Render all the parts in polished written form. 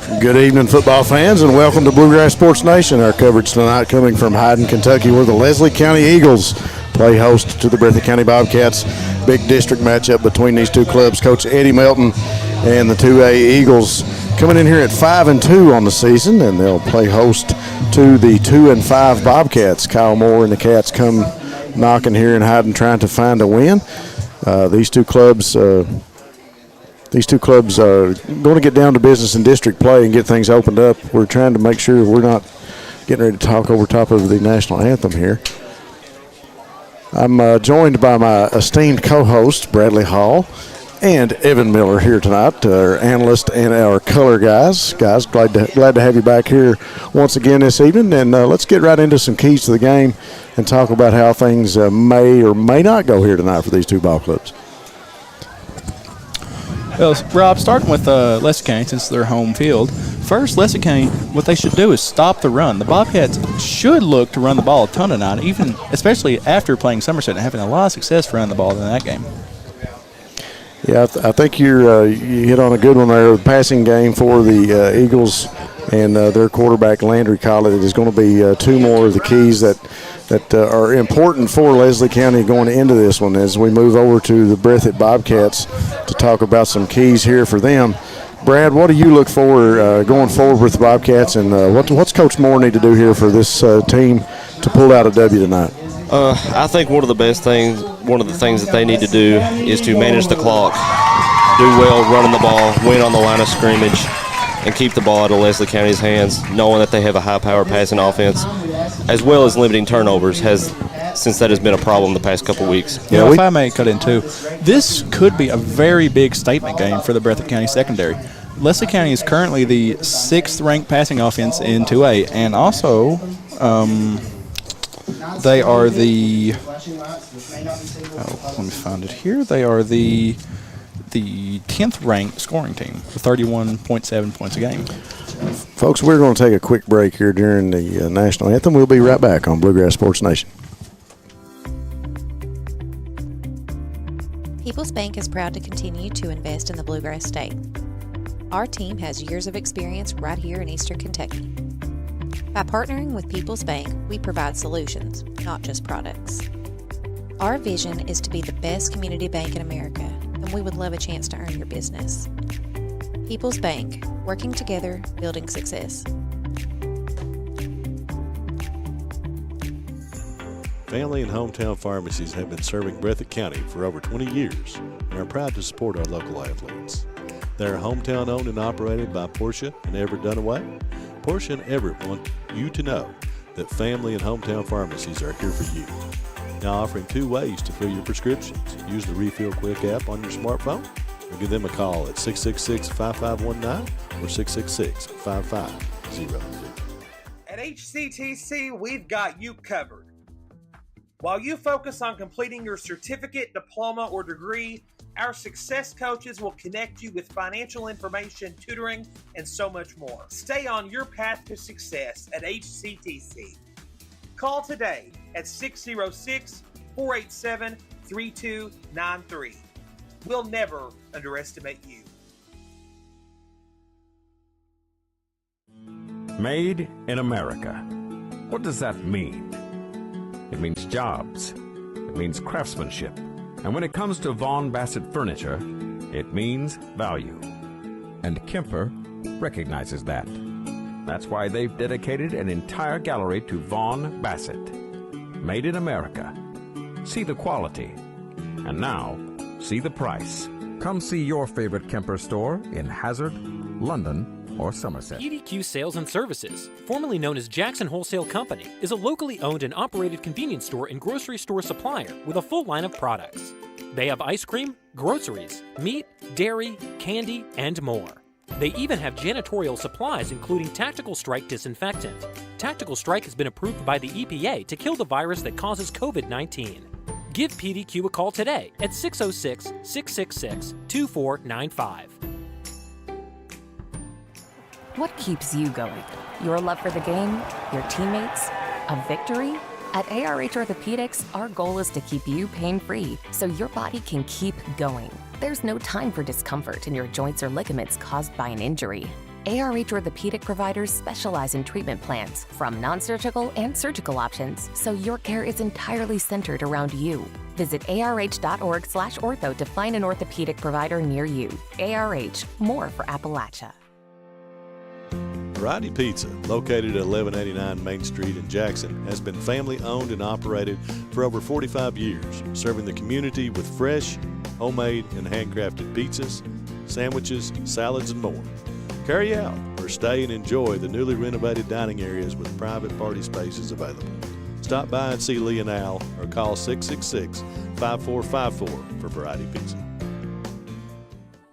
Good evening, football fans, and welcome to Bluegrass Sports Nation. Our coverage tonight coming from Hyden, Kentucky, where the Leslie County Eagles play host to the Breathitt County Bobcats. Big district matchup between these two clubs. Coach Eddie Melton and the 2A Eagles coming in here at 5-2 on the season, and they'll play host to the 2-5 Bobcats. Kyle Moore and the Cats come knocking here in Hyden, trying to find a win. These two clubs are going to get down to business in district play and get things opened up. We're trying to make sure we're not getting ready to talk over top of the national anthem here. I'm joined by my esteemed co-host, Bradley Hall, and Evan Miller here tonight, our analyst and our color guys. Guys, glad to have you back here once again this evening. And let's get right into some keys to the game and talk about how things may or may not go here tonight for these two ball clubs. Well, Rob, starting with Leslie County, since they're home field. First, Leslie County, what they should do is stop the run. The Bobcats should look to run the ball a ton tonight, especially after playing Somerset and having a lot of success running the ball in that game. Yeah, I think you hit on a good one there. The passing game for the Eagles and their quarterback, Landry Collett, is going to be two more of the keys that are important for Leslie County going into this one as we move over to the Breathitt Bobcats to talk about some keys here for them. Brad, what do you look for going forward with the Bobcats, and what's Coach Moore need to do here for this team to pull out a W tonight? I think one of the things that they need to do is to manage the clock, do well running the ball, win on the line of scrimmage, and keep the ball out of Leslie County's hands, knowing that they have a high-powered passing offense, as well as limiting turnovers, since that has been a problem the past couple weeks. Yeah, if I may cut in too, this could be a very big statement game for the Breathitt County secondary. Leslie County is currently the 6th-ranked passing offense in 2A, and also they are the let me find it here. They are the 10th-ranked scoring team with 31.7 points a game. Folks, we're going to take a quick break here during the national anthem. We'll be right back on Bluegrass Sports Nation. People's Bank is proud to continue to invest in the Bluegrass State. Our team has years of experience right here in Eastern Kentucky. By partnering with People's Bank, we provide solutions, not just products. Our vision is to be the best community bank in America, and we would love a chance to earn your business. People's Bank, working together, building success. Family and hometown pharmacies have been serving Breathitt County for over 20 years and are proud to support our local athletes. They are hometown owned and operated by Portia and Everett Dunaway. Portia and Everett want you to know that family and hometown pharmacies are here for you. Now offering 2 ways to fill your prescriptions. Use the Refill Quick app on your smartphone or give them a call at 666-5519 or 666-5500. At HCTC, we've got you covered. While you focus on completing your certificate, diploma, or degree, our success coaches will connect you with financial information, tutoring, and so much more. Stay on your path to success at HCTC. Call today at 606-487-3293. We'll never underestimate you. Made in America. What does that mean? It means jobs. It means craftsmanship. And when it comes to Vaughn Bassett furniture, it means value. And Kemper recognizes that. That's why they've dedicated an entire gallery to Vaughn Bassett. Made in America. See the quality. And now, see the price. Come see your favorite Kemper store in Hazard, London, or Somerset. PDQ Sales and Services, formerly known as Jackson Wholesale Company, is a locally owned and operated convenience store and grocery store supplier with a full line of products. They have ice cream, groceries, meat, dairy, candy, and more. They even have janitorial supplies, including Tactical Strike disinfectant. Tactical Strike has been approved by the EPA to kill the virus that causes COVID-19. Give PDQ a call today at 606-666-2495. What keeps you going? Your love for the game? Your teammates? A victory? At ARH Orthopedics, our goal is to keep you pain-free so your body can keep going. There's no time for discomfort in your joints or ligaments caused by an injury. ARH Orthopedic providers specialize in treatment plans, from non-surgical and surgical options, so your care is entirely centered around you. Visit arh.org/ortho to find an orthopedic provider near you. ARH, more for Appalachia. Variety Pizza, located at 1189 Main Street in Jackson, has been family owned and operated for over 45 years, serving the community with fresh, homemade, and handcrafted pizzas, sandwiches, salads, and more. Carry out or stay and enjoy the newly renovated dining areas with private party spaces available. Stop by and see Lee and Al or call 666-5454 for Variety Pizza.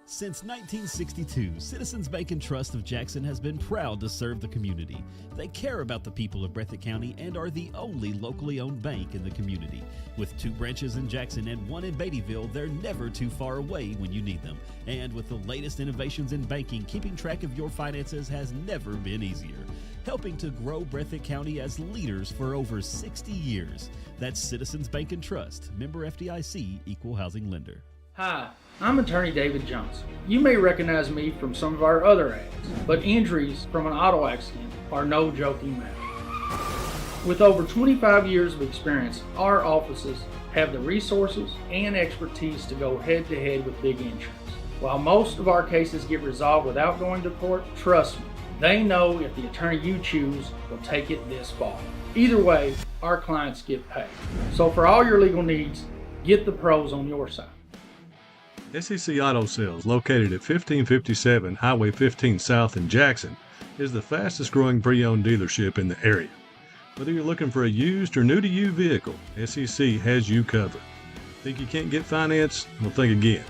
Since 1962, Citizens Bank and Trust of Jackson has been proud to serve the community. They care about the people of Breathitt County and are the only locally owned bank in the community. With 2 branches in Jackson and 1 in Beattyville, they're never too far away when you need them. And with the latest innovations in banking, keeping track of your finances has never been easier. Helping to grow Breathitt County as leaders for over 60 years. That's Citizens Bank and Trust, member FDIC, equal housing lender. Hi, I'm attorney David Johnson. You may recognize me from some of our other ads, but injuries from an auto accident are no joking matter. With over 25 years of experience, our offices have the resources and expertise to go head to head with big insurance. While most of our cases get resolved without going to court, trust me, they know if the attorney you choose will take it this far. Either way, our clients get paid. So for all your legal needs, get the pros on your side. SEC Auto Sales, located at 1557 Highway 15 South in Jackson, is the fastest growing pre-owned dealership in the area. Whether you're looking for a used or new-to-you vehicle, SEC has you covered. Think you can't get finance? Well, think again.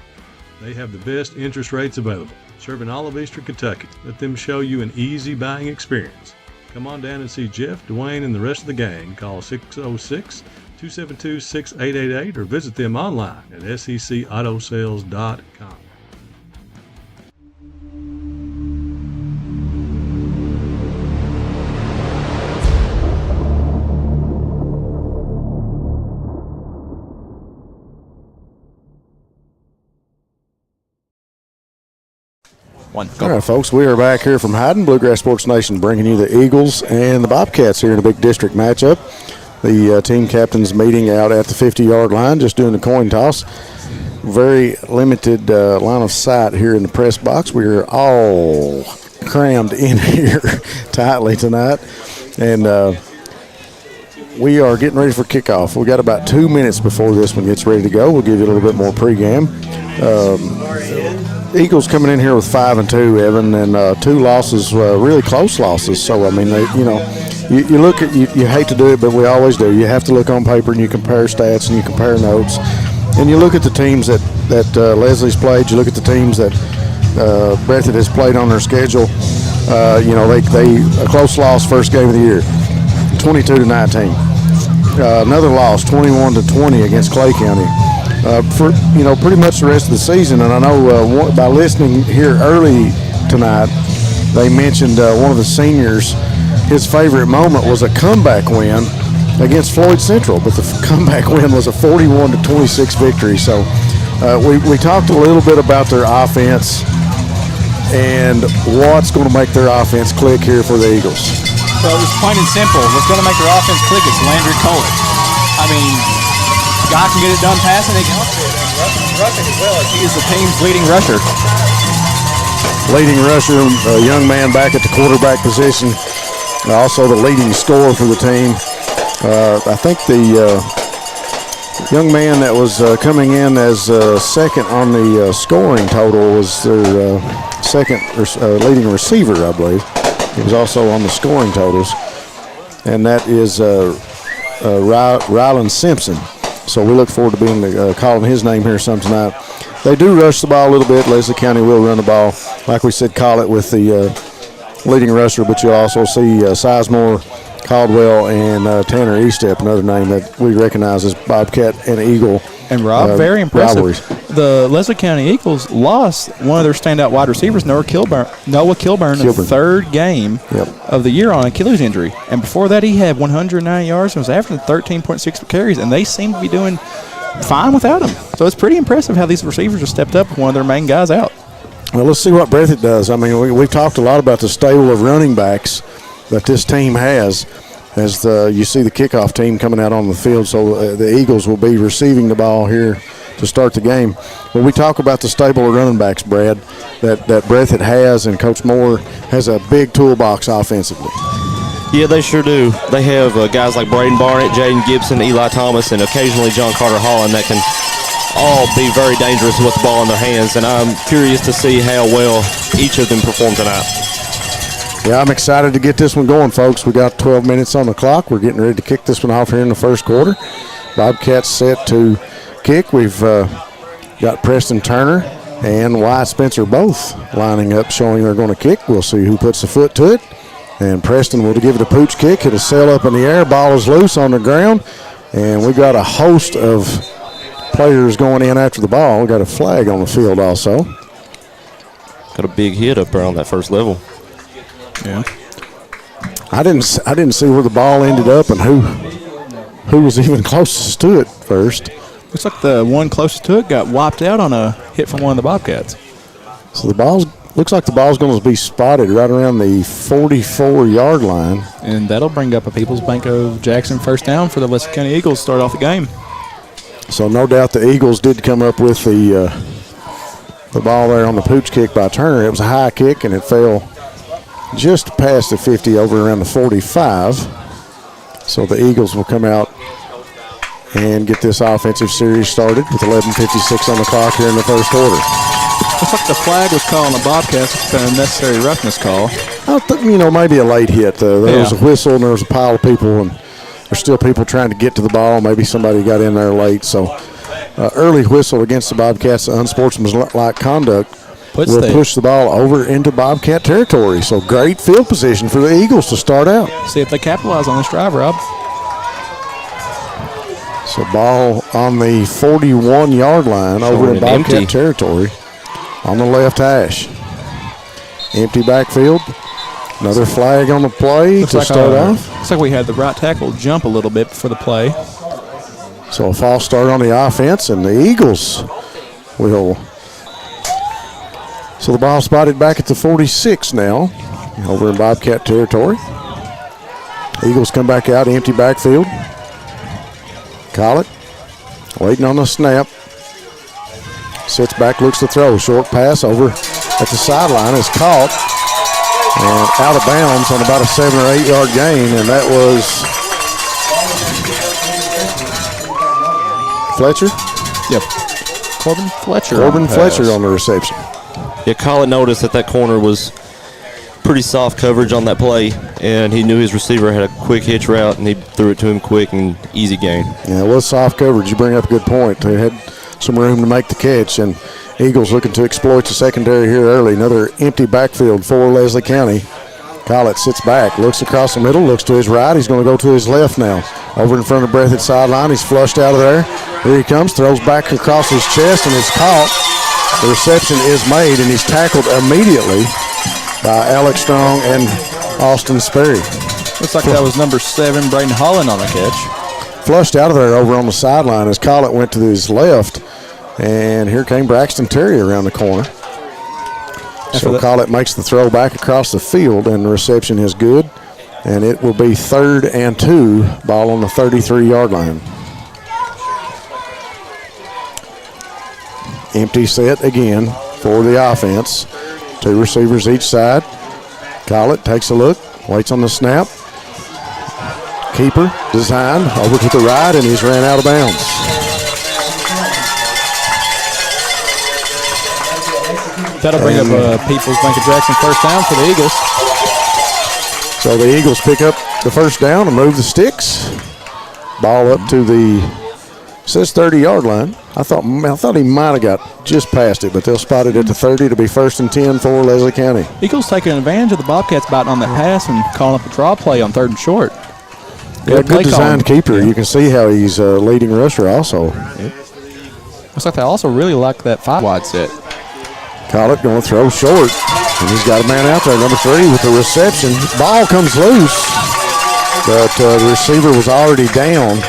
They have the best interest rates available, serving all of Eastern Kentucky. Let them show you an easy buying experience. Come on down and see Jeff, Dwayne, and the rest of the gang. Call 606-272-6888 or visit them online at secautosales.com. All right, folks, we are back here from Hyden, Bluegrass Sports Nation, bringing you the Eagles and the Bobcats here in a big district matchup. The team captains meeting out at the 50-yard line, just doing the coin toss. Very limited line of sight here in the press box. We are all crammed in here tightly tonight, and we are getting ready for kickoff. We got about 2 minutes before this one gets ready to go. We'll give you a little bit more pregame. Eagles coming in here with 5-2, Evan, and 2 losses, really close losses. So I mean, you look at you hate to do it, but we always do. You have to look on paper and you compare stats and you compare notes, and you look at the teams that Leslie's played. You look at the teams that Breathitt has played on their schedule. They a close loss first game of the year, 22-19. Another loss, 21-20 against Clay County. For pretty much the rest of the season, and I know by listening here early tonight, they mentioned one of the seniors. His favorite moment was a comeback win against Floyd Central, but the comeback win was a 41-26 victory. So we talked a little bit about their offense and what's going to make their offense click here for the Eagles. So it was plain and simple. What's going to make their offense click is Landry Coley. I mean, guy can get it done passing. He can also rushing as well, as he is the team's leading rusher. Leading rusher, a young man back at the quarterback position. Also the leading scorer for the team. I think the young man that was coming in as second on the scoring total was their second leading receiver, I believe. He was also on the scoring totals. And that is Ryland Simpson. So we look forward to being calling his name here some tonight. They do rush the ball a little bit. Leslie County will run the ball. Like we said, call it with the leading rusher, but you'll also see Sizemore, Caldwell, and Tanner Estep, another name that we recognize as Bobcat and Eagle. And Rob, very impressive. Rivalries. The Leslie County Eagles lost one of their standout wide receivers, Noah Kilburn, in the third game of the year on Achilles injury. And before that, he had 109 yards and was averaging 13.6 carries, and they seem to be doing fine without him. So it's pretty impressive how these receivers have stepped up with one of their main guys out. Well, let's see what Breathitt does. I mean, we've talked a lot about the stable of running backs that this team has. As you see the kickoff team coming out on the field, so the Eagles will be receiving the ball here to start the game. When we talk about the stable of running backs, Brad, that Breathitt has, and Coach Moore has a big toolbox offensively. Yeah, they sure do. They have guys like Braden Barnett, Jaden Gibson, Eli Thomas, and occasionally John Carter Holland that can all be very dangerous with the ball in their hands, and I'm curious to see how well each of them perform tonight. Yeah, I'm excited to get this one going, folks. We got 12 minutes on the clock. We're getting ready to kick this one off here in the first quarter. Bobcats set to kick. We've got Preston Turner and Wyatt Spencer both lining up, showing they're going to kick. We'll see who puts the foot to it. And Preston will give it a pooch kick. It'll sail up in the air. Ball is loose on the ground. And we've got a host of players going in after the ball. We've got a flag on the field also. Got a big hit up there on that first level. Yeah. I didn't see where the ball ended up and who was even closest to it first. Looks like the one closest to it got wiped out on a hit from one of the Bobcats. So looks like the ball's going to be spotted right around the 44-yard line. And that'll bring up a People's Bank of Jackson first down for the Leslie County Eagles to start off the game. So no doubt the Eagles did come up with the ball there on the pooch kick by Turner. It was a high kick, and it fell just past the 50 over around the 45. So the Eagles will come out and get this offensive series started with 11:56 on the clock here in the first quarter. Looks like the flag was called on the Bobcats. It's been a necessary roughness call. I think, maybe a late hit. There was a whistle, and there was a pile of people, and there's still people trying to get to the ball. Maybe somebody got in there late. So early whistle against the Bobcats, unsportsmanlike conduct, will push the ball over into Bobcat territory. So great field position for the Eagles to start out. See if they capitalize on this drive, Rob. So ball on the 41-yard line over in Bobcat territory on the left hash. Empty backfield. Another flag on the play to start off. Looks like we had the right tackle jump a little bit before the play. So a false start on the offense, and the Eagles will. So the ball spotted back at the 46 now, over in Bobcat territory. Eagles come back out, empty backfield. Collett waiting on the snap. Sits back, looks to throw. Short pass over at the sideline is caught and out of bounds on about a 7 or 8 yard gain, and that was Fletcher? Yep. Corbin Fletcher. Corbin Fletcher on the reception. Yeah, Collett noticed that corner was pretty soft coverage on that play, and he knew his receiver had a quick hitch route, and he threw it to him quick and easy gain. Yeah, it was soft coverage. You bring up a good point. They had some room to make the catch, and Eagles looking to exploit the secondary here early. Another empty backfield for Leslie County. Collett sits back, looks across the middle, looks to his right. He's going to go to his left now. Over in front of Breathitt sideline. He's flushed out of there. Here he comes, throws back across his chest, and is caught. The reception is made, and he's tackled immediately by Alex Strong and Austin Sperry. Looks like that was number 7, Braden Holland, on the catch. Flushed out of there over on the sideline as Collett went to his left. And here came Braxton Terry around the corner. So Collett makes the throw back across the field, and the reception is good. And it will be 3rd and 2, ball on the 33-yard line. Empty set again for the offense. 2 receivers each side. Collett takes a look, waits on the snap. Keeper designed over to the right, and he's ran out of bounds. That'll bring up People's Bank of Jackson first down for the Eagles. So the Eagles pick up the first down and move the sticks. Ball up to the, says 30-yard line. I thought he might have got just past it, but they'll spot it at the 30 to be 1st and 10 for Leslie County. Eagles taking advantage of the Bobcats biting on that pass and calling up a draw play on 3rd and short. Good designed keeper. You can see how he's a leading rusher also. Looks like they also really like that 5-wide set. Collett going to throw short, and he's got a man out there, number 3, with the reception. Ball comes loose, but the receiver was already down,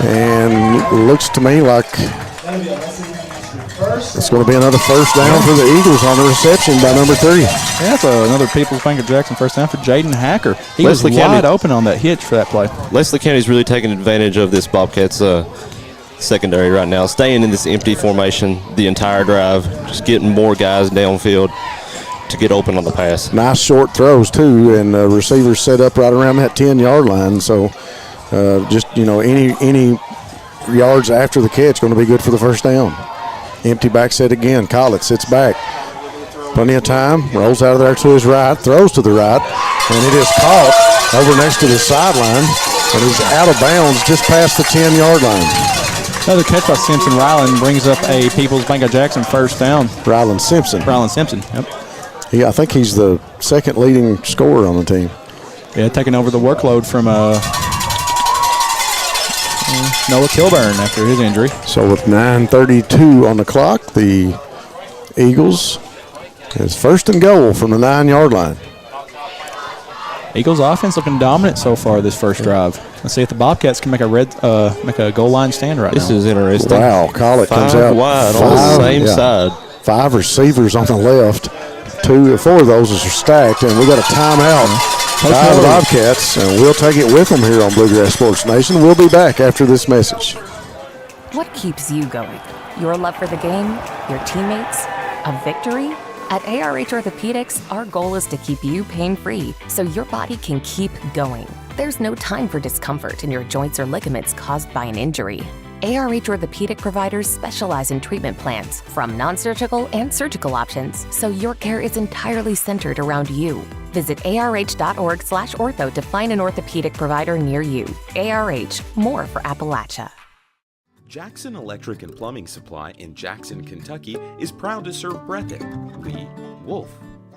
and looks to me like It's going to be another first down for the Eagles on the reception by number 3. Yeah, that's another People's Bank of Jackson first down for Jaden Hacker. He was Leslie wide County open on that hitch for that play. Leslie County's really taking advantage of this Bobcats secondary right now, staying in this empty formation the entire drive, just getting more guys downfield to get open on the pass. Nice short throws, too, and receivers set up right around that 10-yard line. So any yards after the catch going to be good for the first down. Empty back set again. Collett sits back. Plenty of time. Rolls out of there to his right. Throws to the right. And it is caught over next to the sideline. And he's out of bounds just past the 10-yard line. Another catch by Simpson. Ryland brings up a People's Bank of Jackson first down. Ryland Simpson. Yep. I think he's the second leading scorer on the team. Yeah, taking over the workload from Noah Kilburn after his injury. So with 9:32 on the clock, the Eagles is first and goal from the 9-yard line. Eagles offense looking dominant so far this first drive. Let's see if the Bobcats can make a goal line stand right now. This is interesting. Wow, Collett comes out wide on the same side. 5 receivers on the left. 4 of those are stacked, and we got a timeout by the Bobcats, and we'll take it with them here on Bluegrass Sports Nation. We'll be back after this message. What keeps you going? Your love for the game? Your teammates? A victory? At ARH Orthopedics, our goal is to keep you pain-free so your body can keep going. There's no time for discomfort in your joints or ligaments caused by an injury. ARH Orthopedic providers specialize in treatment plans, from non-surgical and surgical options, so your care is entirely centered around you. Visit arh.org/ortho to find an orthopedic provider near you. ARH, more for Appalachia. Jackson Electric and Plumbing Supply in Jackson, Kentucky is proud to serve Breathitt, Lee, Wolf,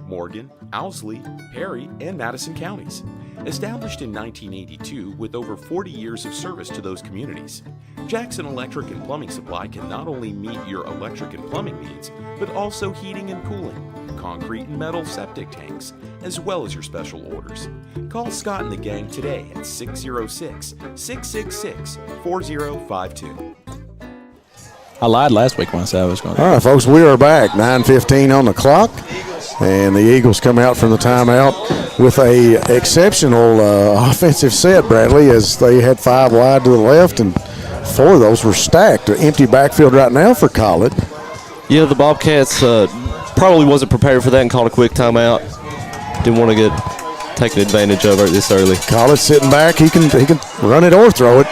Morgan, Owsley, Perry, and Madison counties. Established in 1982 with over 40 years of service to those communities, Jackson Electric and Plumbing Supply can not only meet your electric and plumbing needs, but also heating and cooling, concrete and metal septic tanks, as well as your special orders. Call Scott and the gang today at 606-666-4052. I lied last week when I said I was going to. All right, folks, we are back. 9:15 on the clock, and the Eagles come out from the timeout with a exceptional offensive set, Bradley, as they had 5 wide to the left, and 4 of those were stacked. An empty backfield right now for Collett. Yeah, the Bobcats probably wasn't prepared for that and called a quick timeout. Didn't want to get taken advantage of it this early. Collett sitting back. He can run it or throw it.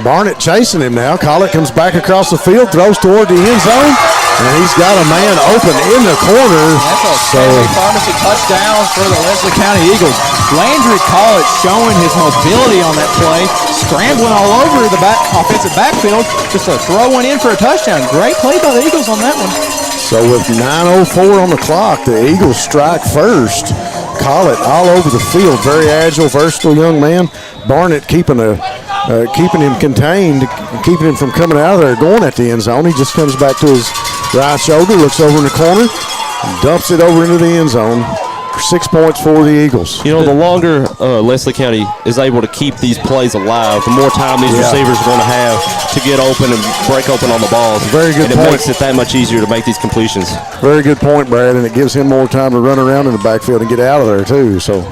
Barnett chasing him now. Collett comes back across the field, throws toward the end zone, and he's got a man open in the corner. That's a pharmacy touchdown for the Leslie County Eagles. Landry Collett showing his mobility on that play, scrambling all over the offensive backfield, just a throw one in for a touchdown. Great play by the Eagles on that one. So with 9:04 on the clock, the Eagles strike first. Collett all over the field, very agile, versatile young man. Barnett keeping him contained, keeping him from coming out of there, going at the end zone. He just comes back to his right shoulder, looks over in the corner, and dumps it over into the end zone. 6 points for the Eagles. You know, the longer Leslie County is able to keep these plays alive, the more time these receivers are going to have to get open and break open on the balls. Very good point. And it makes it that much easier to make these completions. Very good point, Brad, and it gives him more time to run around in the backfield and get out of there, too. So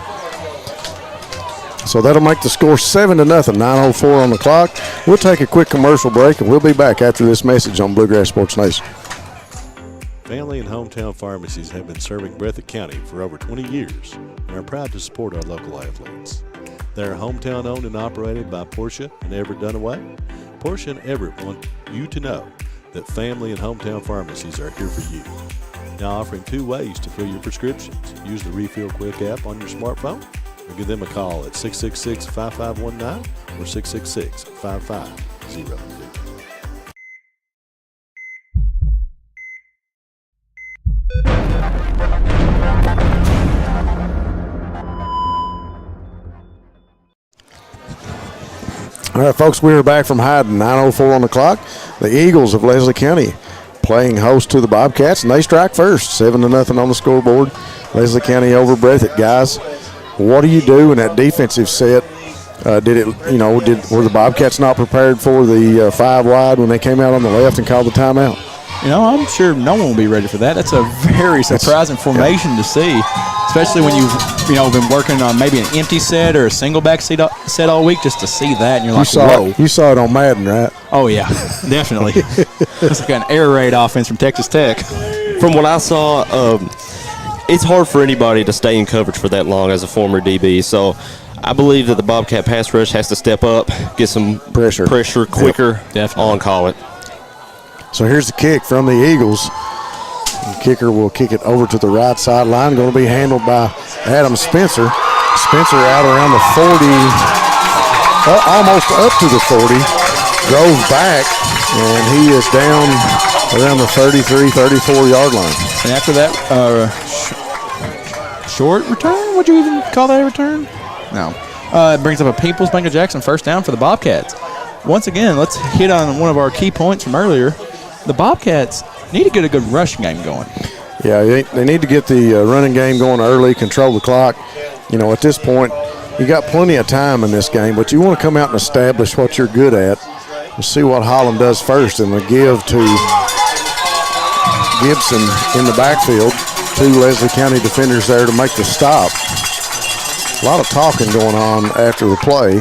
that'll make the score 7-0, 9:04 on the clock. We'll take a quick commercial break, and we'll be back after this message on Bluegrass Sports Nation. Family and hometown pharmacies have been serving Breathitt County for over 20 years and are proud to support our local athletes. They are hometown owned and operated by Portia and Everett Dunaway. Portia and Everett want you to know that family and hometown pharmacies are here for you. Now offering 2 ways to fill your prescriptions. Use the Refill Quick app on your smartphone or give them a call at 666-5519 or 666-5502. All right, folks, we are back from Hyden, 9:04 on the clock. The Eagles of Leslie County playing host to the Bobcats, and they strike first, 7-0 on the scoreboard. Leslie County over Breathitt. Guys, what do you do in that defensive set? Were the Bobcats not prepared for the 5 wide when they came out on the left and called the timeout? I'm sure no one will be ready for that. That's a very surprising formation to see, especially when you've been working on maybe an empty set or a single back set all week, just to see that, and you're like, whoa. You saw it on Madden, right? Oh, yeah, definitely. It's like an air raid offense from Texas Tech. From what I saw, it's hard for anybody to stay in coverage for that long as a former DB. So I believe that the Bobcat pass rush has to step up, get some pressure quicker on call it. So here's the kick from the Eagles. The kicker will kick it over to the right sideline. Going to be handled by Adam Spencer. Spencer out around the 40, almost up to the 40. Drove back, and he is down around the 33, 34-yard line. And after that short return, would you even call that a return? No. It brings up a Peoples Bank of Jackson first down for the Bobcats. Once again, let's hit on one of our key points from earlier. The Bobcats need to get a good rushing game going. Yeah, they need to get the running game going early, control the clock. At this point, you got plenty of time in this game, but you want to come out and establish what you're good at. We'll see what Holland does first, and we'll give to Gibson in the backfield. 2 Leslie County defenders there to make the stop. A lot of talking going on after the play.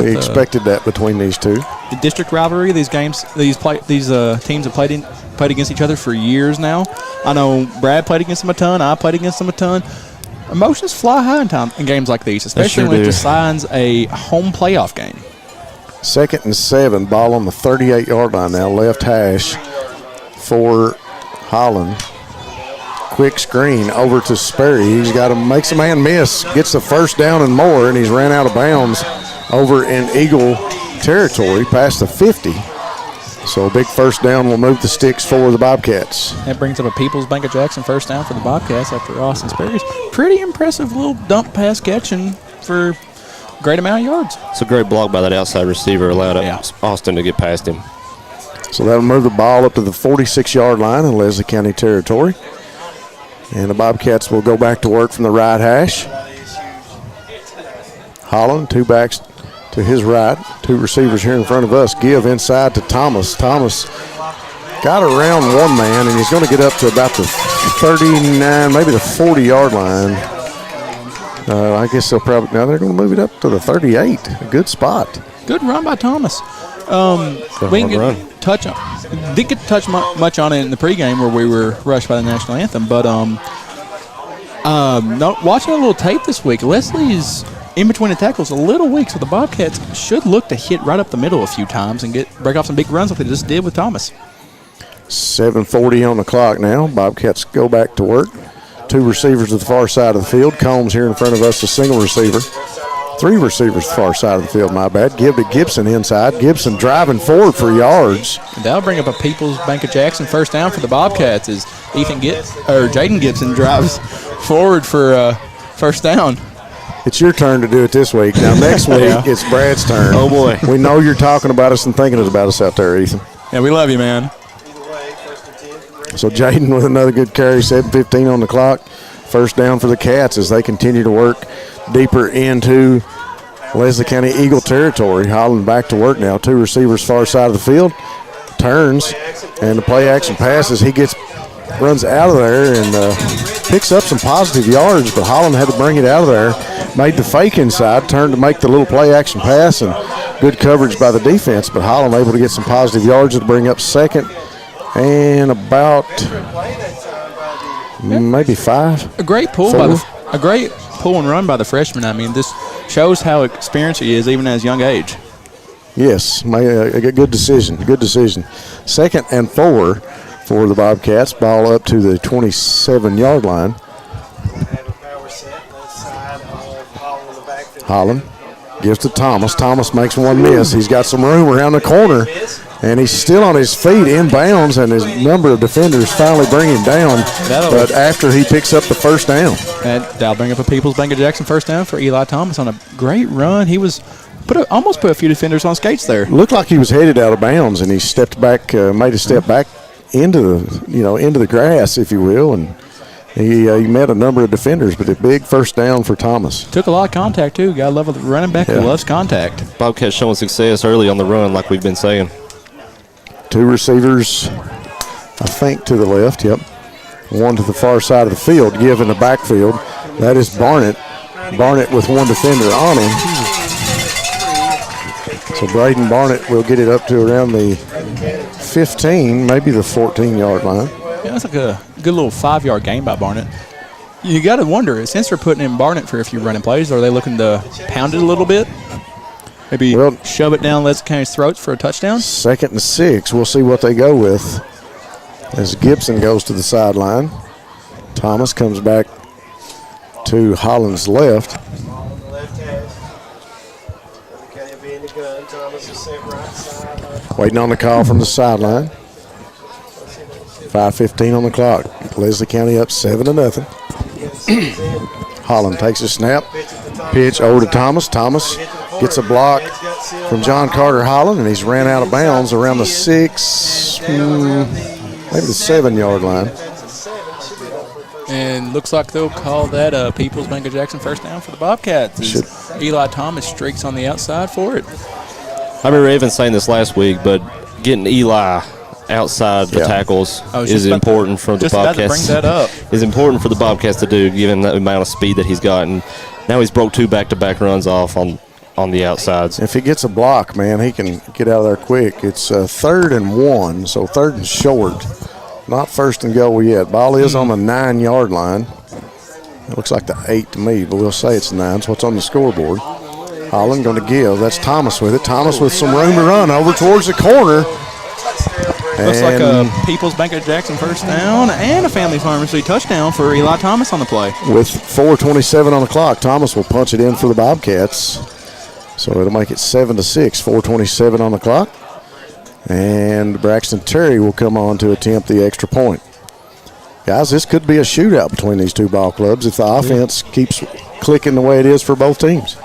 We expected that between these two. The district rivalry, these teams have played against each other for years now. I know Brad played against them a ton. I played against them a ton. Emotions fly high in games like these, especially when it decides a home playoff game. 2nd and 7, ball on the 38-yard line now, left hash for Holland. Quick screen over to Sperry. He's got to make some man miss, gets the first down and more, and he's ran out of bounds over in Eagle territory past the 50. So a big first down will move the sticks for the Bobcats. That brings up a Peoples Bank of Jackson first down for the Bobcats after Austin Sperry's pretty impressive little dump pass catching for a great amount of yards. It's a great block by that outside receiver, allowed Austin to get past him. So that'll move the ball up to the 46-yard line in Leslie County territory. And the Bobcats will go back to work from the right hash. Holland, 2 backs to his right. 2 receivers here in front of us. Give inside to Thomas. Thomas got around one man, and he's going to get up to about the 39, maybe the 40-yard line. I guess they're going to move it up to the 38. A good spot. Good run by Thomas. We didn't get to touch much on it in the pregame where we were rushed by the national anthem, but watching a little tape this week, Leslie's in between the tackles a little weak, so the Bobcats should look to hit right up the middle a few times and break off some big runs like they just did with Thomas. 7:40 on the clock now. Bobcats go back to work. 2 receivers to the far side of the field. Combs here in front of us, a single receiver. 3 receivers to the far side of the field, my bad. Give to Gibson inside. Gibson driving forward for yards. And that'll bring up a Peoples Bank of Jackson first down for the Bobcats as Jaden Gibson drives forward for first down. It's your turn to do it this week. Now, next week, it's Brad's turn. Oh, boy. We know you're talking about us and thinking about us out there, Ethan. Yeah, we love you, man. So Jaden with another good carry, 7:15 on the clock. First down for the Cats as they continue to work deeper into Leslie County Eagle territory. Holland back to work now. 2 receivers far side of the field. Turns, and the play action passes. He runs out of there and picks up some positive yards, but Holland had to bring it out of there. Made the fake inside, turned to make the little play action pass, and good coverage by the defense, but Holland able to get some positive yards to bring up 2nd and about maybe 5. A great pull and run by the freshman. I mean, this shows how experienced he is even at his young age. Yes, a good decision. Good decision. 2nd and 4 for the Bobcats. Ball up to the 27-yard line. Holland gives to Thomas. Thomas makes one miss. He's got some room around the corner, and he's still on his feet in bounds, and his number of defenders finally bring him down. But after he picks up the first down. That'll bring up a Peoples Bank of Jackson first down for Eli Thomas on a great run. He was almost put a few defenders on skates there. Looked like he was headed out of bounds, and he stepped back, made a step back into the grass, if you will, and he met a number of defenders, but a big first down for Thomas. Took a lot of contact, too. Got to love the running back who loves contact. Bobcats showing success early on the run, like we've been saying. Two receivers, I think, to the left. Yep. One to the far side of the field, give in the backfield. That is Barnett. Barnett with one defender on him. So Braden Barnett will get it up to around the 15, maybe the 14-yard line. Yeah, that's like a good little 5-yard gain by Barnett. You got to wonder, since they're putting in Barnett for a few running plays, are they looking to pound it a little bit? Maybe shove it down Leslie County's throats for a touchdown? 2nd and 6. We'll see what they go with as Gibson goes to the sideline. Thomas comes back to Holland's left. Waiting on the call from the sideline. 5:15 on the clock. Leslie County up 7-0. Holland takes a snap. Pitch over to Thomas. Thomas gets a block from John Carter Holland, and he's ran out of bounds around the 6, maybe the 7-yard line. And looks like they'll call that a Peoples Bank of Jackson first down for the Bobcats. Eli Thomas streaks on the outside for it. I remember even saying this last week, but getting Eli outside the tackles is important for the Bobcats. Bring that up. Is important for the Bobcats to do, given the amount of speed that he's gotten. Now he's broke 2 back-to-back runs off on the outsides. If he gets a block, man, he can get out of there quick. It's 3rd and 1, so 3rd and short. Not 1st and goal yet. Ball is on the 9-yard line. It looks like the 8 to me, but we'll say it's 9. So what's on the scoreboard? Holland going to give. That's Thomas with it. Thomas with some room to run over towards the corner. Looks like a Peoples Bank of Jackson first down and a Family Pharmacy touchdown for Eli Thomas on the play. With 4:27 on the clock, Thomas will punch it in for the Bobcats. So it'll make it 7-6, 4:27 on the clock. And Braxton Terry will come on to attempt the extra point. Guys, this could be a shootout between these two ball clubs if the offense keeps clicking the way it is for both teams.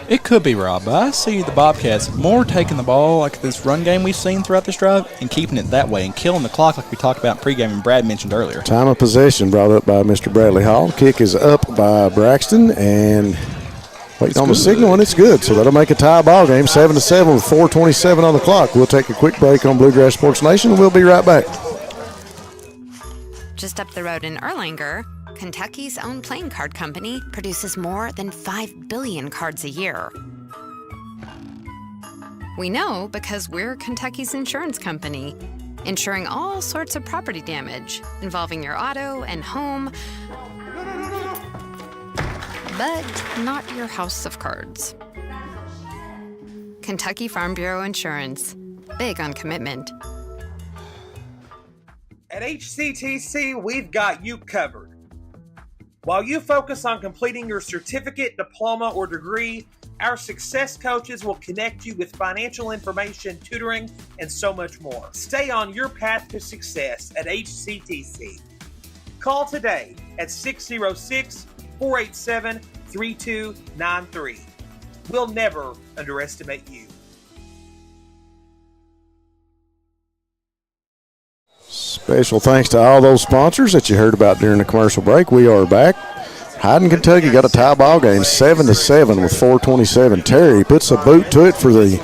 It could be, Rob, but I see the Bobcats more taking the ball like this run game we've seen throughout this drive and keeping it that way and killing the clock like we talked about in pregame and Brad mentioned earlier. Time of possession brought up by Mr. Bradley Hall. Kick is up by Braxton and waiting on the signal, and it's good. So that'll make a tie ball game, 7-7 with 4:27 on the clock. We'll take a quick break on Bluegrass Sports Nation, and we'll be right back. Just up the road in Erlanger, Kentucky's own playing card company produces more than 5 billion cards a year. We know because we're Kentucky's insurance company, insuring all sorts of property damage involving your auto and home, but not your house of cards. Kentucky Farm Bureau Insurance, big on commitment. At HCTC, we've got you covered. While you focus on completing your certificate, diploma, or degree, our success coaches will connect you with financial information, tutoring, and so much more. Stay on your path to success at HCTC. Call today at 606-487-3293. We'll never underestimate you. Special thanks to all those sponsors that you heard about during the commercial break. We are back. Hyden, Kentucky got a tie ball game, 7-7 with 4:27. Terry puts a boot to it for the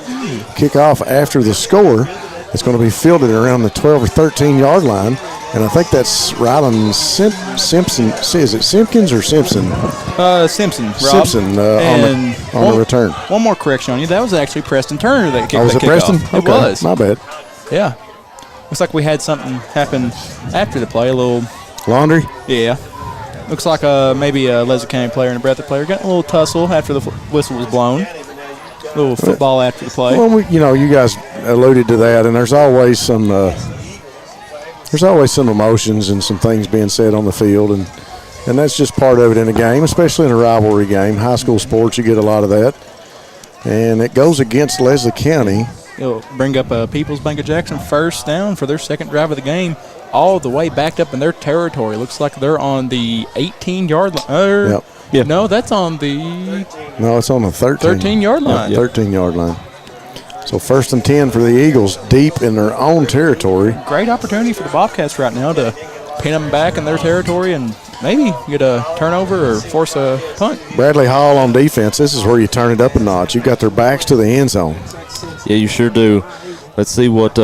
kickoff after the score. It's going to be fielded around the 12 or 13-yard line, and I think that's Rylan Simpson. Is it Simpkins or Simpson? Simpson, Rob. Simpson on the return. One more correction on you. That was actually Preston Turner that kicked was that it Preston? kickoff. Okay, It was. my bad. Yeah. Looks like we had something happen after the play, a little laundry. Yeah. Looks like maybe a Leslie County player and a Breathitt player got a little tussle after the whistle was blown. A little football after the play. Well, you guys alluded to that, and there's always some emotions and some things being said on the field, and that's just part of it in a game, especially in a rivalry game. High school sports, you get a lot of that, and it goes against Leslie County. It'll bring up a Peoples Bank of Jackson first down for their second drive of the game, all the way backed up in their territory. Looks like they're on the 18-yard line. Yep. Yeah. No, that's on the... No, it's on the 13-yard line. Yep, 13-yard line. So 1st and 10 for the Eagles, deep in their own territory. Great opportunity for the Bobcats right now to pin them back in their territory and maybe get a turnover or force a punt. Bradley Hall on defense. This is where you turn it up a notch. You've got their backs to the end zone. Yeah, you sure do. Let's see what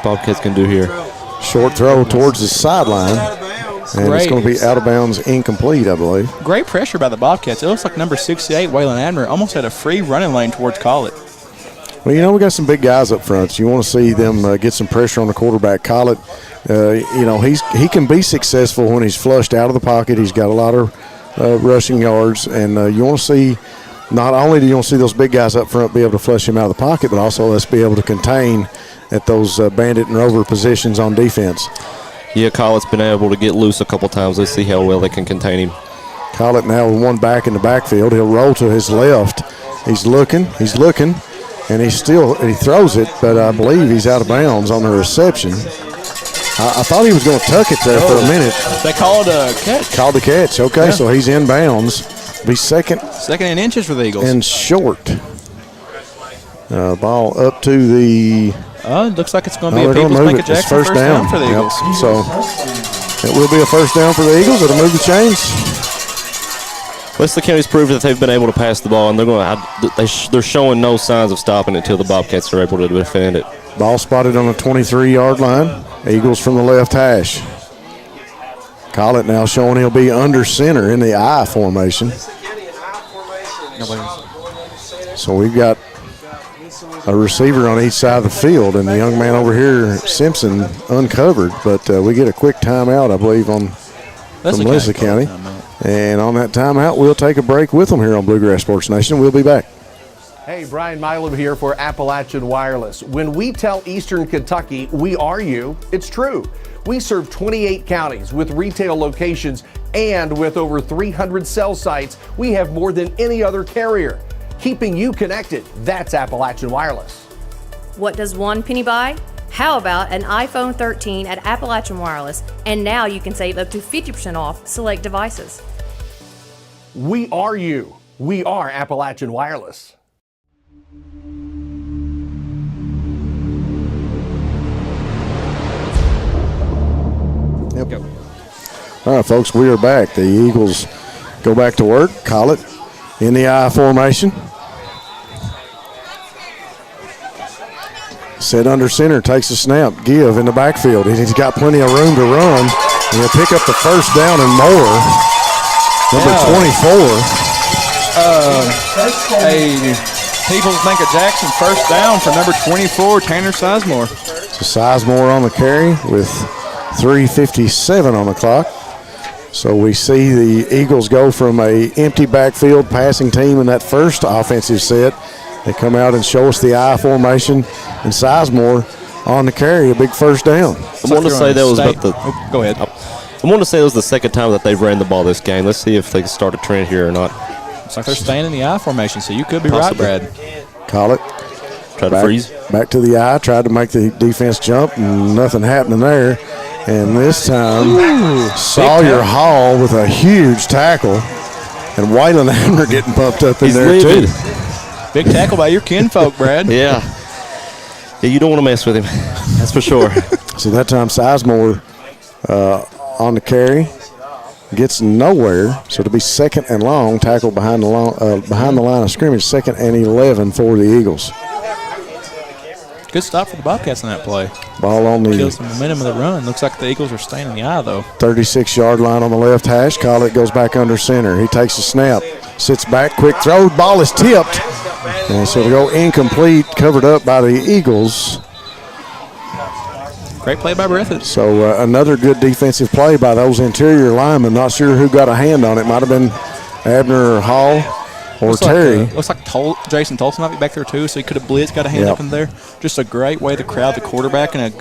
Bobcats can do here. Short throw towards the sideline, and it's going to be out of bounds, incomplete, I believe. Great pressure by the Bobcats. It looks like number 68, Waylon Abner, almost had a free running lane towards Collett. Well, we got some big guys up front. So you want to see them get some pressure on the quarterback. Collett, he can be successful when he's flushed out of the pocket. He's got a lot of rushing yards, and you want to see, not only do you want to see those big guys up front be able to flush him out of the pocket, but also let's be able to contain at those bandit and rover positions on defense. Yeah, Collett's been able to get loose a couple times. Let's see how well they can contain him. Collett now with one back in the backfield. He'll roll to his left. He's looking, and he throws it, but I believe he's out of bounds on the reception. I thought he was going to tuck it there for a minute. They called a catch. Called the catch. Okay, so he's in bounds. Be second in inches for the Eagles. And short. Ball up to the. It looks like it's going to be a People's Bank of Jackson first down for the Eagles. So it will be a first down for the Eagles. It'll move the chains. Wesley County's proved that they've been able to pass the ball, and they're showing no signs of stopping it until the Bobcats are able to defend it. Ball spotted on the 23-yard line. Eagles from the left hash. Collett now showing he'll be under center in the I formation. So we've got a receiver on each side of the field, and the young man over here, Simpson, uncovered. But we get a quick timeout, I believe, from Leslie County. And on that timeout, we'll take a break with them here on Bluegrass Sports Nation. We'll be back. Hey, Brian Milam here for Appalachian Wireless. When we tell Eastern Kentucky we are you, it's true. We serve 28 counties with retail locations, and with over 300 cell sites, we have more than any other carrier. Keeping you connected, that's Appalachian Wireless. What does one penny buy? How about an iPhone 13 at Appalachian Wireless? And now you can save up to 50% off select devices. We are you. We are Appalachian Wireless. Yep. Go. All right, folks, we are back. The Eagles go back to work. Collett in the I formation. Set under center, takes a snap. Give in the backfield. He's got plenty of room to run. And he'll pick up the first down and more. Number 24. A People's Bank of Jackson first down for number 24, Tanner Sizemore. So Sizemore on the carry with 3:57 on the clock. So we see the Eagles go from a empty backfield passing team in that first offensive set. They come out and show us the I formation, and Sizemore on the carry, a big first down. I want to say that was about the. Go ahead. I want to say it was the second time that they've ran the ball this game. Let's see if they can start a trend here or not. It's like they're staying in the I formation, so you could be possibly right, Brad. Call it. Try to freeze. Back to the I, tried to make the defense jump, and nothing happening there. And this time, Sawyer Hall with a huge tackle, and Waylon Abner getting pumped up in there too. Big tackle by your kinfolk, Brad. Yeah, you don't want to mess with him. That's for sure. So that time, Sizemore on the carry, gets nowhere. So to be second and long, tackle behind the line of scrimmage, 2nd and 11 for the Eagles. Good stop for the Bobcats on that play. Ball on the kills the momentum of the run. Looks like the Eagles are staying in the I, though. 36-yard line on the left hash. Collett goes back under center. He takes a snap, sits back, quick throw. Ball is tipped, and so to go incomplete, covered up by the Eagles. Great play by Breathitt. So another good defensive play by those interior linemen. Not sure who got a hand on it. Might have been Abner or Hall. Or Terry. Looks like Jason Tolson might be back there too, so he could have blitzed, got a hand up in there. Just a great way to crowd the quarterback in a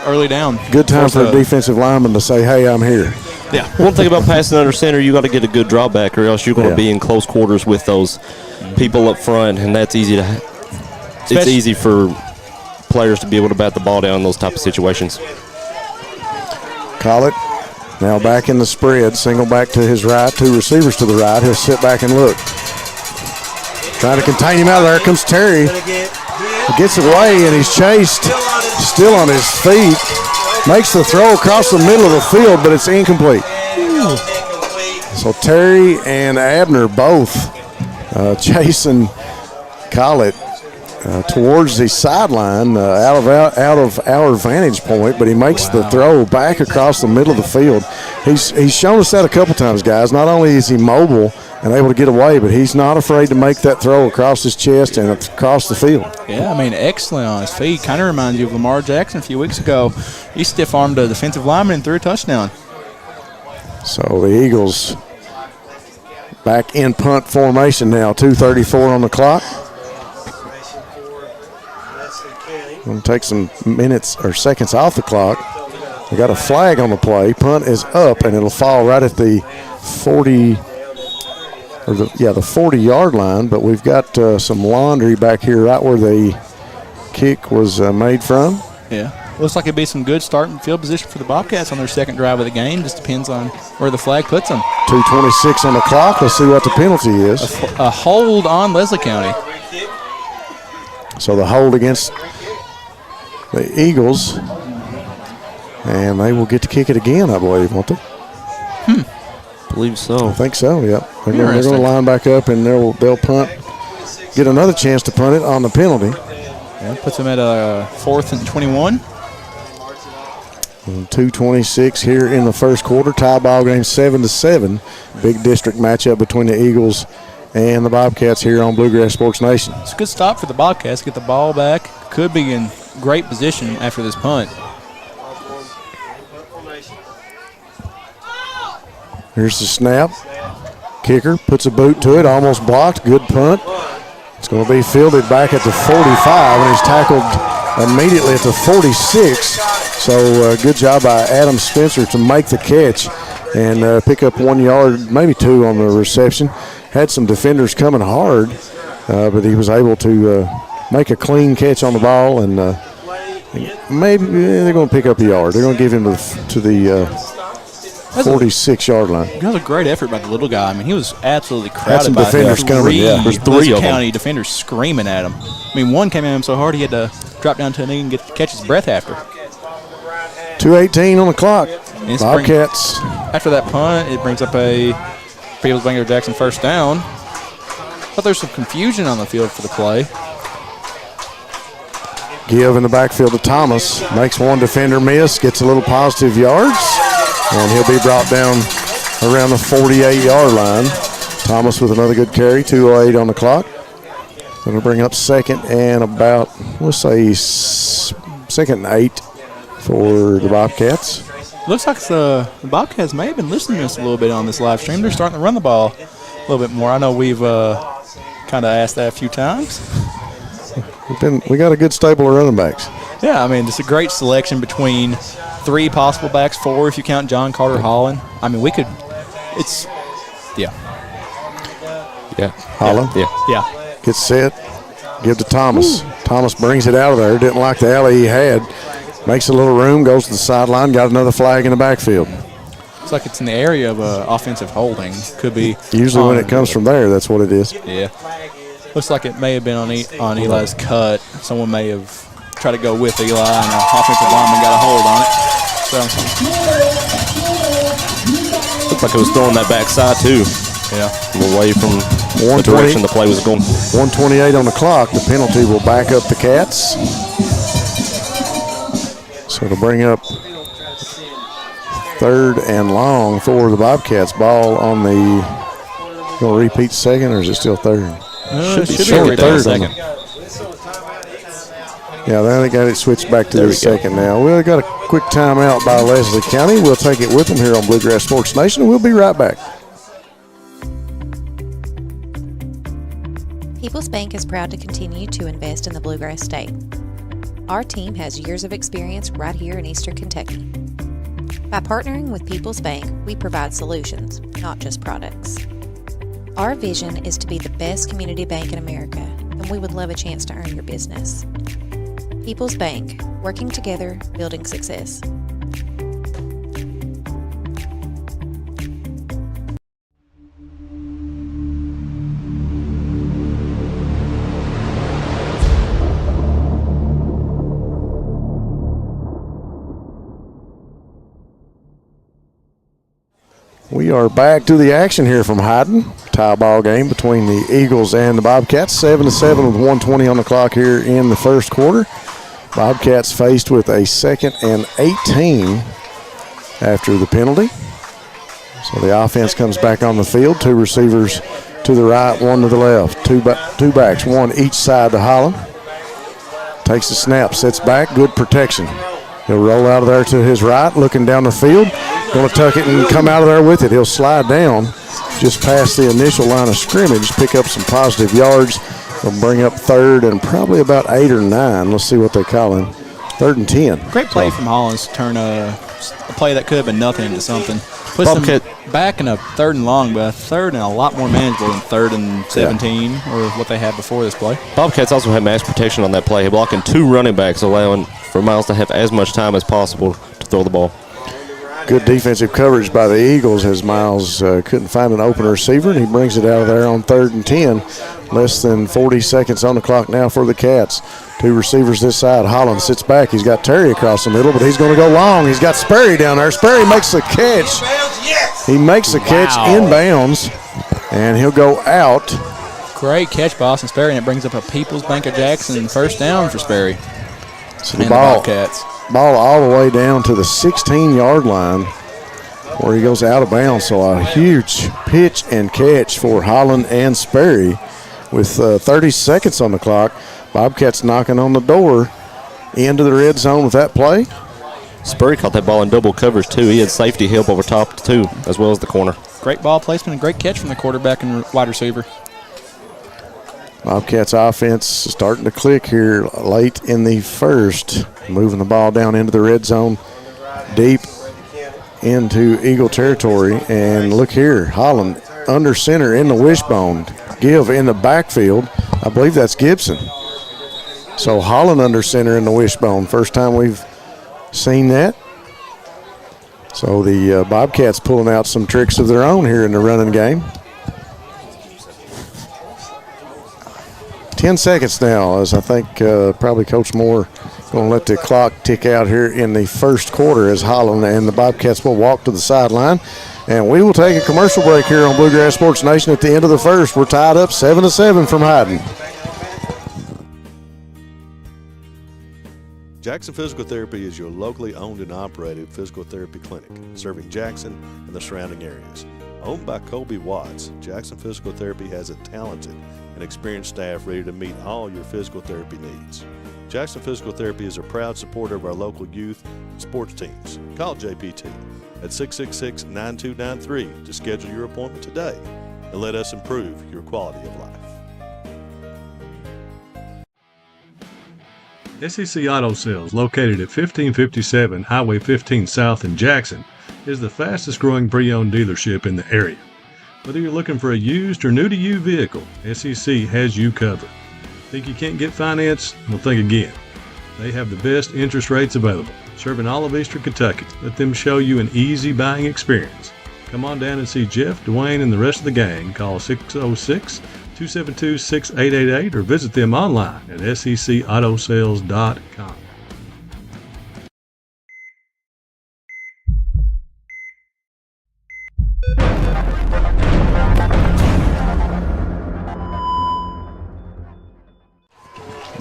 early down. Good time for a defensive lineman to say, "Hey, I'm here." Yeah. One thing about passing under center, you got to get a good drawback, or else you're going to be in close quarters with those people up front, and that's easy to. It's easy for players to be able to bat the ball down in those type of situations. Collett. Now back in the spread, single back to his right, 2 receivers to the right. He'll sit back and look. Trying to contain him out of there. Comes Terry. He gets away and he's chased. Still on his feet. Makes the throw across the middle of the field, but it's incomplete. So Terry and Abner both chasing Collett. towards the sideline, out of our vantage point, but he makes the throw back across the middle of the field. He's shown us that a couple times, guys. Not only is he mobile and able to get away, but he's not afraid to make that throw across his chest and across the field. Yeah, I mean, excellent on his feet. Kind of reminds you of Lamar Jackson a few weeks ago. He stiff-armed a defensive lineman and threw a touchdown. So the Eagles back in punt formation now, 2:34 on the clock. Going to take some minutes or seconds off the clock. We got a flag on the play. Punt is up, and it'll fall right at the 40, or the 40-yard line. But we've got some laundry back here, right where the kick was made from. Yeah, looks like it'd be some good starting field position for the Bobcats on their second drive of the game. Just depends on where the flag puts them. 2:26 on the clock. Let's see what the penalty is. A hold on Leslie County. So the hold against the Eagles, and they will get to kick it again, I believe, won't they? Believe so. I think so, yeah. They're going to line back up, and they'll punt, get another chance to punt it on the penalty. Yeah, puts them at a 4th and 21. And 2:26 here in the first quarter. Tie ball game 7-7. Big district matchup between the Eagles and the Bobcats here on Bluegrass Sports Nation. It's a good stop for the Bobcats. Get the ball back. Could be in great position after this punt. Here's the snap. Kicker puts a boot to it, almost blocked. Good punt. It's going to be fielded back at the 45, and he's tackled immediately at the 46. So good job by Adam Spencer to make the catch and pick up 1 yard, maybe 2 on the reception. Had some defenders coming hard, but he was able to make a clean catch on the ball, and maybe they're going to pick up a yard. They're going to give him to the 46-yard line. That was a great effort by the little guy. I mean, he was absolutely crowded. Had some by defenders coming, yeah. There's 3 of them. County defenders screaming at him. I mean, one came at him so hard he had to drop down to a knee and catch his breath after. 2:18 on the clock. Bobcats. After that punt, it brings up a Peoples-Banger-Jackson first down. But there's some confusion on the field for the play. Give in the backfield to Thomas. Makes one defender miss, gets a little positive yards, and he'll be brought down around the 48-yard line. Thomas with another good carry, 2:08 on the clock. Going to bring up second and about, we'll say, 2nd and 8 for the Bobcats. Looks like the Bobcats may have been listening to us a little bit on this live stream. They're starting to run the ball a little bit more. I know we've kind of asked that a few times. We got a good stable of running backs. Yeah, I mean, it's a great selection between 3 possible backs, 4 if you count John Carter Holland. I mean, Yeah. Holland? Yeah. Gets set. Give to Thomas. Thomas brings it out of there. Didn't like the alley he had. Makes a little room, goes to the sideline, got another flag in the backfield. Looks like it's in the area of offensive holding. Could be. Usually when it comes from there, that's what it is. Yeah. Looks like it may have been on Eli's cut. Someone may have tried to go with Eli, and the offensive lineman got a hold on it. So. Looked like it was throwing that backside, too. Yeah. Away from the direction the play was going. 1:28 on the clock. The penalty will back up the Cats. So to bring up 3rd and long for the Bobcats. Ball on the, going to repeat second, or is it still 3rd? Should be third. Second. Yeah, they got it switched back to the second now. We've got a quick timeout by Leslie County. We'll take it with them here on Bluegrass Sports Nation, and we'll be right back. Peoples Bank is proud to continue to invest in the Bluegrass State. Our team has years of experience right here in Eastern Kentucky. By partnering with Peoples Bank, we provide solutions, not just products. Our vision is to be the best community bank in America, and we would love a chance to earn your business. Peoples Bank, working together, building success. We are back to the action here from Hyden. Tie ball game between the Eagles and the Bobcats. 7-7 with 1:20 on the clock here in the first quarter. Bobcats faced with a 2nd and 18 after the penalty. So the offense comes back on the field. 2 receivers to the right, 1 to the left. Two backs, 1 each side to Holland. Takes the snap, sits back, good protection. He'll roll out of there to his right, looking down the field. Going to tuck it and come out of there with it. He'll slide down just past the initial line of scrimmage, pick up some positive yards. They'll bring up 3rd and probably about 8 or 9. Let's see what they call him. 3rd and 10. Great play from Hollins to turn a play that could have been nothing into something. Puts them back in a 3rd and long, but a 3rd and a lot more manageable than 3rd and 17 or what they had before this play. Bobcats also had max protection on that play, blocking 2 running backs, allowing for Miles to have as much time as possible to throw the ball. Good defensive coverage by the Eagles as Miles couldn't find an open receiver, and he brings it out of there on 3rd and 10. Less than 40 seconds on the clock now for the Cats. 2 receivers this side. Holland sits back. He's got Terry across the middle, but he's going to go long. He's got Sperry down there. Sperry makes the catch. He makes the catch inbounds, and he'll go out. Great catch by Austin Sperry, and it brings up a People's Bank of Jackson first down for Sperry. So the ball all the way down to the 16-yard line where he goes out of bounds. So a huge pitch and catch for Holland and Sperry with 30 seconds on the clock. Bobcats knocking on the door into the red zone with that play. Sperry caught that ball in double coverage, too. He had safety help over top, too, as well as the corner. Great ball placement and great catch from the quarterback and wide receiver. Bobcats offense starting to click here late in the first, moving the ball down into the red zone, deep into Eagle territory. And look here, Holland under center in the wishbone, Give in the backfield. I believe that's Gibson. So Holland under center in the wishbone. First time we've seen that. So the Bobcats pulling out some tricks of their own here in the running game. 10 seconds now, as I think probably Coach Moore going to let the clock tick out here in the first quarter as Holland and the Bobcats will walk to the sideline. And we will take a commercial break here on Bluegrass Sports Nation at the end of the first. We're tied up 7-7 from Hyden. Jackson Physical Therapy is your locally owned and operated physical therapy clinic, serving Jackson and the surrounding areas. Owned by Colby Watts, Jackson Physical Therapy has a talented and experienced staff ready to meet all your physical therapy needs. Jackson Physical Therapy is a proud supporter of our local youth and sports teams. Call JPT at 666-9293 to schedule your appointment today and let us improve your quality of life. SEC Auto Sales, located at 1557 Highway 15 South in Jackson, is the fastest growing pre-owned dealership in the area. Whether you're looking for a used or new-to-you vehicle, SEC has you covered. Think you can't get finance? Well, think again. They have the best interest rates available, serving all of Eastern Kentucky. Let them show you an easy buying experience. Come on down and see Jeff, Dwayne, and the rest of the gang. Call 606-272-6888 or visit them online at secautosales.com.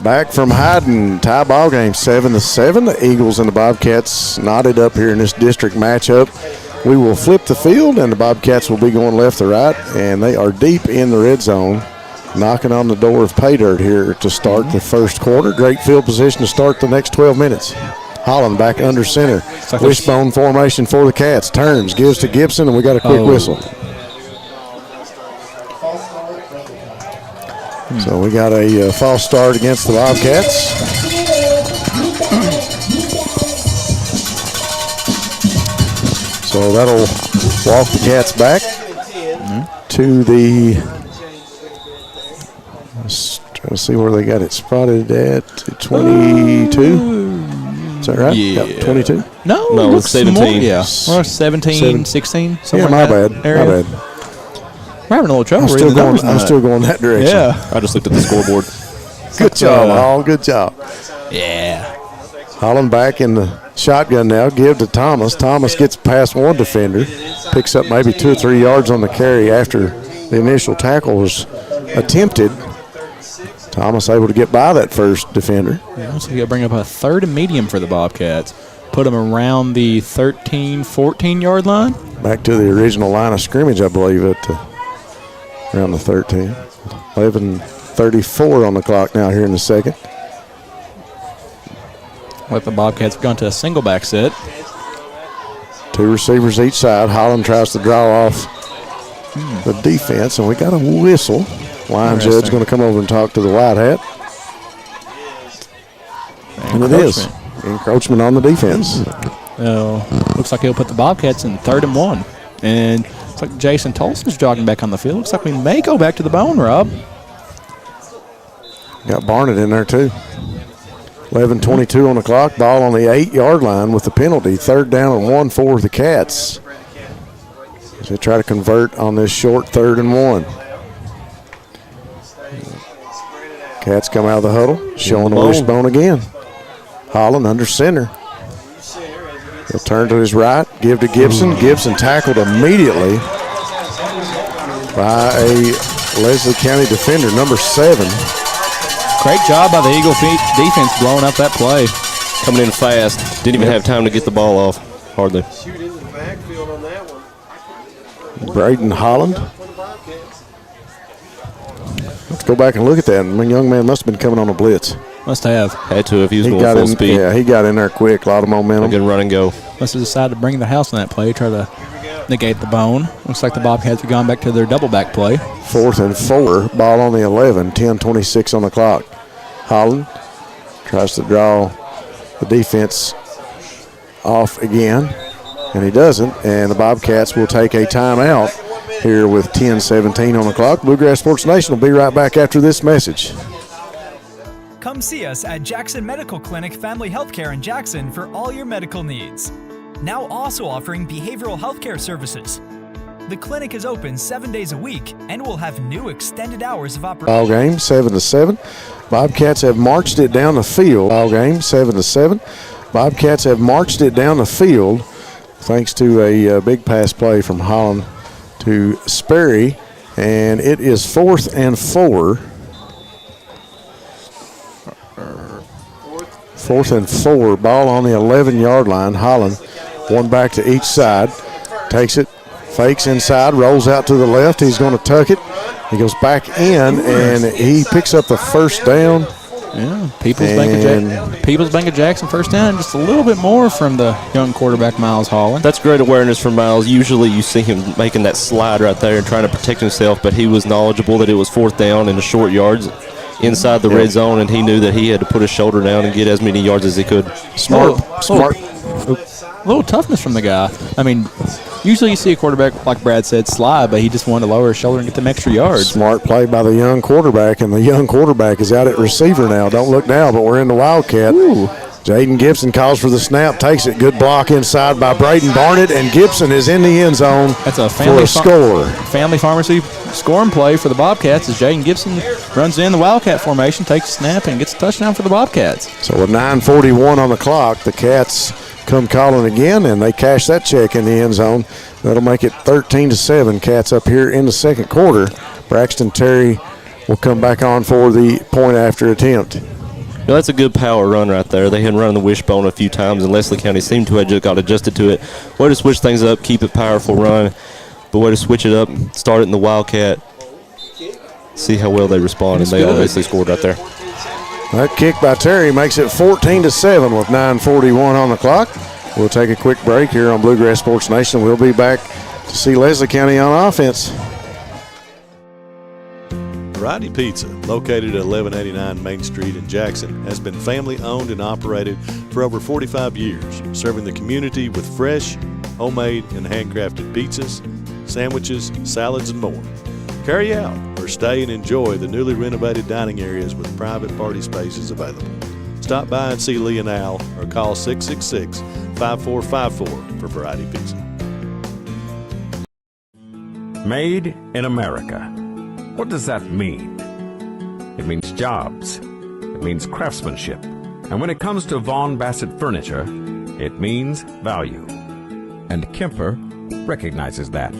Back from Hyden, tie ball game 7-7. The Eagles and the Bobcats knotted up here in this district matchup. We will flip the field, and the Bobcats will be going left to right, and they are deep in the red zone, knocking on the door of pay dirt here to start the first quarter. Great field position to start the next 12 minutes. Holland back under center. Wishbone formation for the Cats. Turns, gives to Gibson, and we got a quick whistle. So we got a false start against the Bobcats. So that'll walk the Cats back to the, let's try to see where they got it spotted at, 22. Is that right? Yeah. Yep, 22? No, 17. More, yeah. Or 17, 16. Yeah, my bad. Area. My bad. We're having a little trouble. I'm still going that direction. Yeah. I just looked at the scoreboard. Good job, all. Good job. Yeah. Holland back in the shotgun now. Give to Thomas. Thomas gets past one defender. Picks up maybe 2 or 3 yards on the carry after the initial tackle was attempted. Thomas able to get by that first defender. Yeah, so he'll bring up a 3rd and medium for the Bobcats. Put them around the 13, 14-yard line. Back to the original line of scrimmage, I believe, at around the 13. 11:34 on the clock now here in the second. Let the Bobcats have gone to a single back set. 2 receivers each side. Holland tries to draw off the defense, and we got a whistle. Line judge going to come over and talk to the white hat. And it is. Encroachment on the defense. Looks like he'll put the Bobcats in 3rd and 1. And looks like Jason Tolson's jogging back on the field. Looks like we may go back to the bone, Rob. Got Barnett in there too. 11:22 on the clock. Ball on the 8-yard line with the penalty. 3rd down and 1 for the Cats. As they try to convert on this short 3rd and 1. Cats come out of the huddle, showing the wishbone again. Holland under center. He'll turn to his right, give to Gibson. Gibson tackled immediately by a Leslie County defender, number 7. Great job by the Eagle defense blowing up that play. Coming in fast. Didn't even have time to get the ball off. Hardly. Braden Holland. Let's go back and look at that. The young man must have been coming on a blitz. Must have. Had to if he was going full speed. Yeah, he got in there quick. A lot of momentum. A good run and go. Must have decided to bring the house on that play, try to negate the bone. Looks like the Bobcats have gone back to their double back play. 4th and 4. Ball on the 11. 10:26 on the clock. Holland tries to draw the defense off again, and he doesn't. And the Bobcats will take a timeout here with 10:17 on the clock. Bluegrass Sports Nation will be right back after this message. Come see us at Jackson Medical Clinic Family Healthcare in Jackson for all your medical needs. Now also offering behavioral healthcare services. The clinic is open 7 days a week and will have new extended hours of operation. Ball game 7-7. Bobcats have marched it down the field. Ball game 7-7. Bobcats have marched it down the field thanks to a big pass play from Holland to Sperry, and it is 4th and 4. 4th and 4. Ball on the 11-yard line. Holland, one back to each side. Takes it, fakes inside, rolls out to the left. He's going to tuck it. He goes back in, and he picks up the first down. Yeah, People's Bank of Jackson first down. Just a little bit more from the young quarterback, Miles Holland. That's great awareness from Miles. Usually you see him making that slide right there and trying to protect himself, but he was knowledgeable that it was 4th down in the short yards inside the red zone, and he knew that he had to put his shoulder down and get as many yards as he could. Smart. A little toughness from the guy. I mean, usually you see a quarterback, like Brad said, slide, but he just wanted to lower his shoulder and get them extra yards. Smart play by the young quarterback, and the young quarterback is out at receiver now. Don't look now, but we're in the Wildcat. Jaden Gibson calls for the snap, takes it. Good block inside by Braden Barnett, and Gibson is in the end zone. That's a for a score. Family Pharmacy scoring play for the Bobcats as Jaden Gibson runs in the Wildcat formation, takes a snap, and gets a touchdown for the Bobcats. So with 9:41 on the clock, the Cats come calling again, and they cash that check in the end zone. That'll make it 13-7. Cats up here in the second quarter. Braxton Terry will come back on for the point after attempt. Yeah, that's a good power run right there. They had run the wishbone a few times, and Leslie County seemed to have just got adjusted to it. Way to switch things up, keep it powerful run, but way to switch it up, start it in the Wildcat, see how well they respond, and they obviously scored right there. That kick by Terry makes it 14-7 with 9:41 on the clock. We'll take a quick break here on Bluegrass Sports Nation. We'll be back to see Leslie County on offense. Variety Pizza, located at 1189 Main Street in Jackson, has been family owned and operated for over 45 years, serving the community with fresh, homemade, and handcrafted pizzas, sandwiches, salads, and more. Carry out or stay and enjoy the newly renovated dining areas with private party spaces available. Stop by and see Lee and Al or call 666-5454 for Variety Pizza. Made in America. What does that mean? It means jobs. It means craftsmanship. And when it comes to Vaughn Bassett furniture, it means value. And Kemper recognizes that.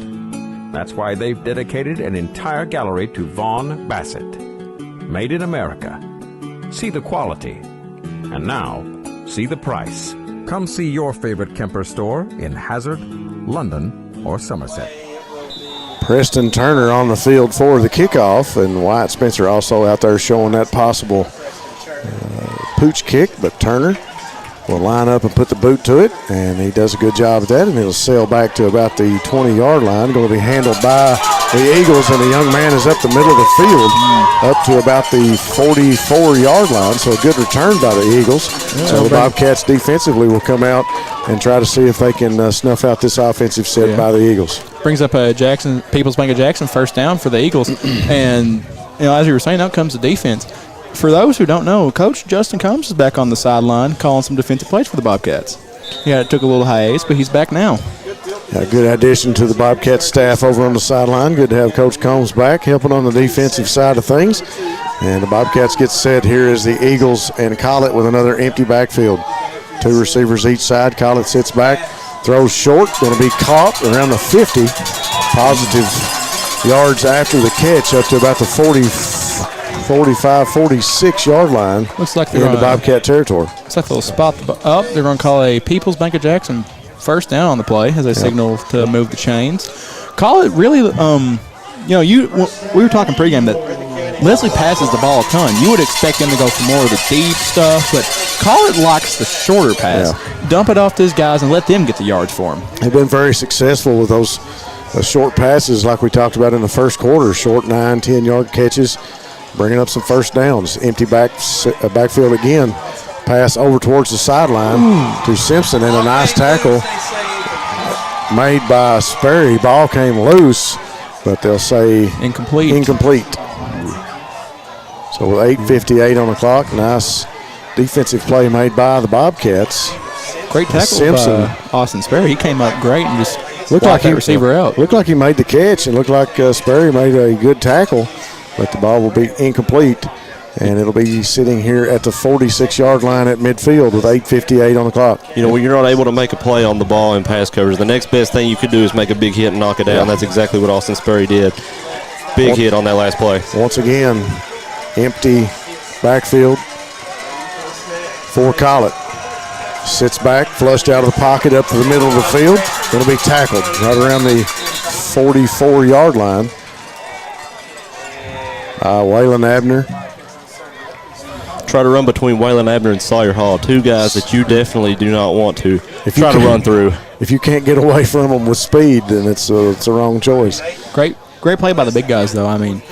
That's why they've dedicated an entire gallery to Vaughn Bassett. Made in America. See the quality. And now, see the price. Come see your favorite Kemper store in Hazard, London, or Somerset. Preston Turner on the field for the kickoff, and Wyatt Spencer also out there showing that possible pooch kick, but Turner will line up and put the boot to it, and he does a good job at that, and it'll sail back to about the 20-yard line. Going to be handled by the Eagles, and the young man is up the middle of the field, up to about the 44-yard line, so a good return by the Eagles. So the Bobcats defensively will come out and try to see if they can snuff out this offensive set by the Eagles. Brings up People's Bank of Jackson first down for the Eagles, and as you were saying, out comes the defense. For those who don't know, Coach Justin Combs is back on the sideline calling some defensive plays for the Bobcats. It took a little hiatus, but he's back now. A good addition to the Bobcat staff over on the sideline. Good to have Coach Combs back, helping on the defensive side of things. And the Bobcats get set here as the Eagles and Collett with another empty backfield. 2 receivers each side. Collett sits back, throws short, going to be caught around the 50. Positive yards after the catch, up to about the 45, 46-yard line. Looks like they're in the Bobcat territory. Looks like they'll spot up. They're going to call a People's Bank of Jackson first down on the play as they signal to move the chains. Call it really, we were talking pregame that Leslie passes the ball a ton. You would expect him to go for more of the deep stuff, but Collett likes the shorter pass. Dump it off to his guys and let them get the yards for him. They've been very successful with those short passes like we talked about in the first quarter, short 9, 10-yard catches, bringing up some first downs. Empty backfield again. Pass over towards the sideline to Simpson, and a nice tackle made by Sperry. Ball came loose, but they'll say incomplete. So with 8:58 on the clock, nice defensive play made by the Bobcats. Great tackle Simpson. by Austin Sperry. He came up great and just looked like that receiver out. Looked like he made the catch, and looked like Sperry made a good tackle, but the ball will be incomplete. And it'll be sitting here at the 46-yard line at midfield with 8:58 on the clock. When you're not able to make a play on the ball in pass coverage, the next best thing you could do is make a big hit and knock it down. That's exactly what Austin Sperry did. Big hit on that last play. Once again, empty backfield for Collett. Sits back, flushed out of the pocket up to the middle of the field. Going to be tackled right around the 44-yard line by Waylon Abner. Try to run between Waylon Abner and Sawyer Hall, 2 guys that you definitely do not want to try to run through. If you can't get away from them with speed, then it's a wrong choice. Great play by the big guys, though. I mean,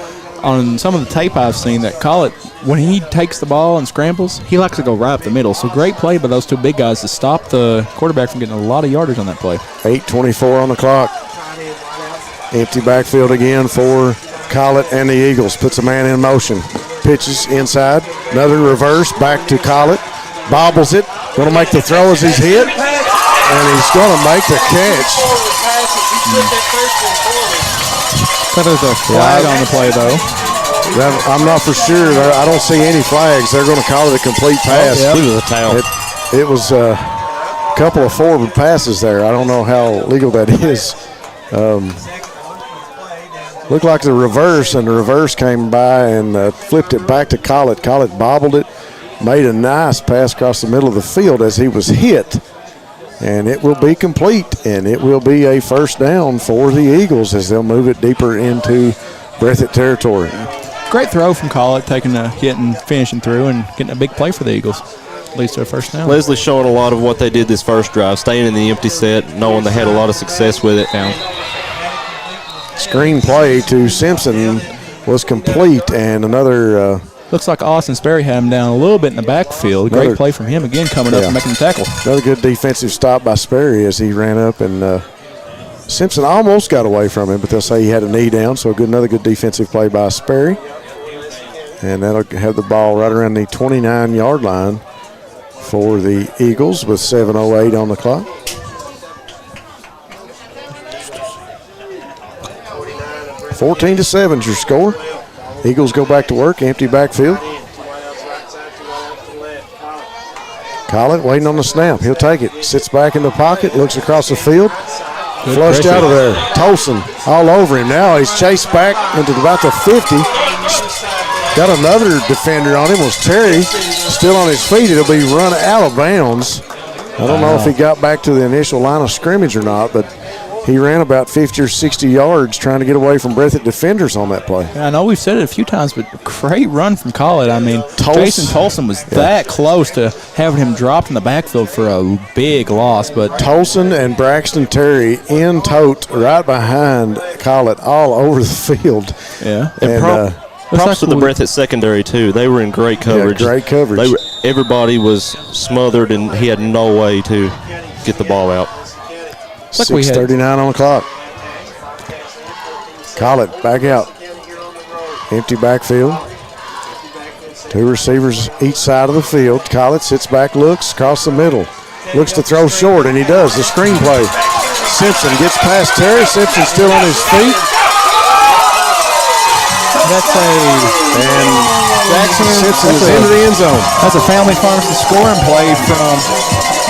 on some of the tape I've seen that Collett, when he takes the ball and scrambles, he likes to go right up the middle. So great play by those 2 big guys to stop the quarterback from getting a lot of yardage on that play. 8:24 on the clock. Empty backfield again for Collett and the Eagles. Puts a man in motion. Pitches inside. Another reverse back to Collett. Bobbles it. Going to make the throw as he's hit. And he's going to make the catch. So there's a flag on the play, though. I'm not for sure. I don't see any flags. They're going to call it a complete pass. It was a couple of forward passes there. I don't know how legal that is. Looked like the reverse, and the reverse came by and flipped it back to Collett. Collett bobbled it, made a nice pass across the middle of the field as he was hit. And it will be complete, and it will be a first down for the Eagles as they'll move it deeper into Breathitt territory. Great throw from Collett, taking a hit and finishing through and getting a big play for the Eagles. Leads to a first down. Leslie's showing a lot of what they did this first drive, staying in the empty set, knowing they had a lot of success with it now. Screen play to Simpson was complete, and another looks like Austin Sperry had him down a little bit in the backfield. Great play from him again, coming up and making the tackle. Another good defensive stop by Sperry as he ran up, and Simpson almost got away from him, but they'll say he had a knee down, so another good defensive play by Sperry. And that'll have the ball right around the 29-yard line for the Eagles with 7:08 on the clock. (14-7) is your score. Eagles go back to work, empty backfield. Collett waiting on the snap. He'll take it. Sits back in the pocket, looks across the field. Good flushed pressure. out of there. Tolson all over him. Now he's chased back into about the 50. Got another defender on him. Was Terry still on his feet? It'll be run out of bounds. I don't know if he got back to the initial line of scrimmage or not, but he ran about 50 or 60 yards trying to get away from Breathitt defenders on that play. I know we've said it a few times, but great run from Collett. I mean, Jason Tolson was that close to having him dropped in the backfield for a big loss. But Tolson and Braxton Terry in tote right behind Collett all over the field. Yeah. And props to the Breathitt secondary, too. They were in great coverage. Yeah, great coverage. Everybody was smothered, and he had no way to get the ball out. 6:39 on the clock. Collett back out. Empty backfield. Two receivers each side of the field. Collett sits back, looks across the middle. Looks to throw short, and he does. The screenplay. Simpson gets past Terry. Simpson still on his feet. And Jackson Simpson is into the end zone. That's a Family Pharmacy scoring play from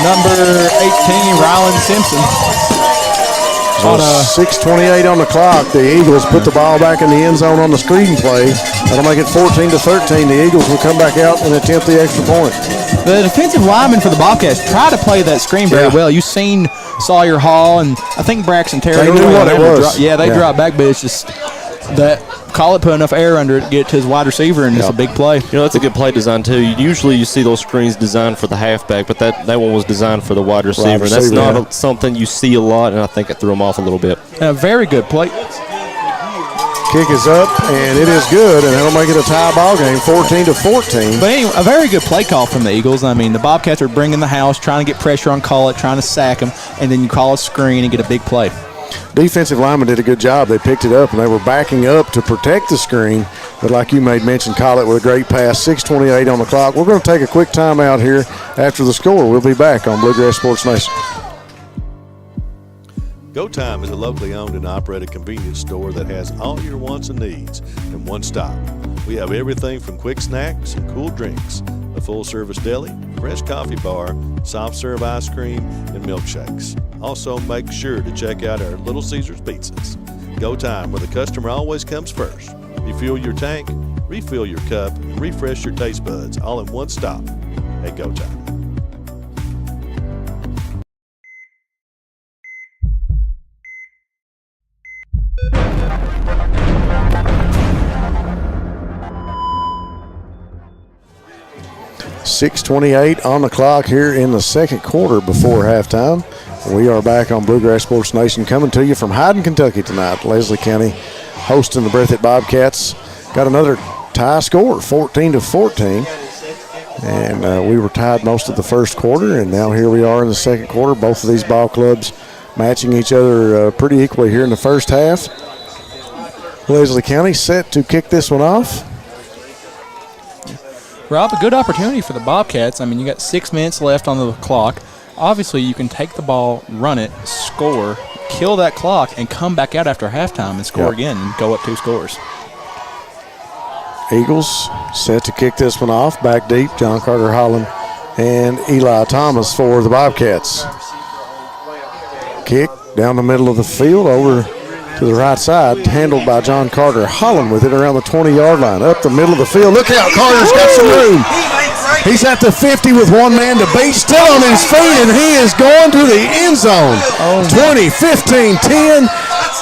number 18, Ryland Simpson. So 6:28 on the clock. The Eagles put the ball back in the end zone on the screen play. That'll make it 14-13. The Eagles will come back out and attempt the extra point. The defensive linemen for the Bobcats try to play that screen very well. You've seen Sawyer Hall and I think Braxton Terry. They knew what it was. They dropped back, but it's just that Collett put enough air under it to get to his wide receiver, and it's a big play. You know, that's a good play design, too. Usually you see those screens designed for the halfback, but that one was designed for the wide receiver. That's not something you see a lot, and I think it threw him off a little bit. And a very good play. Kick is up, and it is good, and that'll make it a tie ball game, 14-14. But anyway, a very good play call from the Eagles. I mean, the Bobcats are bringing the house, trying to get pressure on Collett, trying to sack him, and then you call a screen and get a big play. Defensive linemen did a good job. They picked it up, and they were backing up to protect the screen. But like you made mention, Collett with a great pass, 6:28 on the clock. We're going to take a quick timeout here after the score. We'll be back on Bluegrass Sports Nation. Go Time is a locally owned and operated convenience store that has all your wants and needs in one stop. We have everything from quick snacks and cool drinks, a full-service deli, fresh coffee bar, soft-serve ice cream, and milkshakes. Also, make sure to check out our Little Caesars pizzas. Go Time, where the customer always comes first. Refuel your tank, refill your cup, and refresh your taste buds all in one stop at Go Time. .6:28 on the clock here in the second quarter before halftime. We are back on Bluegrass Sports Nation, coming to you from Hyden, Kentucky tonight. Leslie County hosting the Breathitt Bobcats. Got another tie score, 14-14. And we were tied most of the first quarter, and now here we are in the second quarter. Both of these ball clubs matching each other pretty equally here in the first half. Leslie County set to kick this one off. Rob, a good opportunity for the Bobcats. I mean, you got 6 minutes left on the clock. Obviously, you can take the ball, run it, score, kill that clock, and come back out after halftime and score again and go up 2 scores. Eagles set to kick this one off. Back deep, John Carter Holland and Eli Thomas for the Bobcats. Kick down the middle of the field over to the right side, handled by John Carter Holland with it around the 20-yard line. Up the middle of the field. Look out, Carter's got some room. He's at the 50 with one man to beat, still on his feet, and he is going to the end zone. 20, 15, 10,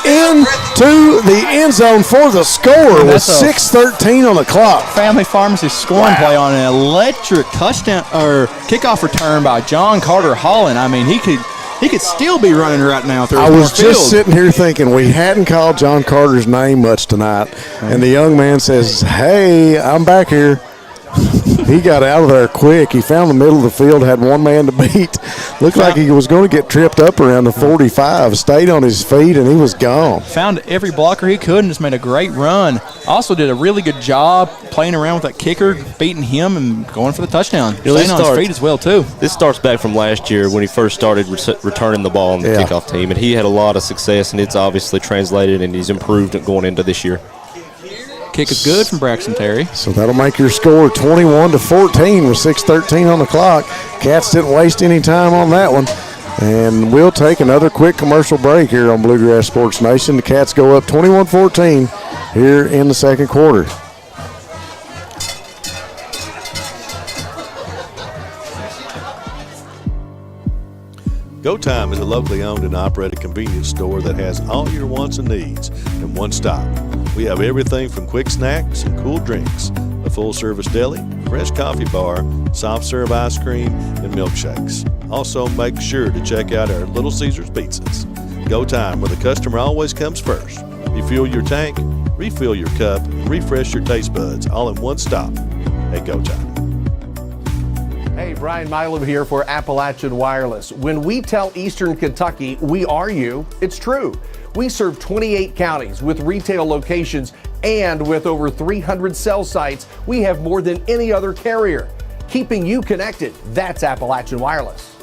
into the end zone for the score with 6:13 on the clock. Family Pharmacy scoring play on an electric touchdown or kickoff return by John Carter Holland. I mean, he could still be running right now through I was field. just sitting here thinking we hadn't called John Carter's name much tonight, and the young man says, "Hey, I'm back here." He got out of there quick. He found the middle of the field, had one man to beat. Looked like he was going to get tripped up around the 45, stayed on his feet, and he was gone. Found every blocker he could and just made a great run. Also did a really good job playing around with that kicker, beating him and going for the touchdown. Staying on his feet as well, too. This starts back from last year when he first started returning the ball on the kickoff team, and he had a lot of success, and it's obviously translated, and he's improved going into this year. kick is good from Braxton Terry. So that'll make your score 21-14 with 6:13 on the clock. Cats didn't waste any time on that one. And we'll take another quick commercial break here on Bluegrass Sports Nation. The Cats go up 21-14 here in the second quarter. Go Time is a locally owned and operated convenience store that has all your wants and needs in one stop. We have everything from quick snacks and cool drinks, a full-service deli, fresh coffee bar, soft-serve ice cream, and milkshakes. Also, make sure to check out our Little Caesars pizzas. Go Time, where the customer always comes first. Refuel your tank, refill your cup, refresh your taste buds, all in one stop at Go Time. Hey, Brian Milam here for Appalachian Wireless. When we tell Eastern Kentucky we are you, it's true. We serve 28 counties with retail locations, and with over 300 cell sites, we have more than any other carrier. Keeping you connected, that's Appalachian Wireless.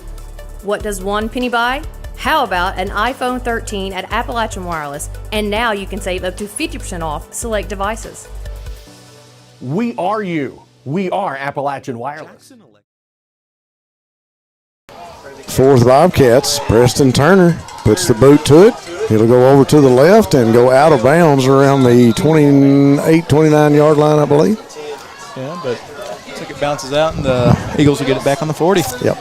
What does one penny buy? How about an iPhone 13 at Appalachian Wireless? And now you can save up to 50% off select devices. We are you. We are Appalachian Wireless. For the Bobcats, Preston Turner puts the boot to it. It'll go over to the left and go out of bounds around the 28, 29-yard line, I believe. Yeah, but looks like it bounces out, and the Eagles will get it back on the 40. Yep.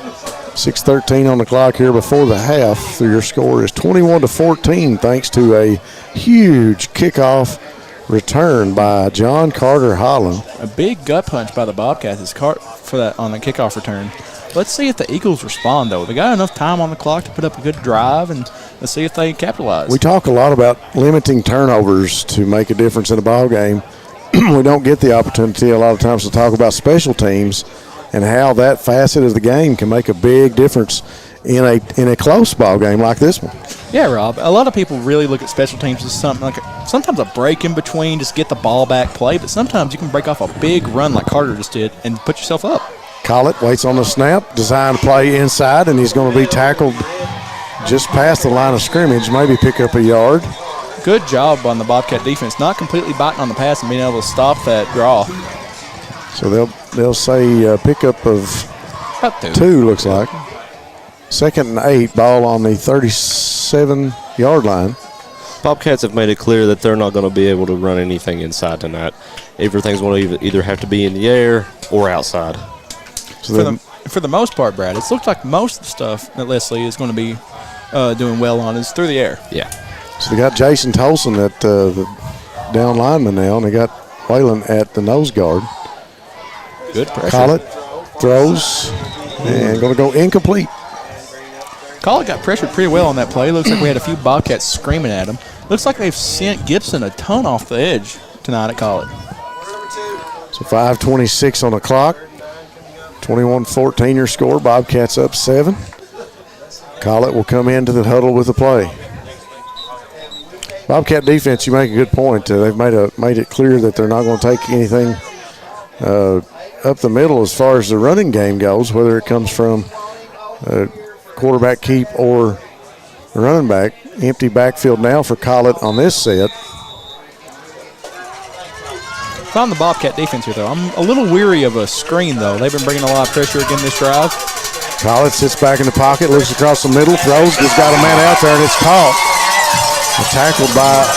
6:13 on the clock here before the half. So your score is 21-14 thanks to a huge kickoff return by John Carter Holland. A big gut punch by the Bobcats for that on the kickoff return. Let's see if the Eagles respond, though. They got enough time on the clock to put up a good drive, and let's see if they capitalize. We talk a lot about limiting turnovers to make a difference in a ball game. We don't get the opportunity a lot of times to talk about special teams and how that facet of the game can make a big difference in a close ball game like this one. Yeah, Rob. A lot of people really look at special teams as something like sometimes a break in between, just get the ball back play, but sometimes you can break off a big run like Carter just did and put yourself up. Collett waits on the snap, designed to play inside, and he's going to be tackled just past the line of scrimmage, maybe pick up a yard. Good job on the Bobcat defense, not completely biting on the pass and being able to stop that draw. So they'll say pickup of about two, looks like. 2nd and 8, ball on the 37-yard line. Bobcats have made it clear that they're not going to be able to run anything inside tonight. Everything's going to either have to be in the air or outside. So for the most part, Brad, it's looked like most of the stuff that Leslie is going to be doing well on is through the air. Yeah. So they got Jason Tolson at the down lineman now, and they got Waylon at the nose guard. Good pressure. Collett throws and going to go incomplete. Collett got pressured pretty well on that play. Looks like we had a few Bobcats screaming at him. Looks like they've sent Gibson a ton off the edge tonight at Collett. So 5:26 on the clock. 21-14 your score. Bobcats up 7. Collett will come into the huddle with the play. Bobcat defense, you make a good point. They've made it clear that they're not going to take anything up the middle as far as the running game goes, whether it comes from quarterback keep or the running back. Empty backfield now for Collett on this set. Found the Bobcat defense here, though. I'm a little weary of a screen, though. They've been bringing a lot of pressure again this drive. Collett sits back in the pocket, looks across the middle, throws, just got a man out there, and it's caught. Tackled by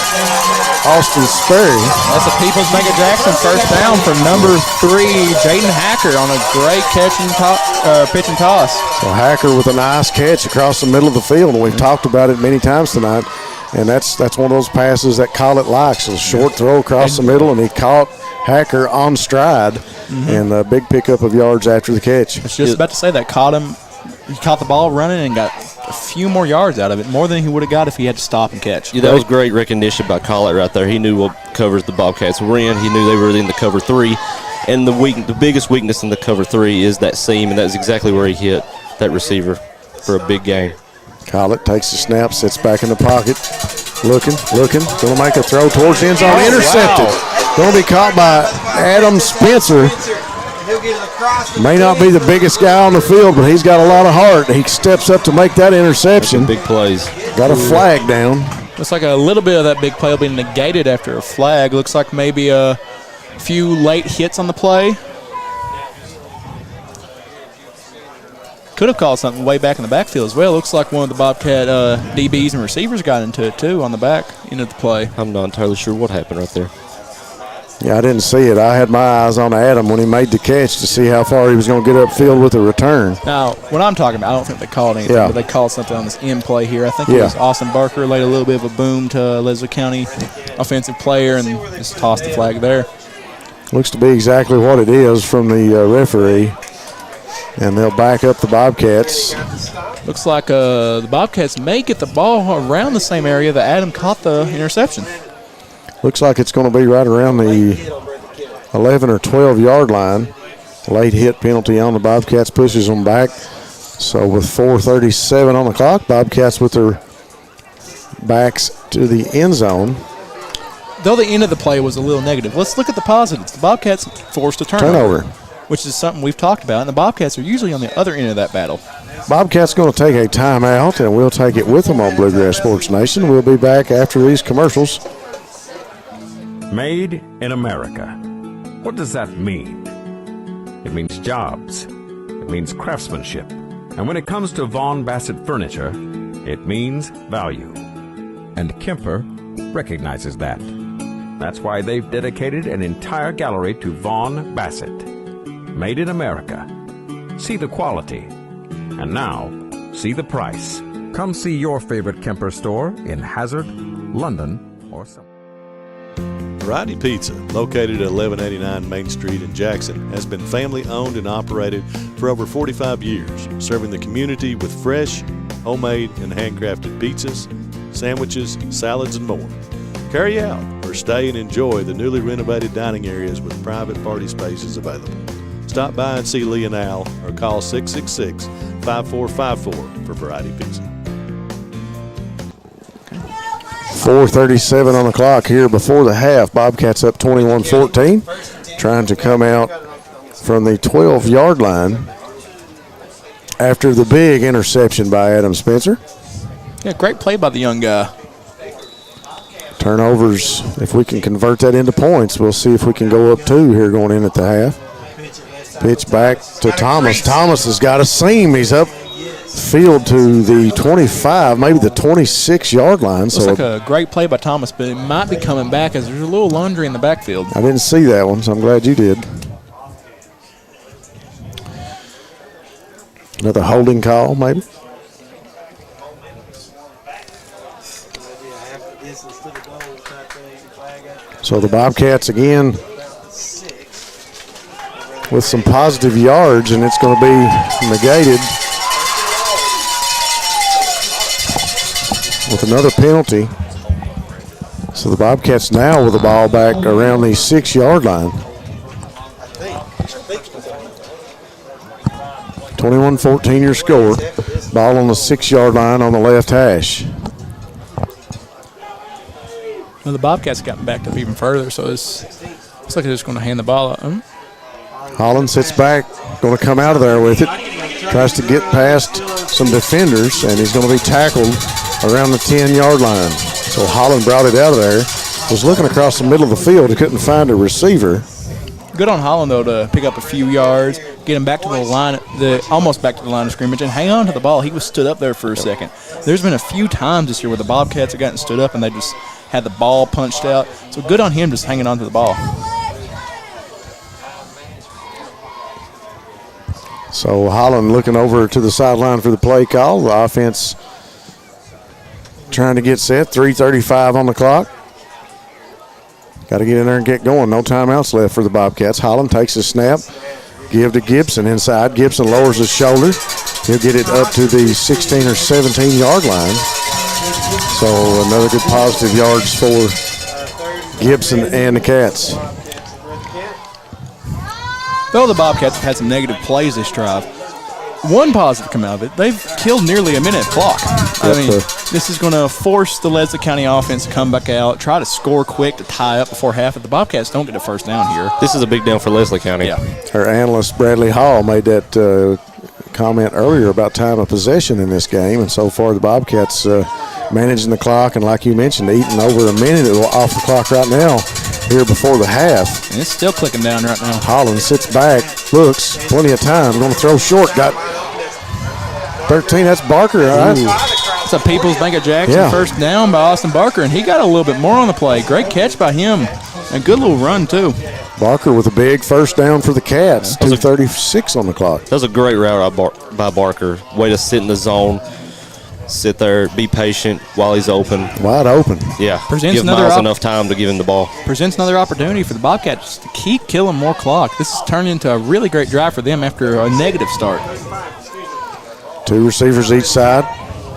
Austin Sperry. That's a Peoples Mega Jackson first down from number 3, Jaden Hacker, on a great pitch and toss. So Hacker with a nice catch across the middle of the field, and we've talked about it many times tonight. And that's one of those passes that Collett likes. A short throw across the middle, and he caught Hacker on stride, and a big pickup of yards after the catch. I was just about to say that he caught the ball running and got a few more yards out of it, more than he would have got if he had to stop and catch. Yeah, that was great recognition by Collett right there. He knew what covers the Bobcats were in. He knew they were in the cover 3. And the biggest weakness in the cover 3 is that seam, and that's exactly where he hit that receiver for a big gain. Collett takes the snap, sits back in the pocket, looking, going to make a throw towards the end zone, intercepted. Wow. Going to be caught by Adam Spencer. May not be the biggest guy on the field, but he's got a lot of heart. He steps up to make that interception. Big plays. Got a flag down. Looks like a little bit of that big play will be negated after a flag. Looks like maybe a few late hits on the play. Could have called something way back in the backfield as well. Looks like one of the Bobcat DBs and receivers got into it too on the back end of the play. I'm not entirely sure what happened right there. Yeah, I didn't see it. I had my eyes on Adam when he made the catch to see how far he was going to get upfield with the return. Now, what I'm talking about, I don't think they called anything, but they called something on this end play here. I think it was Austin Barker laid a little bit of a boom to Leslie County offensive player and just tossed the flag there. Looks to be exactly what it is from the referee. And they'll back up the Bobcats. Looks like the Bobcats may get the ball around the same area that Adam caught the interception. Looks like it's going to be right around the 11 or 12 yard line. Late hit penalty on the Bobcats pushes them back. So with 4:37 on the clock, Bobcats with their backs to the end zone. Though the end of the play was a little negative, let's look at the positives. The Bobcats forced a turnover, which is something we've talked about, and the Bobcats are usually on the other end of that battle. Bobcats going to take a timeout, and we'll take it with them on Bluegrass Sports Nation. We'll be back after these commercials. Made in America. What does that mean? It means jobs. It means craftsmanship. And when it comes to Vaughn Bassett Furniture, it means value. And Kemper recognizes that. That's why they've dedicated an entire gallery to Vaughn Bassett. Made in America. See the quality. And now, see the price. Come see your favorite Kemper store in Hazard, London, or somewhere. Variety Pizza, located at 1189 Main Street in Jackson, has been family owned and operated for over 45 years, serving the community with fresh, homemade, and handcrafted pizzas, sandwiches, salads, and more. Carry out or stay and enjoy the newly renovated dining areas with private party spaces available. Stop by and see Lee and Al or call 666-5454 for Variety Pizza. 4:37 on the clock here before the half. Bobcats up 21-14, trying to come out from the 12-yard line after the big interception by Adam Spencer. Yeah, great play by the young guy. Turnovers, if we can convert that into points, we'll see if we can go up 2 here going in at the half. Pitch back to Thomas. Thomas has got a seam. He's up field to the 25, maybe the 26-yard line. Looks like a great play by Thomas, but it might be coming back as there's a little laundry in the backfield. I didn't see that one, so I'm glad you did. Another holding call, maybe. So the Bobcats again with some positive yards, and it's going to be negated with another penalty. So the Bobcats now with the ball back around the 6-yard line. 21-14 your score. Ball on the 6-yard line on the left hash. Well, the Bobcats gotten backed up even further, so it's looks like they're just going to hand the ball out. Holland sits back, going to come out of there with it. Tries to get past some defenders, and he's going to be tackled around the 10-yard line. So Holland brought it out of there. Was looking across the middle of the field. He couldn't find a receiver. Good on Holland, though, to pick up a few yards, get him back to the line, almost back to the line of scrimmage, and hang on to the ball. He was stood up there for a second. There's been a few times this year where the Bobcats have gotten stood up and they just had the ball punched out. So good on him just hanging on to the ball. So Holland looking over to the sideline for the play call. The offense trying to get set. 3:35 on the clock. Got to get in there and get going. No timeouts left for the Bobcats. Holland takes a snap. Give to Gibson inside. Gibson lowers his shoulder. He'll get it up to the 16 or 17-yard line. So another good positive yards for Gibson and the Cats. Though the Bobcats have had some negative plays this drive, one positive come out of it, they've killed nearly a minute clock. I mean, this is going to force the Leslie County offense to come back out, try to score quick to tie up before half. If the Bobcats don't get a first down here. This is a big down for Leslie County. Yeah. Our analyst, Bradley Hall, made that comment earlier about time of possession in this game, and so far the Bobcats managing the clock, and like you mentioned, eating over a minute off the clock right now here before the half. And it's still clicking down right now. Holland sits back, looks, plenty of time, going to throw short, got 13, that's Barker, all right? It's a People's Bank of Jackson first down by Austin Barker, and he got a little bit more on the play. Great catch by him, and good little run, too. Barker with a big first down for the Cats, 2:36 on the clock. That was a great route by Barker. Way to sit in the zone, sit there, be patient while he's open. Wide open. Yeah, Presents give Miles enough time to give him the ball. Presents another opportunity for the Bobcats to keep killing more clock. This has turned into a really great drive for them after a negative start. 2 receivers each side.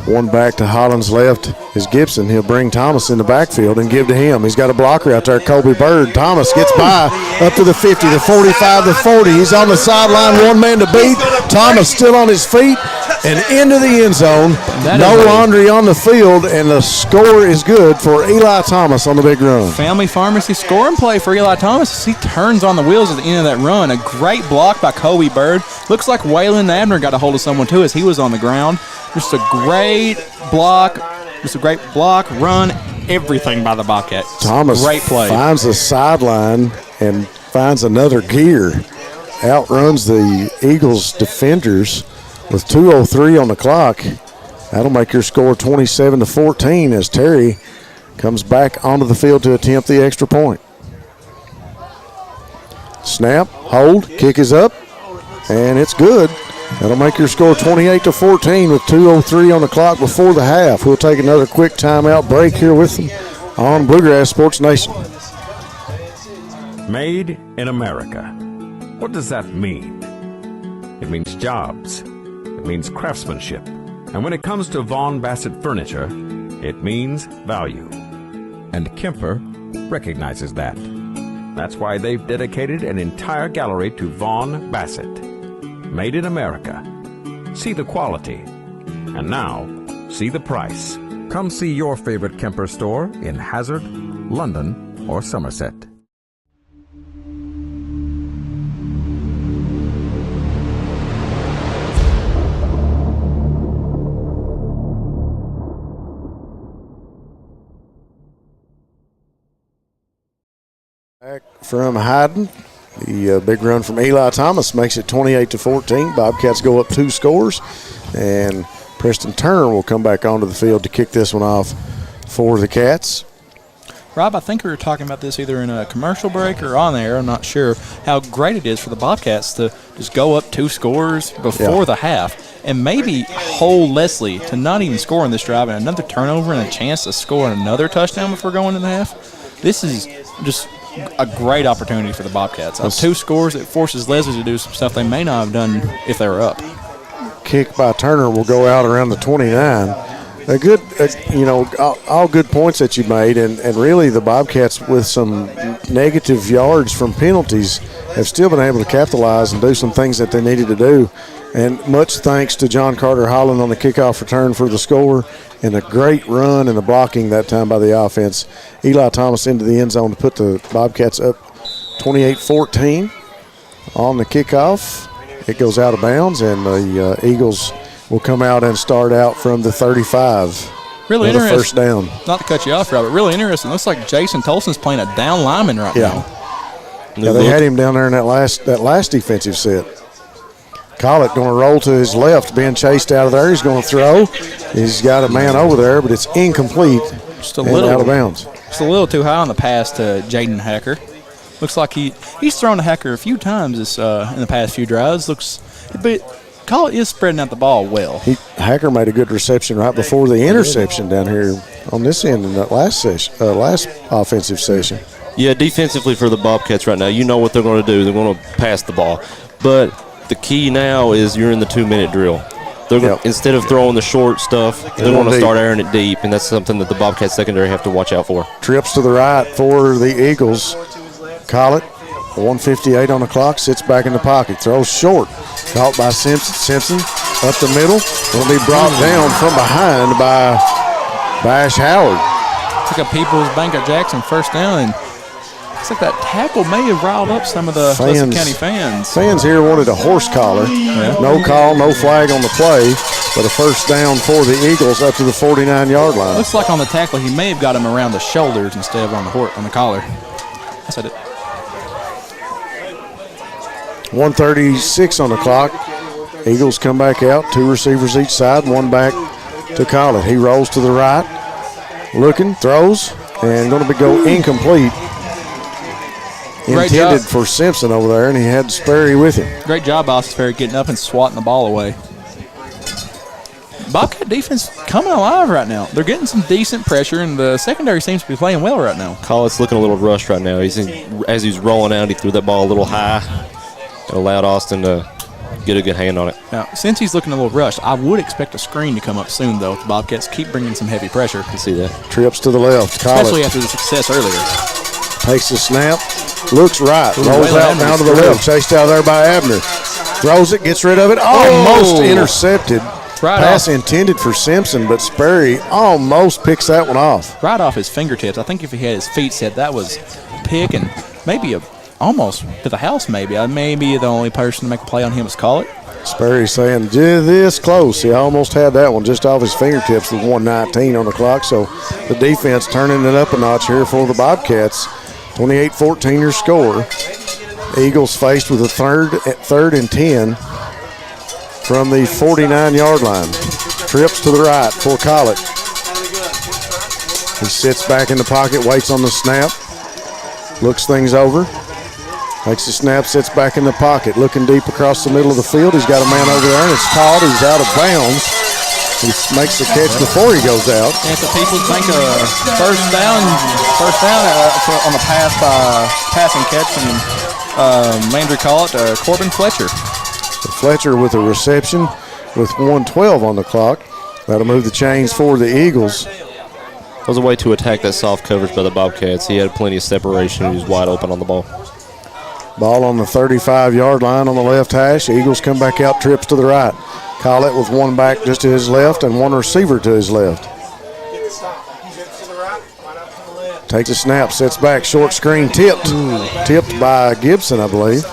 One back to Holland's left is Gibson. He'll bring Thomas in the backfield and give to him. He's got a blocker out there, Colby Bird. Thomas gets by up to the 50, the 45, the 40. He's on the sideline, one man to beat. Thomas still on his feet and into the end zone. No laundry on the field, and the score is good for Eli Thomas on the big run. Family Pharmacy scoring play for Eli Thomas as he turns on the wheels at the end of that run. A great block by Colby Bird. Looks like Waylon Abner got a hold of someone too as he was on the ground. Just a great block, run, everything by the Bobcats. Thomas great play. Finds the sideline and finds another gear. Outruns the Eagles defenders with 2:03 on the clock. That'll make your score 27-14 as Terry comes back onto the field to attempt the extra point. Snap, hold, kick is up, and it's good. That'll make your score 28-14 with 2:03 on the clock before the half. We'll take another quick timeout break here with them on Bluegrass Sports Nation. Made in America. What does that mean? It means jobs. It means craftsmanship. And when it comes to Vaughn Bassett furniture, it means value. And Kemper recognizes that. That's why they've dedicated an entire gallery to Vaughn Bassett. Made in America. See the quality. And now, see the price. Come see your favorite Kemper store in Hazard, London, or Somerset. Back from Hyden. The big run from Eli Thomas makes it 28-14. Bobcats go up 2 scores, and Preston Turner will come back onto the field to kick this one off for the Cats. Rob, I think we were talking about this either in a commercial break or on the air. I'm not sure how great it is for the Bobcats to just go up 2 scores before the half and maybe hold Leslie to not even score in this drive and another turnover and a chance to score another touchdown before going in the half. This is just a great opportunity for the Bobcats. 2 scores, it forces Leslie to do some stuff they may not have done if they were up. Kick by Turner will go out around the 29. A good, all good points that you made, and really the Bobcats with some negative yards from penalties have still been able to capitalize and do some things that they needed to do. And much thanks to John Carter Holland on the kickoff return for the score and a great run and the blocking that time by the offense. Eli Thomas into the end zone to put the Bobcats up 28-14 on the kickoff. It goes out of bounds, and the Eagles will come out and start out from the 35. Really interesting. First down. Not to cut you off, Robert. Really interesting. Looks like Jason Tolson's playing a down lineman right now. Yeah, they had him down there in that last defensive set. Collett going to roll to his left, being chased out of there. He's going to throw. He's got a man over there, but it's incomplete. Just a little out of bounds. Just a little too high on the pass to Jaden Hacker. Looks like he's thrown to Hacker a few times in the past few drives. But Collett is spreading out the ball well. Hacker made a good reception right before the interception down here on this end in that last offensive session. Yeah, defensively for the Bobcats right now, you know what they're going to do. They're going to pass the ball. But the key now is you're in the 2-minute drill. They're instead of throwing the short stuff, they're going to start airing it deep, and that's something that the Bobcats secondary have to watch out for. Trips to the right for the Eagles. Collett, 1:58 on the clock, sits back in the pocket, throws short. Caught by Simpson up the middle. Will be brought down from behind by Bash Howard. Took a People's Bank of Jackson first down, and looks like that tackle may have riled up some of the Breathitt County fans. Fans here wanted a horse collar. No call, no flag on the play. But a first down for the Eagles up to the 49-yard line. Looks like on the tackle he may have got him around the shoulders instead of on the collar. I said it. 1:36 on the clock. Eagles come back out, 2 receivers each side, 1 back to Collett. He rolls to the right, looking, throws, and going to go incomplete. Great Intended job for Simpson over there, and he had Sperry with him. Great job, Austin Sperry, getting up and swatting the ball away. Bobcat defense coming alive right now. They're getting some decent pressure, and the secondary seems to be playing well right now. Collett's looking a little rushed right now. As he's rolling out, he threw that ball a little high and allowed Austin to get a good hand on it. Now, since he's looking a little rushed, I would expect a screen to come up soon, though, if the Bobcats keep bringing some heavy pressure. You can see that. Trips to the left. Collett Especially after the success earlier. Takes the snap, looks right, rolls out down to the left, chased out there by Abner. Throws it, gets rid of it, almost intercepted. Pass intended for Simpson, but Sperry almost picks that one off. Right off his fingertips. I think if he had his feet set, that was a pick and maybe almost to the house maybe. Maybe the only person to make a play on him was Collett. Sperry saying this close. He almost had that one just off his fingertips with 1:19 on the clock. So the defense turning it up a notch here for the Bobcats. 28-14 your score. Eagles faced with a third and 10 from the 49-yard line. Trips to the right for Collett. He sits back in the pocket, waits on the snap, looks things over. Takes the snap, sits back in the pocket, looking deep across the middle of the field. He's got a man over there, and it's caught. He's out of bounds. He makes the catch before he goes out. And if the people think a first down on the passing catch from Landry Collett, Corbin Fletcher. Fletcher with a reception with 1:12 on the clock. That'll move the chains for the Eagles. That was a way to attack that soft coverage by the Bobcats. He had plenty of separation. He was wide open on the ball. Ball on the 35-yard line on the left hash. Eagles come back out, trips to the right. Collett with 1 back just to his left and 1 receiver to his left. Takes a snap, sits back, short screen, tipped. Tipped by Gibson, I believe.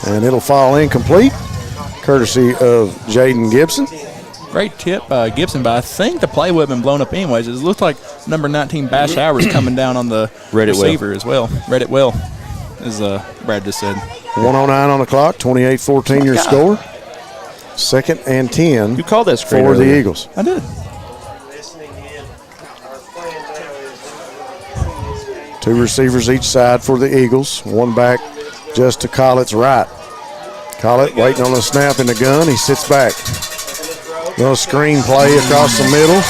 And it'll fall incomplete, courtesy of Jaden Gibson. Great tip by Gibson, but I think the play would have been blown up anyways. It looks like number 19, Bash Howard's coming down on the receiver as well. Read it well, as Brad just said. 1:09 on the clock, 28-14 your score. 2nd and 10 you called that screen for earlier. the Eagles. I did. 2 receivers each side for the Eagles. 1 back just to Collett's right. Collett waiting on the snap in the gun. He sits back. Little screen play across the middle,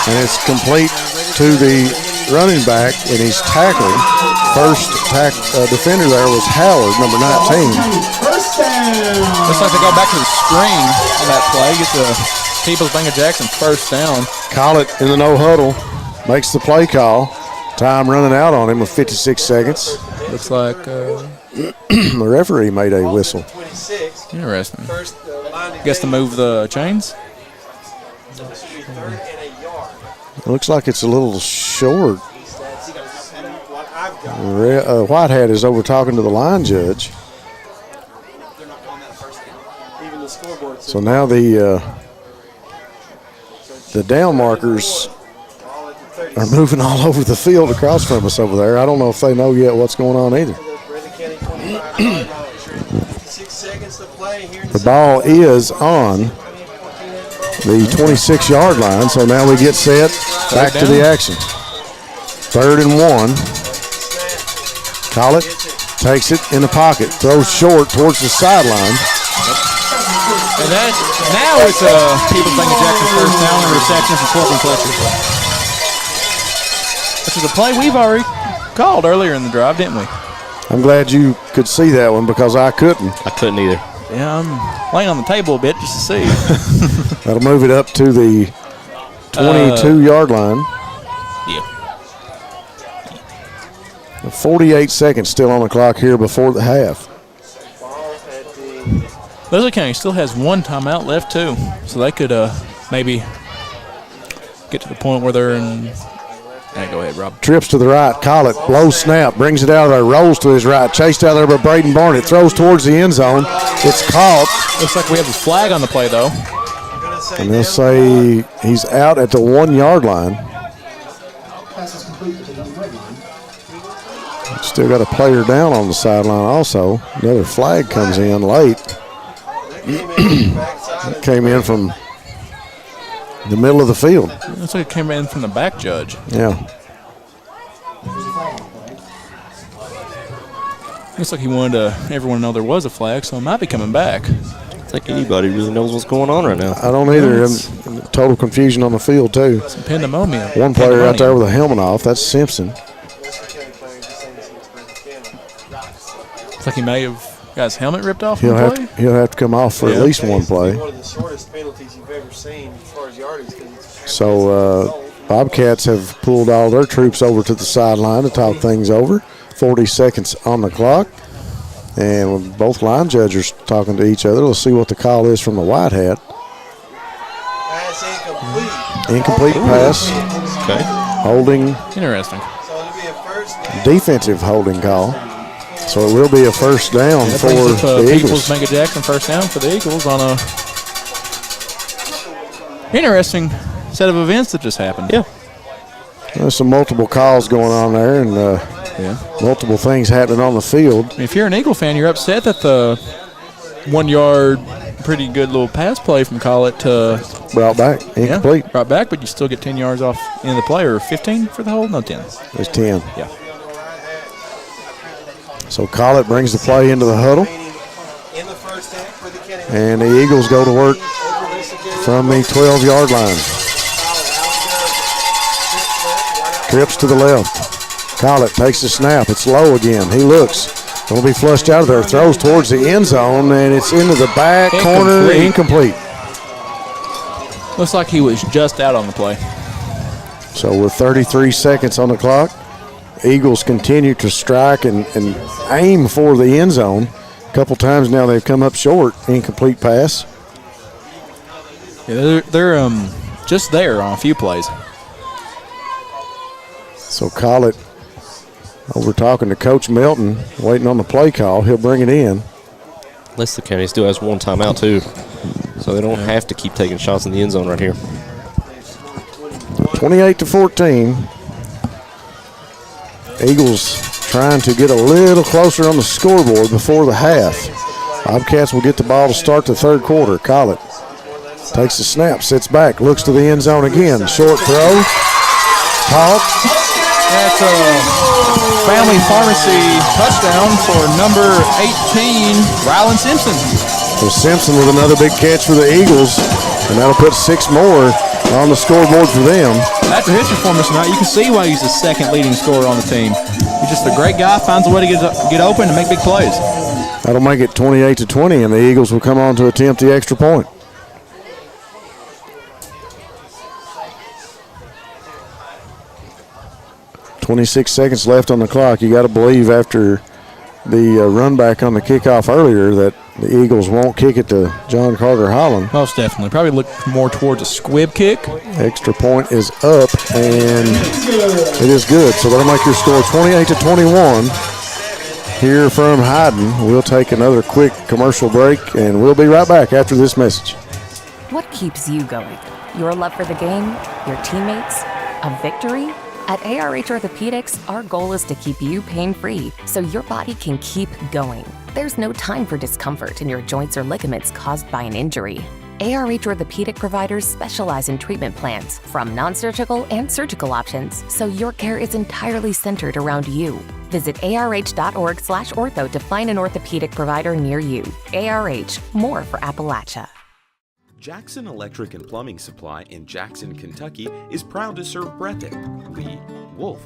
and it's complete to the running back, and he's tackled. First defender there was Howard, number 19. Looks like they go back to the screen on that play. Get the Peoples Bank of Jackson first down. Collett in the no huddle makes the play call. Time running out on him with 56 seconds. Looks like the referee made a whistle. Interesting. Guess to move the chains. Looks like it's a little short. Whitehead is over talking to the line judge. So now the down markers are moving all over the field across from us over there. I don't know if they know yet what's going on either. The ball is on the 26-yard line, so now we get set back to the action. 3rd and 1. Collett takes it in the pocket, throws short towards the sideline. And now it's Peoples Bank of Jackson first down and reception for Corbin Fletcher. Which is a play we've already called earlier in the drive, didn't we? I'm glad you could see that one because I couldn't. I couldn't either. Yeah, I'm laying on the table a bit just to see. That'll move it up to the 22-yard line. Yeah. 48 seconds still on the clock here before the half. Leslie County still has 1 timeout left, too. So they could maybe get to the point where they're in. Go ahead, Rob. Trips to the right. Collett, low snap, brings it out of there, rolls to his right. Chased out there by Braden Barnett. Throws towards the end zone. It's caught Looks like we have a flag on the play, though. And they'll say he's out at the 1 yard line. Still got a player down on the sideline also. Another flag comes in late. It came in from the middle of the field. Looks like it came in from the back judge. Yeah. Looks like he wanted everyone to know there was a flag, so it might be coming back. I don't think anybody really knows what's going on right now. I don't either. Total confusion on the field, too. Some pandemonium. One player out there with a helmet off. That's Simpson. Looks like he may have got his helmet ripped off. He'll have to come off for at least one play. One of the shortest penalties you've ever seen as far as yardage. So Bobcats have pulled all their troops over to the sideline to talk things over. 40 seconds on the clock. And with both line judges talking to each other, let's see what the call is from the white hat. Pass incomplete. Incomplete pass. Okay. Holding. Interesting. So it'll be a first down. Defensive holding call. So it will be a first down for the Eagles. Make a Jackson first down for the Eagles on a interesting set of events that just happened. Yeah. There's some multiple calls going on there, and multiple things happening on the field. If you're an Eagle fan, you're upset that the 1 yard, pretty good little pass play from Collett brought back, incomplete. Yeah, brought back, but you still get 10 yards off in the play, or 15 for the hold? No, 10. It's 10. Yeah. So Collett brings the play into the huddle. And the Eagles go to work from the 12-yard line. Trips to the left. Collett takes the snap. It's low again. He looks. Going to be flushed out of there. Throws towards the end zone, and it's into the back corner. Incomplete. Looks like he was just out on the play. So with 33 seconds on the clock, Eagles continue to strike and aim for the end zone. A couple times now they've come up short. Incomplete pass. Yeah, they're just there on a few plays. So Collett over talking to Coach Melton, waiting on the play call. He'll bring it in. Leicester County still has one timeout too, so they don't have to keep taking shots in the end zone right here. 28-14. Eagles trying to get a little closer on the scoreboard before the half. Bobcats will get the ball to start the third quarter. Collett takes the snap, sits back, looks to the end zone again. Short throw. Caught. That's a family pharmacy touchdown for number 18, Rylan Simpson. So Simpson with another big catch for the Eagles, and that'll put 6 more on the scoreboard for them. After his performance tonight, you can see why he's the second leading scorer on the team. He's just a great guy, finds a way to get open and make big plays. That'll make it 28-20, and the Eagles will come on to attempt the extra point. .26 seconds left on the clock. You got to believe after the run back on the kickoff earlier that the Eagles won't kick it to John Carter Holland. Most definitely. Probably look more towards a squib kick. Extra point is up, and it is good. So that'll make your score 28-21 here from Hyden. We'll take another quick commercial break, and we'll be right back after this message. What keeps you going? Your love for the game? Your teammates? A victory? At ARH Orthopedics, our goal is to keep you pain-free so your body can keep going. There's no time for discomfort in your joints or ligaments caused by an injury. ARH Orthopedic providers specialize in treatment plans, from non-surgical and surgical options, so your care is entirely centered around you. Visit arh.org/ortho to find an orthopedic provider near you. ARH, more for Appalachia. Jackson Electric and Plumbing Supply in Jackson, Kentucky is proud to serve Breathitt, Lee, Wolf,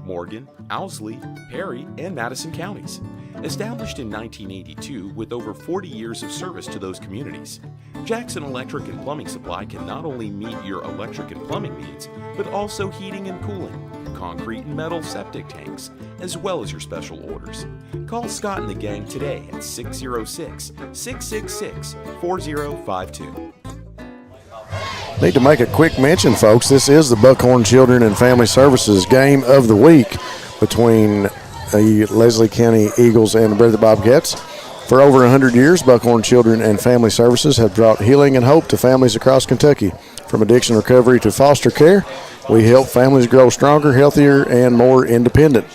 Morgan, Owsley, Perry, and Madison counties. Established in 1982 with over 40 years of service to those communities, Jackson Electric and Plumbing Supply can not only meet your electric and plumbing needs, but also heating and cooling, concrete and metal septic tanks, as well as your special orders. Call Scott and the gang today at 606-666-4052. Need to make a quick mention, folks. This is the Buckhorn Children and Family Services game of the week between the Leslie County Eagles and the Breathitt Bobcats. For over 100 years, Buckhorn Children and Family Services have brought healing and hope to families across Kentucky. From addiction recovery to foster care, we help families grow stronger, healthier, and more independent.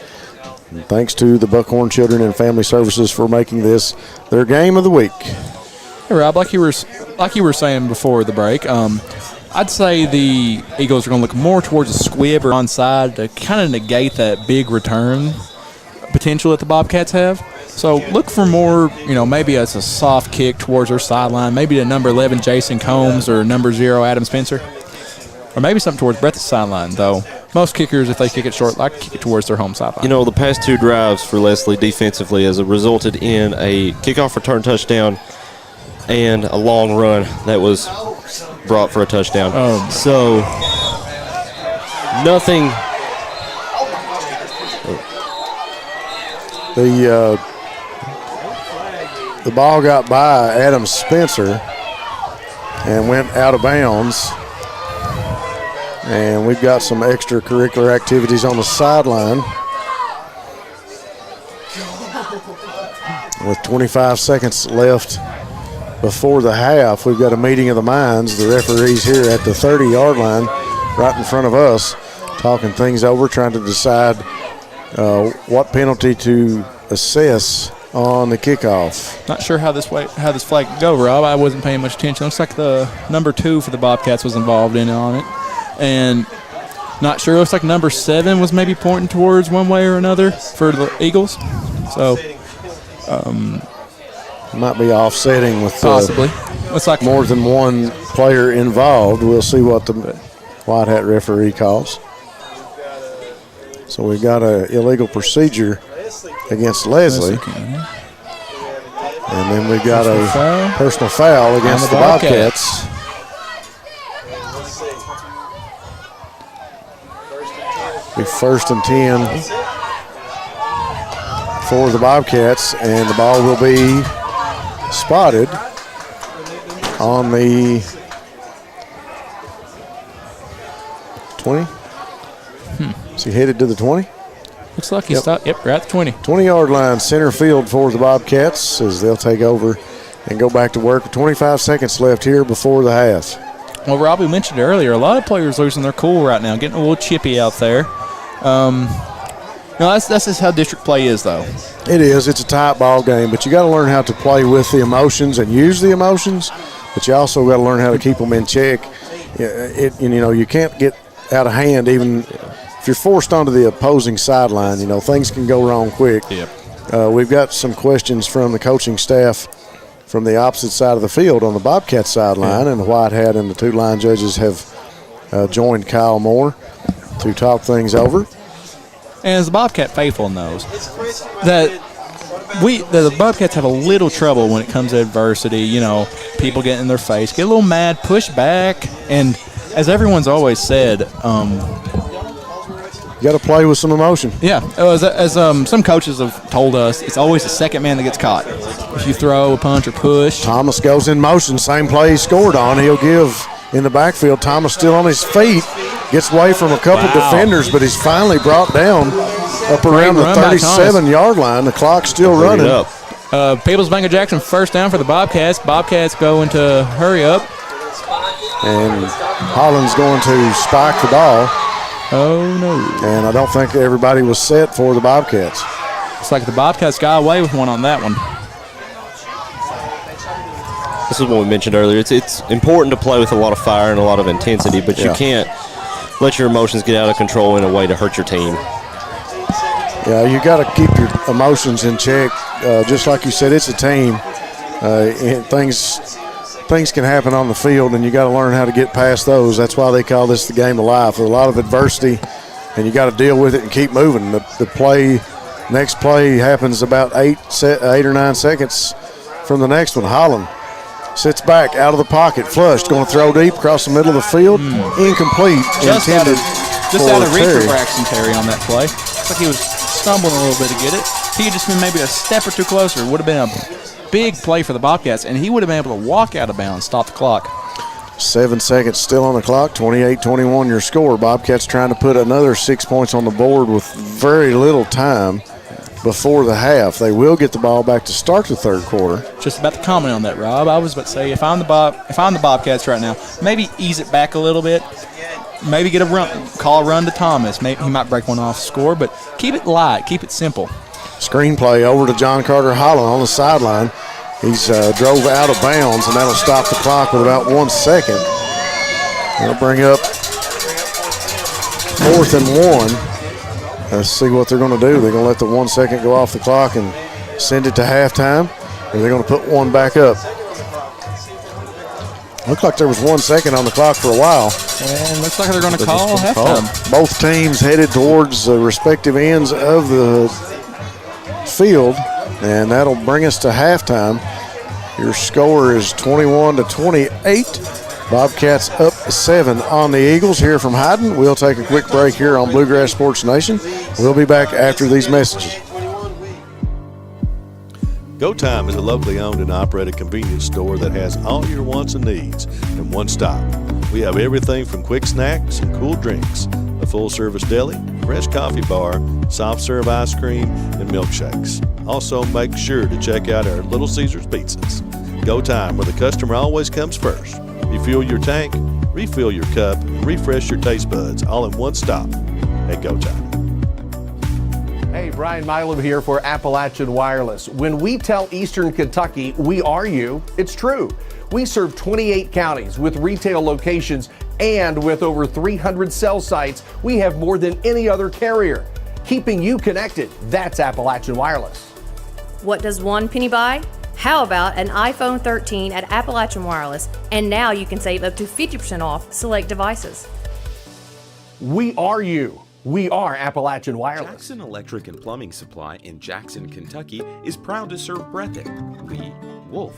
And thanks to the Buckhorn Children and Family Services for making this their game of the week. Hey, Rob, like you were saying before the break, I'd say the Eagles are going to look more towards a squib or onside to kind of negate that big return potential that the Bobcats have. So look for more, maybe it's a soft kick towards their sideline, maybe to number 11 Jason Combs or number 0 Adam Spencer, or maybe something towards Breathitt's sideline, though. Most kickers, if they kick it short, like to kick it towards their home sideline. The past 2 drives for Leslie defensively has resulted in a kickoff return touchdown and a long run that was brought for a touchdown. So nothing. The ball got by Adam Spencer and went out of bounds. And we've got some extracurricular activities on the sideline. With 25 seconds left before the half, we've got a meeting of the minds. The referees here at the 30-yard line right in front of us, talking things over, trying to decide what penalty to assess on the kickoff. Not sure how this flag could go, Rob. I wasn't paying much attention. Looks like the number 2 for the Bobcats was involved in on it. And not sure. Looks like number 7 was maybe pointing towards one way or another for the Eagles. So might be offsetting with possibly. Looks like more than one player involved. We'll see what the white hat referee calls. So we've got an illegal procedure against Leslie. And then we've got a personal foul against the Bobcats. Be 1st and 10 for the Bobcats, and the ball will be spotted on the 20. Is he headed to the 20? Looks like he stopped. Yep, we're at the 20. 20-yard line, center field for the Bobcats as they'll take over and go back to work with 25 seconds left here before the half. Well, Rob, we mentioned earlier, a lot of players losing their cool right now, getting a little chippy out there. That's just how district play is, though. It is. It's a tight ball game, but you got to learn how to play with the emotions and use the emotions, but you also got to learn how to keep them in check. You can't get out of hand even if you're forced onto the opposing sideline. Things can go wrong quick. Yep. We've got some questions from the coaching staff from the opposite side of the field on the Bobcat sideline, and the white hat and the 2 line judges have joined Kyle Moore to talk things over. And as the Bobcat faithful knows, that the Bobcats have a little trouble when it comes to adversity. People get in their face, get a little mad, push back, and as everyone's always said, you got to play with some emotion. Yeah, as some coaches have told us, it's always the second man that gets caught. If you throw a punch or push. Thomas goes in motion, same play he scored on. He'll give in the backfield. Thomas still on his feet, gets away from a couple defenders, but he's finally brought down up around the 37-yard line. The clock's still running. Peoples Bank of Jackson, first down for the Bobcats. Bobcats go into hurry up. And Holland's going to spike the ball. Oh, no. And I don't think everybody was set for the Bobcats. It's like the Bobcats got away with one on that one. This is what we mentioned earlier. It's important to play with a lot of fire and a lot of intensity, but you can't let your emotions get out of control in a way to hurt your team. Yeah, you got to keep your emotions in check. Just like you said, it's a team. Things can happen on the field, and you got to learn how to get past those. That's why they call this the game of life. There's a lot of adversity, and you got to deal with it and keep moving. Next play happens about 8 or 9 seconds from the next one. Holland sits back out of the pocket, flushed, going to throw deep across the middle of the field. Incomplete. Just out of reach for Braxton Terry on that play. Looks like he was stumbling a little bit to get it. If he had just been maybe a step or two closer, it would have been a big play for the Bobcats, and he would have been able to walk out of bounds, stop the clock. 7 seconds still on the clock, 28-21 your score. Bobcats trying to put another 6 points on the board with very little time. before the half. They will get the ball back to start the third quarter. Just about to comment on that, Rob. I was about to say, if I'm the Bobcats right now, maybe ease it back a little bit. Maybe get a run, call a run to Thomas. Maybe he might break one off, score, but keep it light, keep it simple. Screenplay over to John Carter Holland on the sideline. He's drove out of bounds, and that'll stop the clock with about 1 second. They'll bring up 4th and 1. Let's see what they're going to do. They're going to let the 1 second go off the clock and send it to halftime, or they're going to put one back up. Looked like there was 1 second on the clock for a while. And looks like they're going to call halftime. Both teams headed towards the respective ends of the field, and that'll bring us to halftime. Your score is 21-28. Bobcats up 7 on the Eagles here from Hyden. We'll take a quick break here on Bluegrass Sports Nation. We'll be back after these messages. Go Time is a locally owned and operated convenience store that has all your wants and needs in one stop. We have everything from quick snacks and cool drinks, a full-service deli, fresh coffee bar, soft-serve ice cream, and milkshakes. Also, make sure to check out our Little Caesars pizzas. Go Time, where the customer always comes first. Refuel your tank, refill your cup, and refresh your taste buds all in one stop at Go Time. Hey, Brian Milam here for Appalachian Wireless. When we tell Eastern Kentucky we are you, it's true. We serve 28 counties with retail locations, and with over 300 cell sites, we have more than any other carrier. Keeping you connected, that's Appalachian Wireless. What does one penny buy? How about an iPhone 13 at Appalachian Wireless? And now you can save up to 50% off select devices. We are you. We are Appalachian Wireless. Jackson Electric and Plumbing Supply in Jackson, Kentucky is proud to serve Breathitt, Lee, Wolf,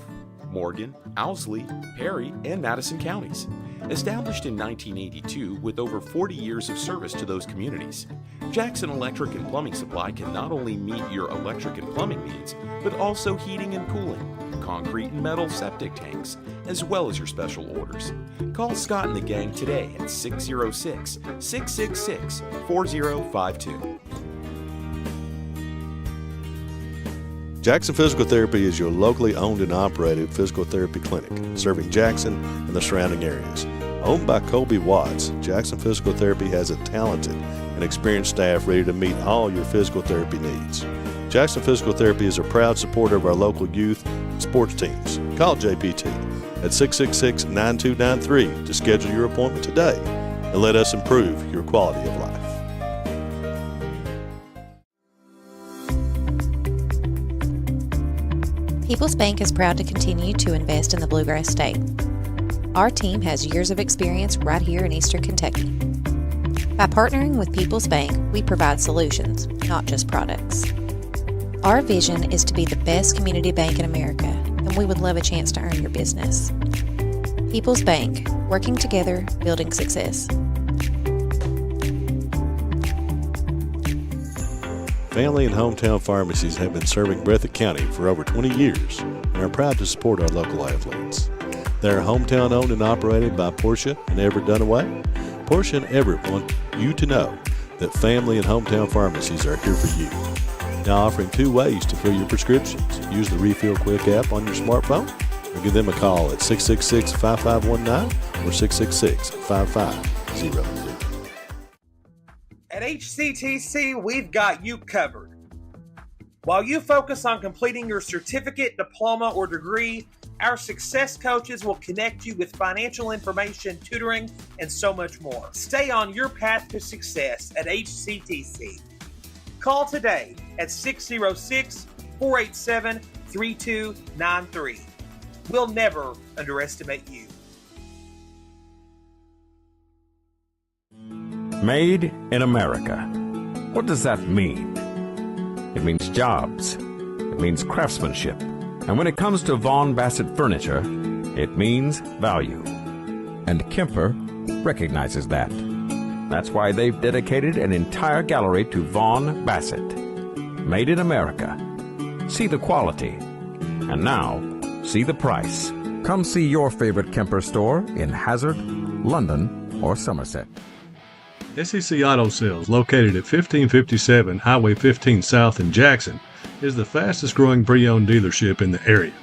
Morgan, Owsley, Perry, and Madison counties. Established in 1982 with over 40 years of service to those communities, Jackson Electric and Plumbing Supply can not only meet your electric and plumbing needs, but also heating and cooling, concrete and metal septic tanks, as well as your special orders. Call Scott and the gang today at 606-666-4052. Jackson Physical Therapy is your locally owned and operated physical therapy clinic, serving Jackson and the surrounding areas. Owned by Colby Watts, Jackson Physical Therapy has a talented and experienced staff ready to meet all your physical therapy needs. Jackson Physical Therapy is a proud supporter of our local youth and sports teams. Call JPT at 666-9293 to schedule your appointment today and let us improve your quality of life. People's Bank is proud to continue to invest in the Bluegrass State. Our team has years of experience right here in Eastern Kentucky. By partnering with People's Bank, we provide solutions, not just products. Our vision is to be the best community bank in America, and we would love a chance to earn your business. People's Bank, working together, building success. Family and hometown pharmacies have been serving Breathitt County for over 20 years and are proud to support our local athletes. They are hometown owned and operated by Portia and Everett Dunaway. Portia and Everett want you to know that family and hometown pharmacies are here for you. Now offering 2 ways to fill your prescriptions. Use the Refill Quick app on your smartphone or give them a call at 666-5519 or 666-5500. At HCTC, we've got you covered. While you focus on completing your certificate, diploma, or degree, our success coaches will connect you with financial information, tutoring, and so much more. Stay on your path to success at HCTC. Call today at 606-487-3293. We'll never underestimate you. Made in America. What does that mean? It means jobs. It means craftsmanship. And when it comes to Vaughn Bassett furniture, it means value. And Kemper recognizes that. That's why they've dedicated an entire gallery to Vaughn Bassett. Made in America. See the quality. And now, see the price. Come see your favorite Kemper store in Hazard, London, or Somerset. SEC Auto Sales, located at 1557 Highway 15 South in Jackson, is the fastest growing pre-owned dealership in the area.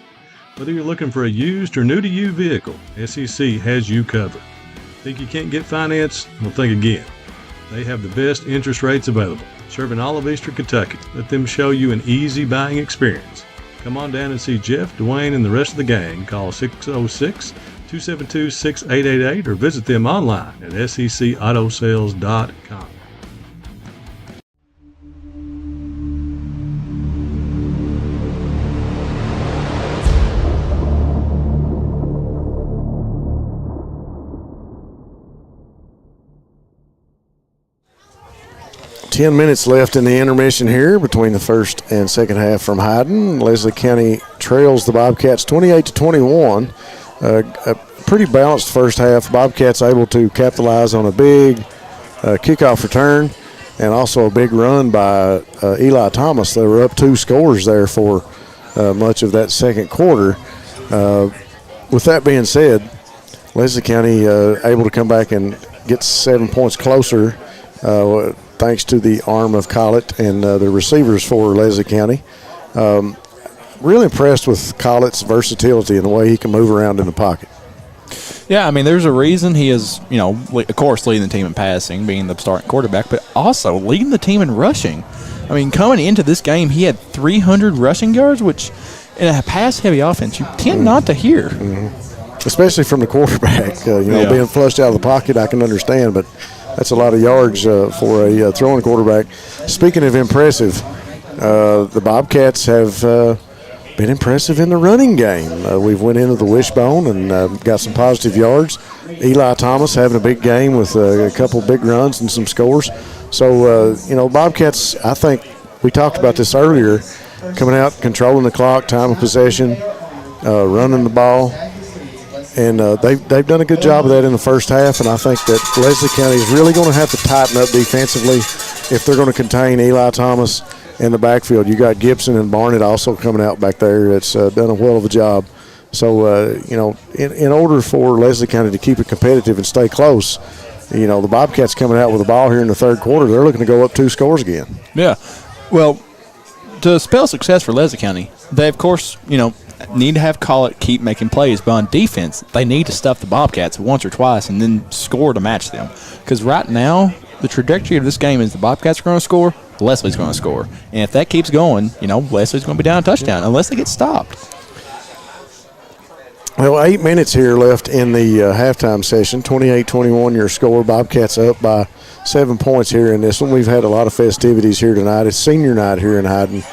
Whether you're looking for a used or new-to-you vehicle, SEC has you covered. Think you can't get finance? Well, think again. They have the best interest rates available, serving all of Eastern Kentucky. Let them show you an easy buying experience. Come on down and see Jeff, Dwayne, and the rest of the gang. Call 606-272-6888 or visit them online at secautosales.com. Ten minutes left in the intermission here between the first and second half from Hyden. Leslie County trails the Bobcats 28-21. A pretty balanced first half. Bobcats able to capitalize on a big kickoff return and also a big run by Eli Thomas. They were up 2 scores there for much of that second quarter. With that being said, Leslie County able to come back and get 7 points closer thanks to the arm of Collett and the receivers for Leslie County. Really impressed with Collett's versatility and the way he can move around in the pocket. Yeah, I mean, there's a reason he is, of course, leading the team in passing, being the starting quarterback, but also leading the team in rushing. I mean, coming into this game, he had 300 rushing yards, which in a pass-heavy offense you tend not to hear. Mm-hmm. Especially from the quarterback. Being flushed out of the pocket, I can understand, but that's a lot of yards for a throwing quarterback. Speaking of impressive, the Bobcats have been impressive in the running game. We've went into the wishbone and got some positive yards. Eli Thomas having a big game with a couple big runs and some scores. So, Bobcats, I think we talked about this earlier, coming out, controlling the clock, time of possession, running the ball. And they've done a good job of that in the first half, and I think that Leslie County is really going to have to tighten up defensively if they're going to contain Eli Thomas in the backfield. You got Gibson and Barnett also coming out back there. That's done a well of a job. So, in order for Leslie County to keep it competitive and stay close, the Bobcats coming out with the ball here in the third quarter, they're looking to go up 2 scores again. Yeah. Well, to spell success for Leslie County, they, of course, need to have Collett keep making plays, but on defense, they need to stuff the Bobcats once or twice and then score to match them. Because right now, the trajectory of this game is the Bobcats are going to score, Leslie's going to score. And if that keeps going, Leslie's going to be down a touchdown unless they get stopped. Well, 8 minutes here left in the halftime session. 28-21 your score. Bobcats up by 7 points here in this one. We've had a lot of festivities here tonight. It's senior night here in Hyden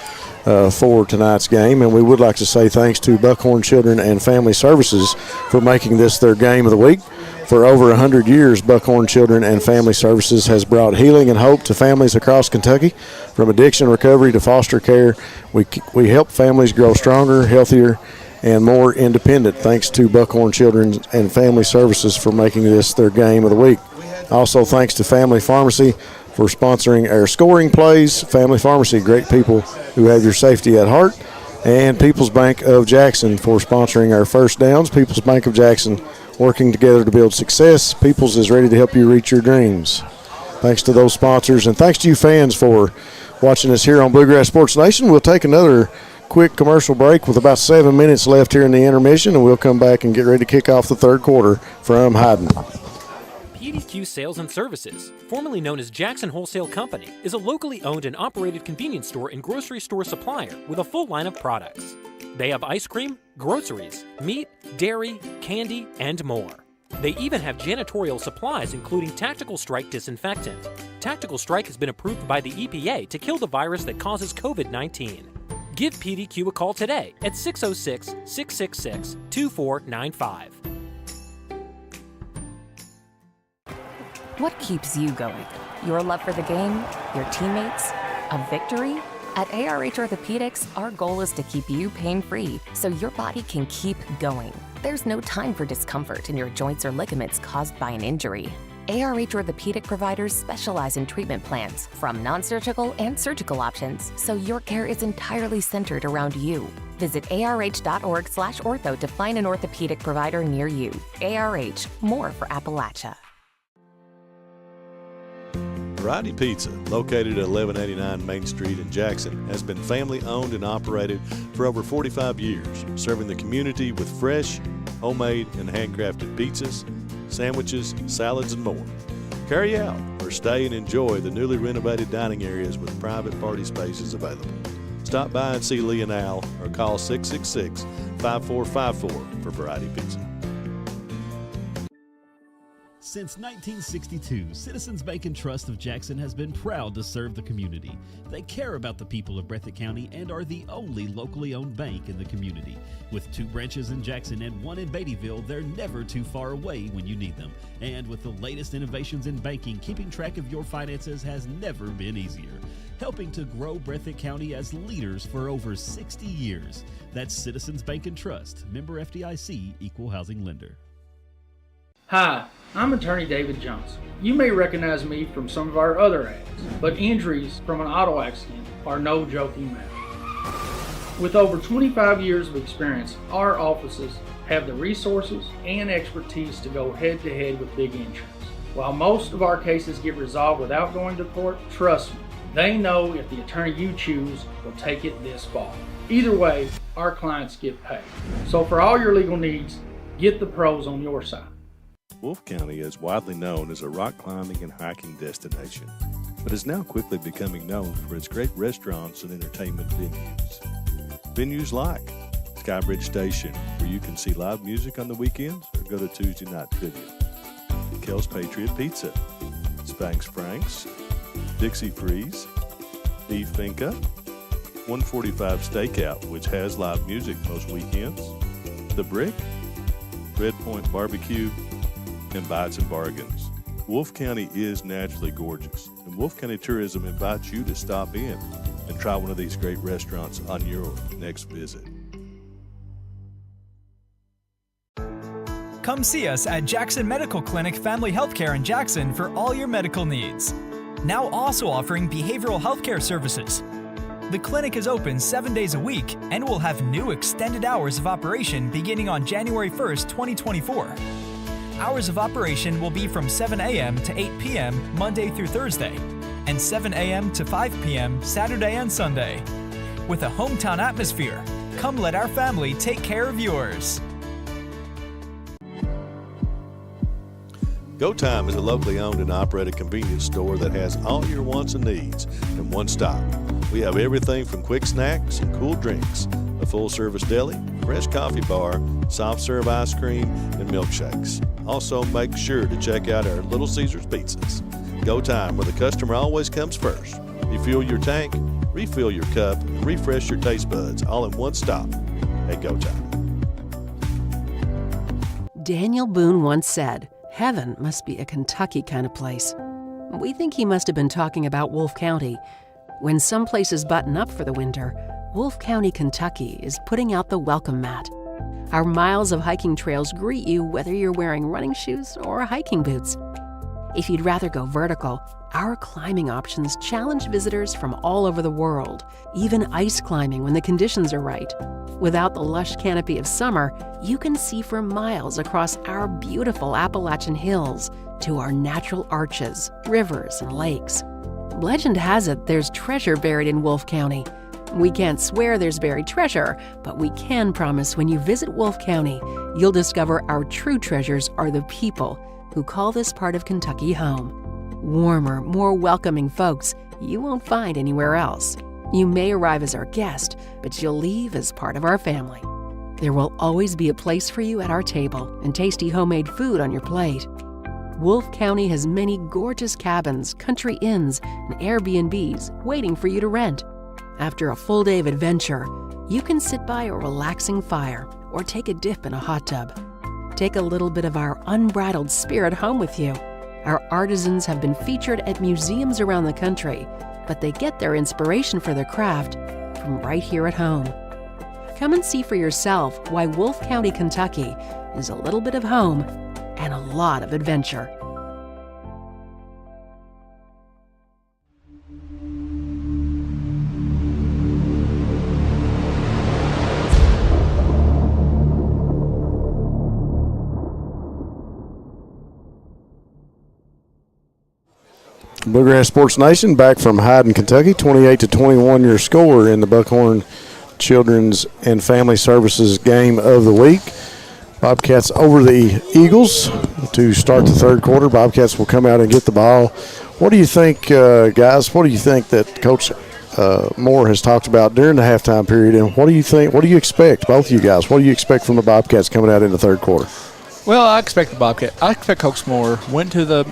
for tonight's game, and we would like to say thanks to Buckhorn Children and Family Services for making this their game of the week. For over 100 years, Buckhorn Children and Family Services has brought healing and hope to families across Kentucky. From addiction recovery to foster care, we help families grow stronger, healthier, and more independent. Thanks to Buckhorn Children and Family Services for making this their game of the week. Also, thanks to Family Pharmacy for sponsoring our scoring plays. Family Pharmacy, great people who have your safety at heart. And People's Bank of Jackson for sponsoring our first downs. People's Bank of Jackson, working together to build success. People's is ready to help you reach your dreams. Thanks to those sponsors, and thanks to you fans for watching us here on Bluegrass Sports Nation. We'll take another quick commercial break with about 7 minutes left here in the intermission, and we'll come back and get ready to kick off the third quarter from Hyden. PDQ Sales and Services, formerly known as Jackson Wholesale Company, is a locally owned and operated convenience store and grocery store supplier with a full line of products. They have ice cream, groceries, meat, dairy, candy, and more. They even have janitorial supplies, including Tactical Strike disinfectant. Tactical Strike has been approved by the EPA to kill the virus that causes COVID-19. Give PDQ a call today at 606-666-2495. What keeps you going? Your love for the game? Your teammates? A victory? At ARH Orthopedics, our goal is to keep you pain-free so your body can keep going. There's no time for discomfort in your joints or ligaments caused by an injury. ARH Orthopedic providers specialize in treatment plans, from non-surgical and surgical options, so your care is entirely centered around you. Visit arh.org/ortho to find an orthopedic provider near you. ARH, more for Appalachia. Variety Pizza, located at 1189 Main Street in Jackson, has been family owned and operated for over 45 years, serving the community with fresh, homemade, and handcrafted pizzas, sandwiches, salads, and more. Carry out or stay and enjoy the newly renovated dining areas with private party spaces available. Stop by and see Lee and Al or call 666-5454 for Variety Pizza. Since 1962, Citizens Bank and Trust of Jackson has been proud to serve the community. They care about the people of Breathitt County and are the only locally owned bank in the community. With 2 branches in Jackson and 1 in Beattyville, they're never too far away when you need them. And with the latest innovations in banking, keeping track of your finances has never been easier. Helping to grow Breathitt County as leaders for over 60 years. That's Citizens Bank and Trust, member FDIC, equal housing lender. Hi, I'm attorney David Johnson. You may recognize me from some of our other ads, but injuries from an auto accident are no joking matter. With over 25 years of experience, our offices have the resources and expertise to go head to head with big insurance. While most of our cases get resolved without going to court, trust me, they know if the attorney you choose will take it this far. Either way, our clients get paid. So for all your legal needs, get the pros on your side. Wolfe County is widely known as a rock climbing and hiking destination, but is now quickly becoming known for its great restaurants and entertainment venues. Venues like Skybridge Station, where you can see live music on the weekends or go to Tuesday night trivia. Kel's Patriot Pizza, Spanx Frank's, Dixie Freeze, Beef Finca, 145 Stakeout, which has live music most weekends, The Brick, Red Point Barbecue, and Bites and Bargains. Wolfe County is naturally gorgeous, and Wolfe County Tourism invites you to stop in and try one of these great restaurants on your next visit. Come see us at Jackson Medical Clinic Family Healthcare in Jackson for all your medical needs. Now also offering behavioral healthcare services. The clinic is open 7 days a week and will have new extended hours of operation beginning on January 1st, 2024. Hours of operation will be from 7 a.m. to 8 p.m. Monday through Thursday, and 7 a.m. to 5 p.m. Saturday and Sunday. With a hometown atmosphere, come let our family take care of yours. Go Time is a locally owned and operated convenience store that has all your wants and needs in one stop. We have everything from quick snacks and cool drinks, a full-service deli, fresh coffee bar, soft-serve ice cream, and milkshakes. Also, make sure to check out our Little Caesars pizzas. Go Time, where the customer always comes first. Refuel your tank, refill your cup, and refresh your taste buds all in one stop at Go Time. Daniel Boone once said, "Heaven must be a Kentucky kind of place." We think he must have been talking about Wolfe County. When some places button up for the winter, Wolfe County, Kentucky is putting out the welcome mat. Our miles of hiking trails greet you whether you're wearing running shoes or hiking boots. If you'd rather go vertical, our climbing options challenge visitors from all over the world, even ice climbing when the conditions are right. Without the lush canopy of summer, you can see for miles across our beautiful Appalachian hills to our natural arches, rivers, and lakes. Legend has it there's treasure buried in Wolfe County. We can't swear there's buried treasure, but we can promise when you visit Wolfe County, you'll discover our true treasures are the people who call this part of Kentucky home. Warmer, more welcoming folks you won't find anywhere else. You may arrive as our guest, but you'll leave as part of our family. There will always be a place for you at our table and tasty homemade food on your plate. Wolfe County has many gorgeous cabins, country inns, and Airbnbs waiting for you to rent. After a full day of adventure, you can sit by a relaxing fire or take a dip in a hot tub. Take a little bit of our unbridled spirit home with you. Our artisans have been featured at museums around the country, but they get their inspiration for their craft from right here at home. Come and see for yourself why Wolfe County, Kentucky is a little bit of home and a lot of adventure. Bluegrass Sports Nation back from Hyden, Kentucky, 28-21 your score in the Buckhorn Children's and Family Services game of the week. Bobcats over the Eagles to start the third quarter. Bobcats will come out and get the ball. What do you think, guys? What do you think that Coach Moore has talked about during the halftime period, and what do you think? What do you expect, both of you guys? What do you expect from the Bobcats coming out in the third quarter? Well, I expect Coach Moore went to the,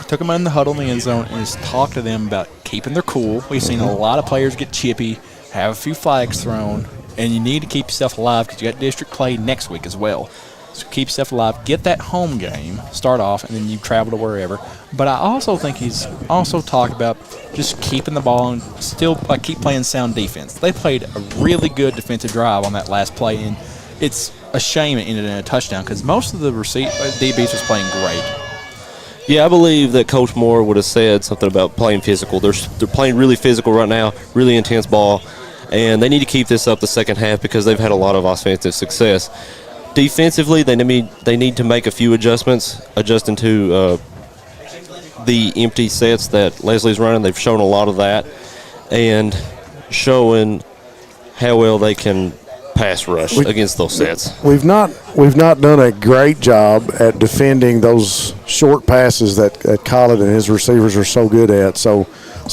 took them in the huddle in the end zone and just talked to them about keeping their cool. We've seen a lot of players get chippy, have a few flags thrown, and you need to keep yourself alive because you got district play next week as well. So keep yourself alive, get that home game, start off, and then you travel to wherever. But I also think he's also talked about just keeping the ball and still keep playing sound defense. They played a really good defensive drive on that last play, and it's a shame it ended in a touchdown because most of the DBs was playing great. Yeah, I believe that Coach Moore would have said something about playing physical. They're playing really physical right now, really intense ball, and they need to keep this up the second half because they've had a lot of offensive success. Defensively, they need to make a few adjustments, adjusting to the empty sets that Leslie's running. They've shown a lot of that, and showing how well they can pass rush against those sets. We've not done a great job at defending those short passes that Collin and his receivers are so good at. So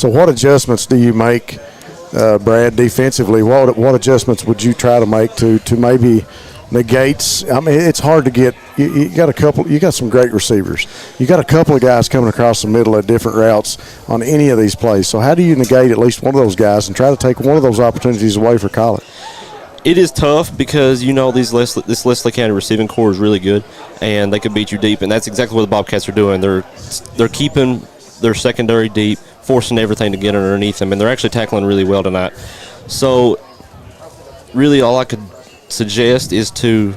what adjustments do you make, Brad, defensively? What adjustments would you try to make to maybe negates? I mean, it's hard to get. You got some great receivers. You got a couple of guys coming across the middle at different routes on any of these plays. So how do you negate at least one of those guys and try to take one of those opportunities away for Collin? It is tough because this Leslie County receiving core is really good, and they could beat you deep, and that's exactly what the Bobcats are doing. They're keeping their secondary deep, forcing everything to get underneath them, and they're actually tackling really well tonight. So really all I could suggest is to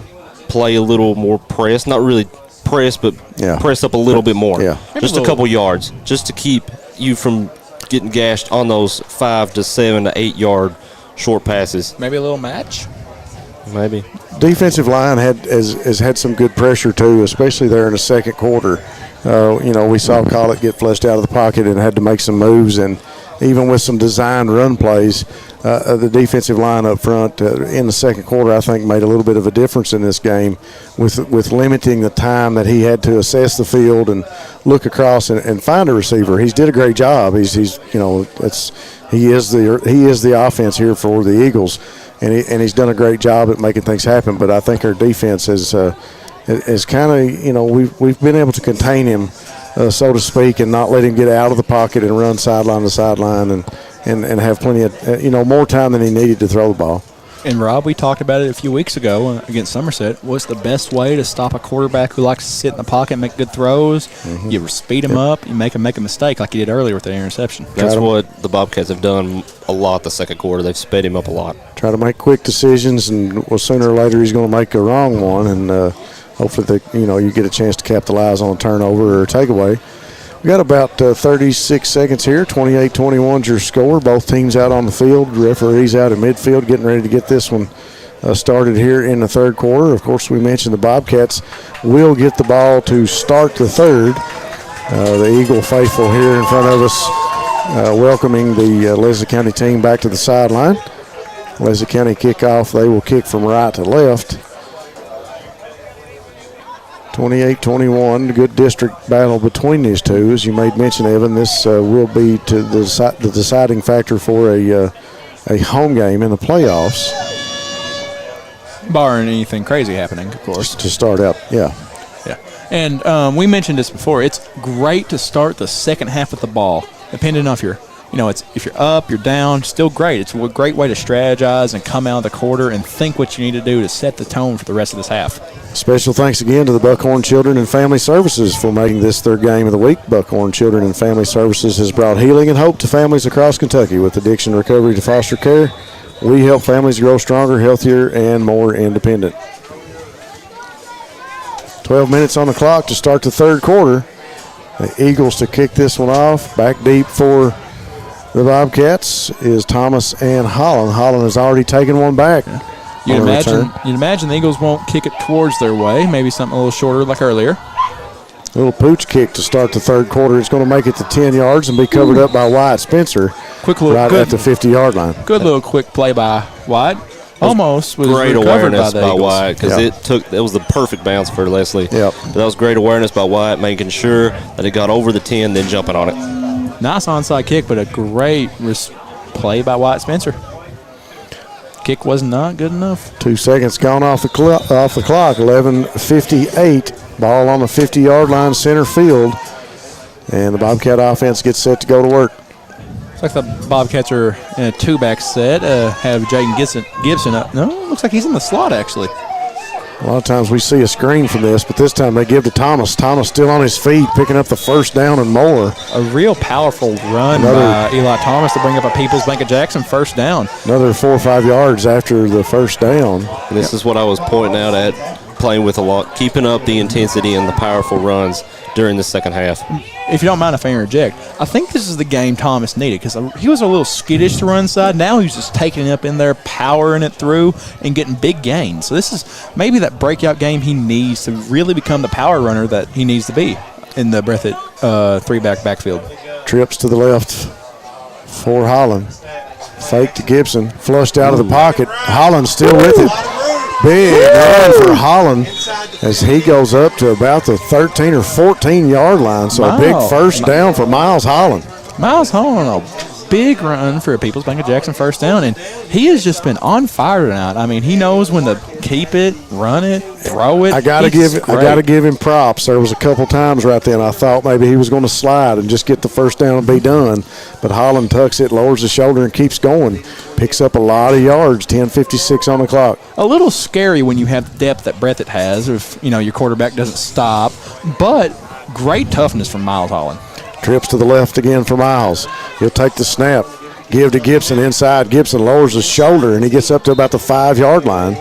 play a little more press, not really press, but press up a little bit more, just a couple yards, just to keep you from getting gashed on those 5 to 7 to 8 yard short passes. Maybe a little match. Maybe. Defensive line has had some good pressure too, especially there in the second quarter. We saw Collin get flushed out of the pocket and had to make some moves, and even with some designed run plays, the defensive line up front in the second quarter, I think, made a little bit of a difference in this game with limiting the time that he had to assess the field and look across and find a receiver. He's did a great job. He is the offense here for the Eagles, and he's done a great job at making things happen. But I think our defense has kind of we've been able to contain him, so to speak, and not let him get out of the pocket and run sideline to sideline and have plenty of more time than he needed to throw the ball. And Rob, we talked about it a few weeks ago against Somerset. What's the best way to stop a quarterback who likes to sit in the pocket and make good throws? Mm-hmm. You speed him up. You make him make a mistake like you did earlier with the interception. That's what the Bobcats have done a lot the second quarter. They've sped him up a lot. Try to make quick decisions, and sooner or later he's going to make a wrong one, and hopefully you get a chance to capitalize on a turnover or a takeaway. We got about 36 seconds here. 28-21 is your score. Both teams out on the field. Referees out in midfield getting ready to get this one started here in the third quarter. Of course, we mentioned the Bobcats will get the ball to start the third. The Eagle faithful here in front of us welcoming the Leslie County team back to the sideline. Leslie County kickoff. They will kick from right to left. 28-21, good district battle between these two. As you made mention, Evan, this will be to the deciding factor for a home game in the playoffs. Barring anything crazy happening, of course. To start out, yeah. Yeah. And we mentioned this before. It's great to start the second half with the ball, depending on if you're up, you're down, still great. It's a great way to strategize and come out of the quarter and think what you need to do to set the tone for the rest of this half. Special thanks again to the Buckhorn Children and Family Services for making this their game of the week. Buckhorn Children and Family Services has brought healing and hope to families across Kentucky with addiction recovery to foster care. We help families grow stronger, healthier, and more independent. 12 minutes on the clock to start the third quarter. The Eagles to kick this one off. Back deep for the Bobcats is Thomas and Holland. Holland has already taken one back. You'd imagine the Eagles won't kick it towards their way. Maybe something a little shorter like earlier. Little pooch kick to start the third quarter. It's going to make it to 10 yards and be covered up by Wyatt Spencer right at the 50-yard line. Good little quick play by Wyatt. Almost was great recovered awareness by Wyatt because it was the perfect bounce for Leslie. Yep. But that was great awareness by Wyatt, making sure that it got over the 10, then jumping on it. Nice onside kick, but a great play by Wyatt Spencer. Kick was not good enough. 2 seconds gone off the clock. 11:58. Ball on the 50-yard line, center field, and the Bobcat offense gets set to go to work. Looks like the Bobcats are in a two-back set. Have Jaden Gibson up. No, looks like he's in the slot, actually. A lot of times we see a screen from this, but this time they give to Thomas. Thomas still on his feet, picking up the first down and more. A real powerful run by Eli Thomas to bring up a People's Bank of Jackson first down. Another 4 or 5 yards after the first down. And this is what I was pointing out at, playing with a lot, keeping up the intensity and the powerful runs during the second half. If you don't mind if I interject, I think this is the game Thomas needed because he was a little skittish to run side. Now he's just taking it up in there, powering it through, and getting big gains. So this is maybe that breakout game he needs to really become the power runner that he needs to be in the Breathitt three-back backfield. Trips to the left for Holland. Fake to Gibson, flushed out of the pocket. Holland still with it. Big run for Holland as he goes up to about the 13 or 14-yard line. So a big first down for Miles Holland. Miles Holland, a big run for a People's Bank of Jackson first down, and he has just been on fire tonight. I mean, he knows when to keep it, run it, throw it. I gotta give him props. There was a couple times right then I thought maybe he was going to slide and just get the first down and be done, but Holland tucks it, lowers the shoulder, and keeps going. Picks up a lot of yards. 10:56 on the clock. A little scary when you have the depth that Breathitt has, if your quarterback doesn't stop, but great toughness from Miles Holland. Trips to the left again for Miles. He'll take the snap, give to Gibson inside. Gibson lowers his shoulder, and he gets up to about the 5-yard line.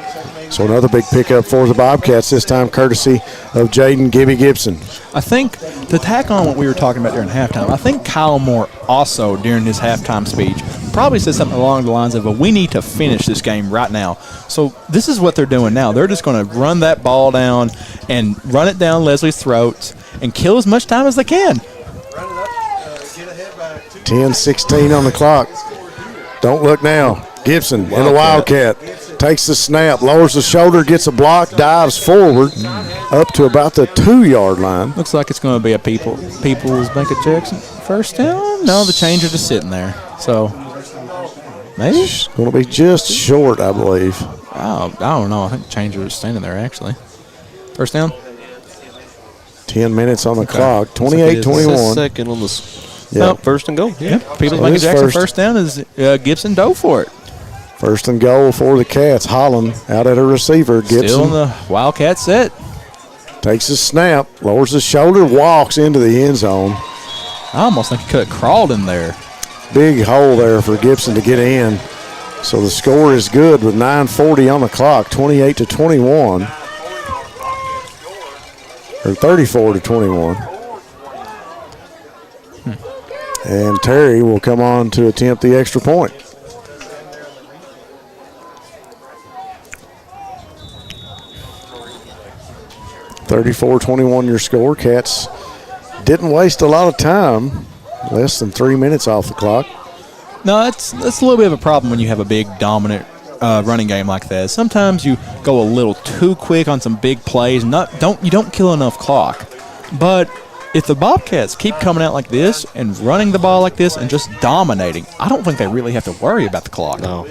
So another big pickup for the Bobcats, this time courtesy of Jaden Gibby Gibson. I think to tack on what we were talking about during halftime, I think Kyle Moore also during his halftime speech probably said something along the lines of, well, we need to finish this game right now. So this is what they're doing now. They're just going to run that ball down and run it down Leslie's throat and kill as much time as they can. 10:16 on the clock. Don't look now. Gibson in the Wildcat. Takes the snap, lowers the shoulder, gets a block, dives forward up to about the 2-yard line. Looks like it's going to be a People's Bank of Jackson first down. No, the chains are just sitting there. So maybe it's going to be just short, I believe. I don't know. I think the chains are just standing there actually. First down. 10 minutes on the clock. 28-21. Second on the first and goal. Yeah. People's Bank of Jackson first down is Gibson dove for it. First and goal for the Cats. Holland out at a receiver. Gibson still in the Wildcat set. Takes his snap, lowers his shoulder, walks into the end zone. I almost think he could have crawled in there. Big hole there for Gibson to get in. So the score is good with 9:40 on the clock, 28-21. Or 34-21. And Terry will come on to attempt the extra point. (34-21) your score. Cats didn't waste a lot of time. Less than 3 minutes off the clock. No, that's a little bit of a problem when you have a big dominant running game like that. Sometimes you go a little too quick on some big plays. You don't kill enough clock. But if the Bobcats keep coming out like this and running the ball like this and just dominating, I don't think they really have to worry about the clock. No.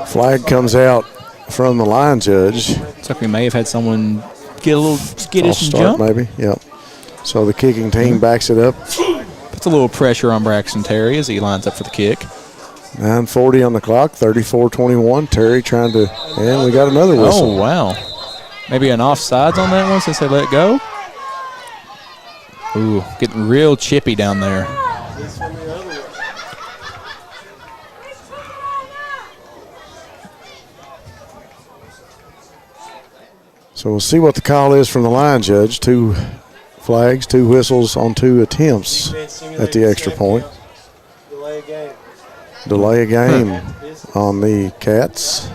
Flag comes out from the line judge. Looks like we may have had someone get a little skittish and jump. Maybe, yep. So the kicking team backs it up. Puts a little pressure on Braxton Terry as he lines up for the kick. 9:40 on the clock, 34-21. Terry trying to, and we got another whistle. Oh, wow. Maybe an offsides on that one since they let go. Ooh, getting real chippy down there. So we'll see what the call is from the line judge. 2 flags, 2 whistles on 2 attempts at the extra point. Delay a game on the Cats.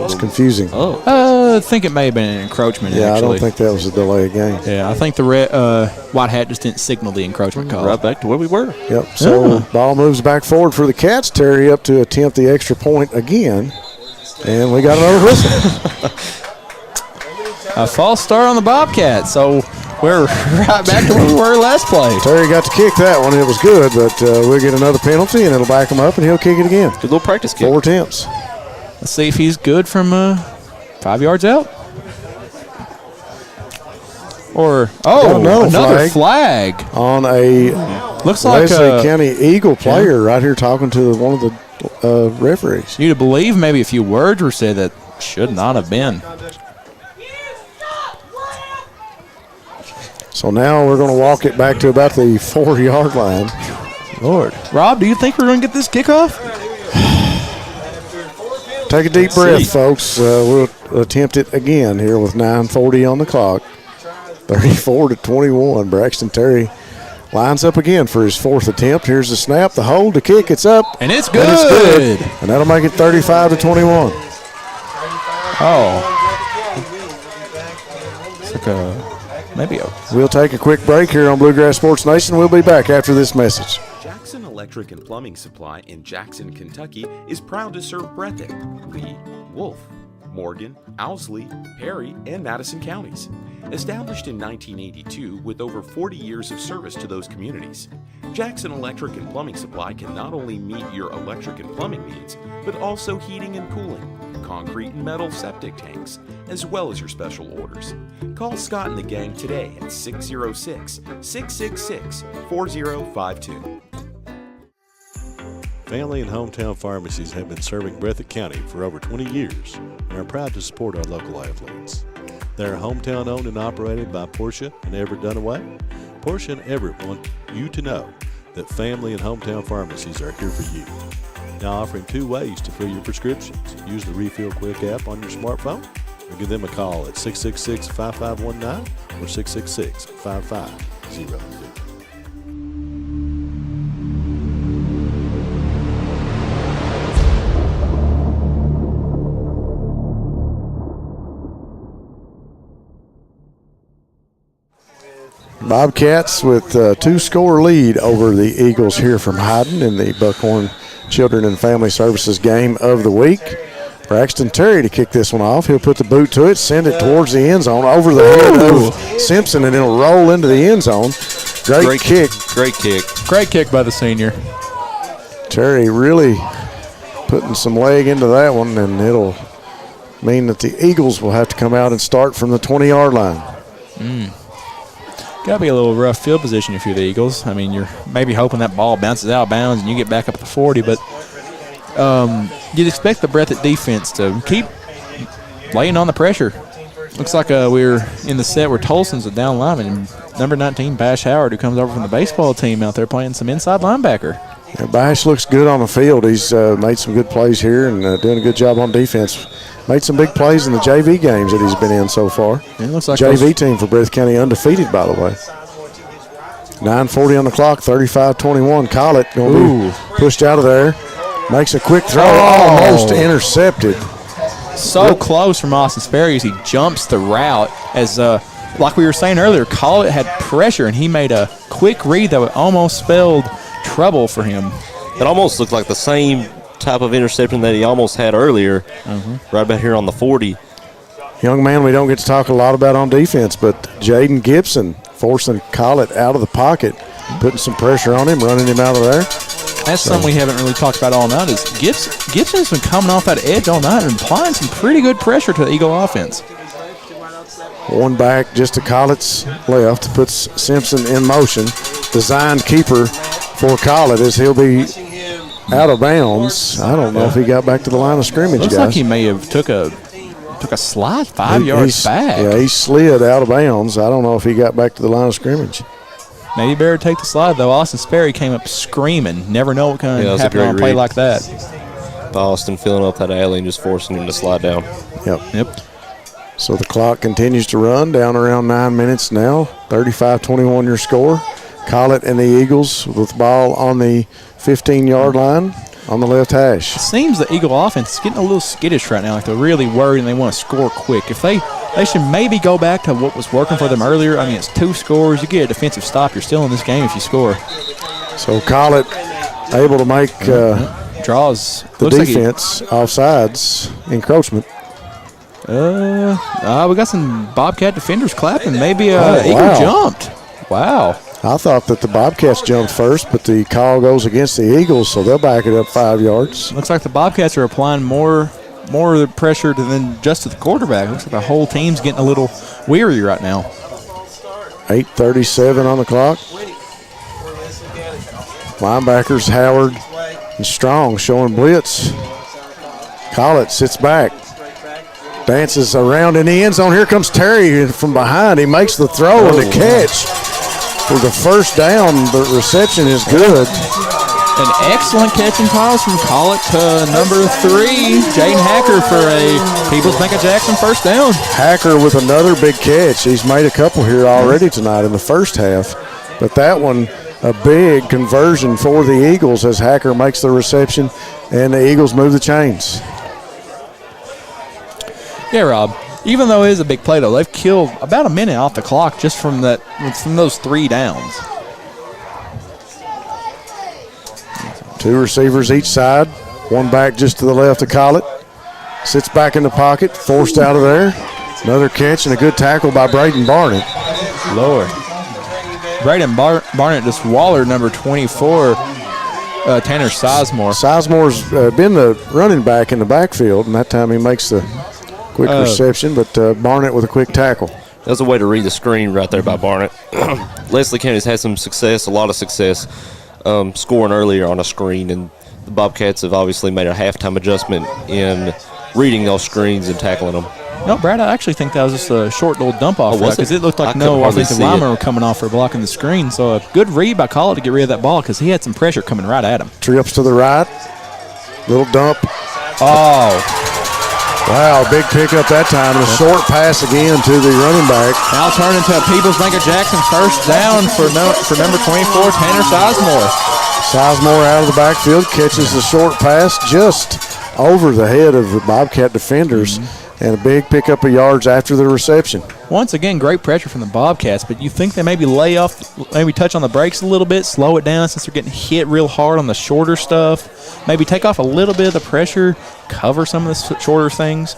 It's confusing. I think it may have been an encroachment, Yeah, actually. I don't think that was a delay of game. Yeah, I think the white hat just didn't signal the encroachment call. Right back to where we were. Yep. So ball moves back forward for the Cats. Terry up to attempt the extra point again. And we got another whistle. A false start on the Bobcats. So we're right back to where we were last play. Terry got to kick that one. It was good, but we'll get another penalty, and it'll back him up, and he'll kick it again. Good little practice kick. 4 attempts. Let's see if he's good from 5 yards out. Or, another flag. On a looks like Leslie County Eagle player right here talking to one of the referees. You'd believe maybe a few words were said that should not have been. So now we're going to walk it back to about the 4-yard line. Lord. Rob, do you think we're going to get this kickoff? Take a deep breath, folks. We'll attempt it again here with 9:40 on the clock. 34-21. Braxton Terry lines up again for his 4th attempt. Here's the snap, the hold, the kick. It's up. And it's good. And that'll make it 35-21. Oh. It's like We'll take a quick break here on Bluegrass Sports Nation. We'll be back after this message. Jackson Electric and Plumbing Supply in Jackson, Kentucky is proud to serve Breathitt, Lee, Wolf, Morgan, Owsley, Perry, and Madison counties. Established in 1982 with over 40 years of service to those communities, Jackson Electric and Plumbing Supply can not only meet your electric and plumbing needs, but also heating and cooling, concrete and metal septic tanks, as well as your special orders. Call Scott and the gang today at 606-666-4052. Family and hometown pharmacies have been serving Breathitt County for over 20 years and are proud to support our local athletes. They are hometown owned and operated by Portia and Everett Dunaway. Portia and Everett want you to know that family and hometown pharmacies are here for you. Now offering 2 ways to fill your prescriptions. Use the Refill Quick app on your smartphone or give them a call at 666-5519 or 666-5500. Bobcats with a 2-score lead over the Eagles here from Hyden in the Buckhorn Children and Family Services game of the week. Braxton Terry to kick this one off. He'll put the boot to it, send it towards the end zone, over the head of Simpson, and it'll roll into the end zone. Great kick. Great kick. Great kick by the senior. Terry really putting some leg into that one, and it'll mean that the Eagles will have to come out and start from the 20-yard line. Got to be a little rough field position if you're the Eagles. I mean, you're maybe hoping that ball bounces out of bounds and you get back up at the 40, but you'd expect the Breathitt defense to keep laying on the pressure. Looks like we're in the set where Tolson's a down lineman, and number 19, Bash Howard, who comes over from the baseball team out there playing some inside linebacker. Yeah, Bash looks good on the field. He's made some good plays here and doing a good job on defense. Made some big plays in the JV games that he's been in so far. It looks like JV team for Breathitt County undefeated, by the way. 9:40 on the clock, 35-21. Collett going to be pushed out of there. Makes a quick throw, almost intercepted. So close from Austin Sperry as he jumps the route. As like we were saying earlier, Collett had pressure, and he made a quick read that almost spelled trouble for him. It almost looked like the same type of interception that he almost had earlier, right about here on the 40. Young man we don't get to talk a lot about on defense, but Jaden Gibson forcing Collett out of the pocket, putting some pressure on him, running him out of there. That's something we haven't really talked about all night is Gibson's been coming off that edge all night and applying some pretty good pressure to the Eagle offense. One back just to Collett's left, puts Simpson in motion. Designed keeper for Collett as he'll be out of bounds. I don't know if he got back to the line of scrimmage, Looks guys. like he may have took a slide 5 yards back. Yeah, he slid out of bounds. I don't know if he got back to the line of scrimmage. Maybe better take the slide, though. Austin Sperry came up screaming. Never know what kind of happened on a play like that. Austin filling up that alley and just forcing him to slide down. Yep. So the clock continues to run down around 9 minutes now. 35-21 your score. Collett and the Eagles with the ball on the 15-yard line. on the left hash. It seems the Eagle offense is getting a little skittish right now. Like they're really worried and they want to score quick. If they should maybe go back to what was working for them earlier. I mean, it's 2 scores. You get a defensive stop, you're still in this game if you score. So Collett able to make draws the defense offsides encroachment. We got some Bobcat defenders clapping. Maybe Eagle jumped. Wow. I thought that the Bobcats jumped first, but the call goes against the Eagles, so they'll back it up 5 yards. Looks like the Bobcats are applying more of the pressure than just to the quarterback. Looks like the whole team's getting a little weary right now. 8:37 on the clock. Linebackers Howard and Strong showing blitz. Collett sits back. Dances around in the end zone. Here comes Terry from behind. He makes the throw and the catch for the first down. The reception is good. An excellent catching toss from Collett to number 3, Jaden Hacker, for a Peoples Bank of Jackson first down. Hacker with another big catch. He's made a couple here already tonight in the first half. But that one, a big conversion for the Eagles as Hacker makes the reception and the Eagles move the chains. Yeah, Rob. Even though it is a big play, though, they've killed about a minute off the clock just from those 3 downs. 2 receivers each side. One back just to the left of Collett. Sits back in the pocket, forced out of there. Another catch and a good tackle by Braden Barnett. Lord. Braden Barnett just wallered number 24, Tanner Sizemore. Sizemore's been the running back in the backfield, and that time he makes the quick reception, but Barnett with a quick tackle. That was a way to read the screen right there by Barnett. Leslie County's had some success, a lot of success, scoring earlier on a screen, and the Bobcats have obviously made a halftime adjustment in reading those screens and tackling them. No, Brad, I actually think that was just a short little dump off because it looked like no offensive linemen were coming off for blocking the screen. So a good read by Collett to get rid of that ball because he had some pressure coming right at him. Trips to the right, little dump. Oh. Wow, big pickup that time, and a short pass again to the running back. Now turn into a Peoples Bank of Jackson first down for number 24, Tanner Sizemore. Sizemore out of the backfield, catches the short pass just over the head of the Bobcat defenders, and a big pickup of yards after the reception. Once again, great pressure from the Bobcats, but you think they maybe maybe touch on the brakes a little bit, slow it down since they're getting hit real hard on the shorter stuff, maybe take off a little bit of the pressure, cover some of the shorter things.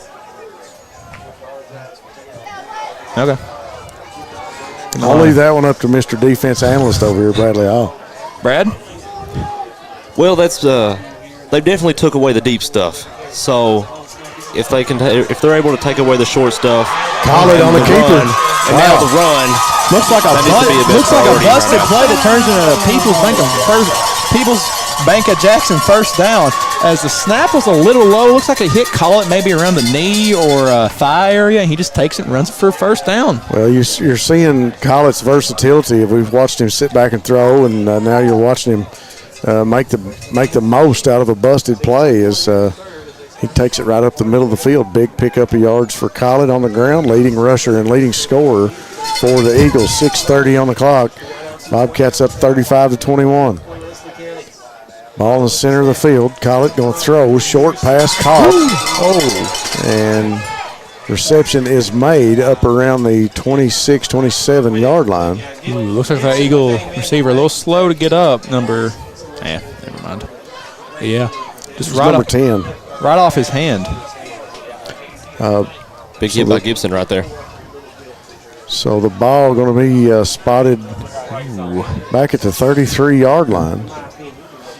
Okay. I'll leave that one up to Mr. Defense Analyst over here, Bradley Hall. Brad? Well, that's they definitely took away the deep stuff. So if they're able to take away the short stuff, Collett on the keeper, and now the run looks like a busted play that turns into a Peoples Bank of Jackson first down. As the snap was a little low, looks like it hit Collett maybe around the knee or thigh area, and he just takes it and runs for a first down. Well, you're seeing Collett's versatility. We've watched him sit back and throw, and now you're watching him make the most out of a busted play as he takes it right up the middle of the field. Big pickup of yards for Collett on the ground, leading rusher and leading scorer for the Eagles. 6:30 on the clock. Bobcats up 35-21. Ball in the center of the field. Collett going to throw. Short pass caught. And reception is made up around the 26, 27-yard line. Looks like the Eagle receiver a little slow to get up. Never mind. Yeah. Just right number 10. Right off his hand. Big hit by Gibson right there. So the ball going to be spotted back at the 33-yard line.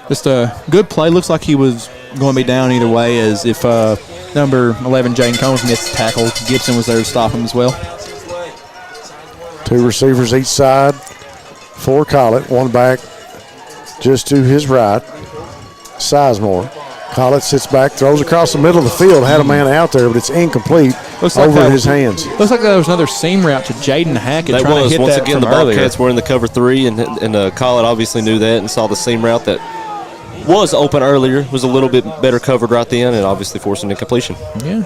Just a good play. Looks like he was going to be down either way, as if number 11, Jaden Combs, gets the tackle. Gibson was there to stop him as well. 2 receivers each side for Collett. One back just to his right, Sizemore. Collett sits back, throws across the middle of the field. Had a man out there, but it's incomplete over his hands. Looks like there was another seam route to Jaden Hackett trying to hit once that again, from the earlier. Bobcats were in the cover 3, and Collett obviously knew that and saw the seam route that was open earlier, was a little bit better covered right then, and obviously forcing incompletion. Yeah.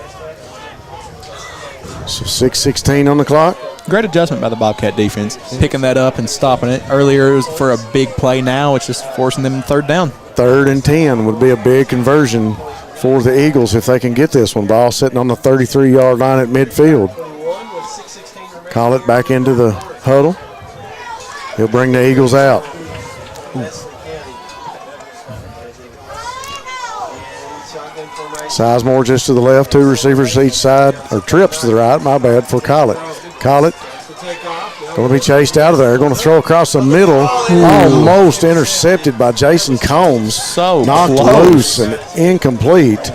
So 6:16 on the clock. Great adjustment by the Bobcat defense, picking that up and stopping it. Earlier it was for a big play. Now it's just forcing them third down. 3rd and 10 would be a big conversion for the Eagles if they can get this one. Ball sitting on the 33-yard line at midfield. Call it back into the huddle. He'll bring the Eagles out. Sizemore just to the left, 2 receivers each side, or trips to the right, my bad, for Collett. Collett going to be chased out of there, going to throw across the middle, almost intercepted by Jason Combs. So knocked close. loose and incomplete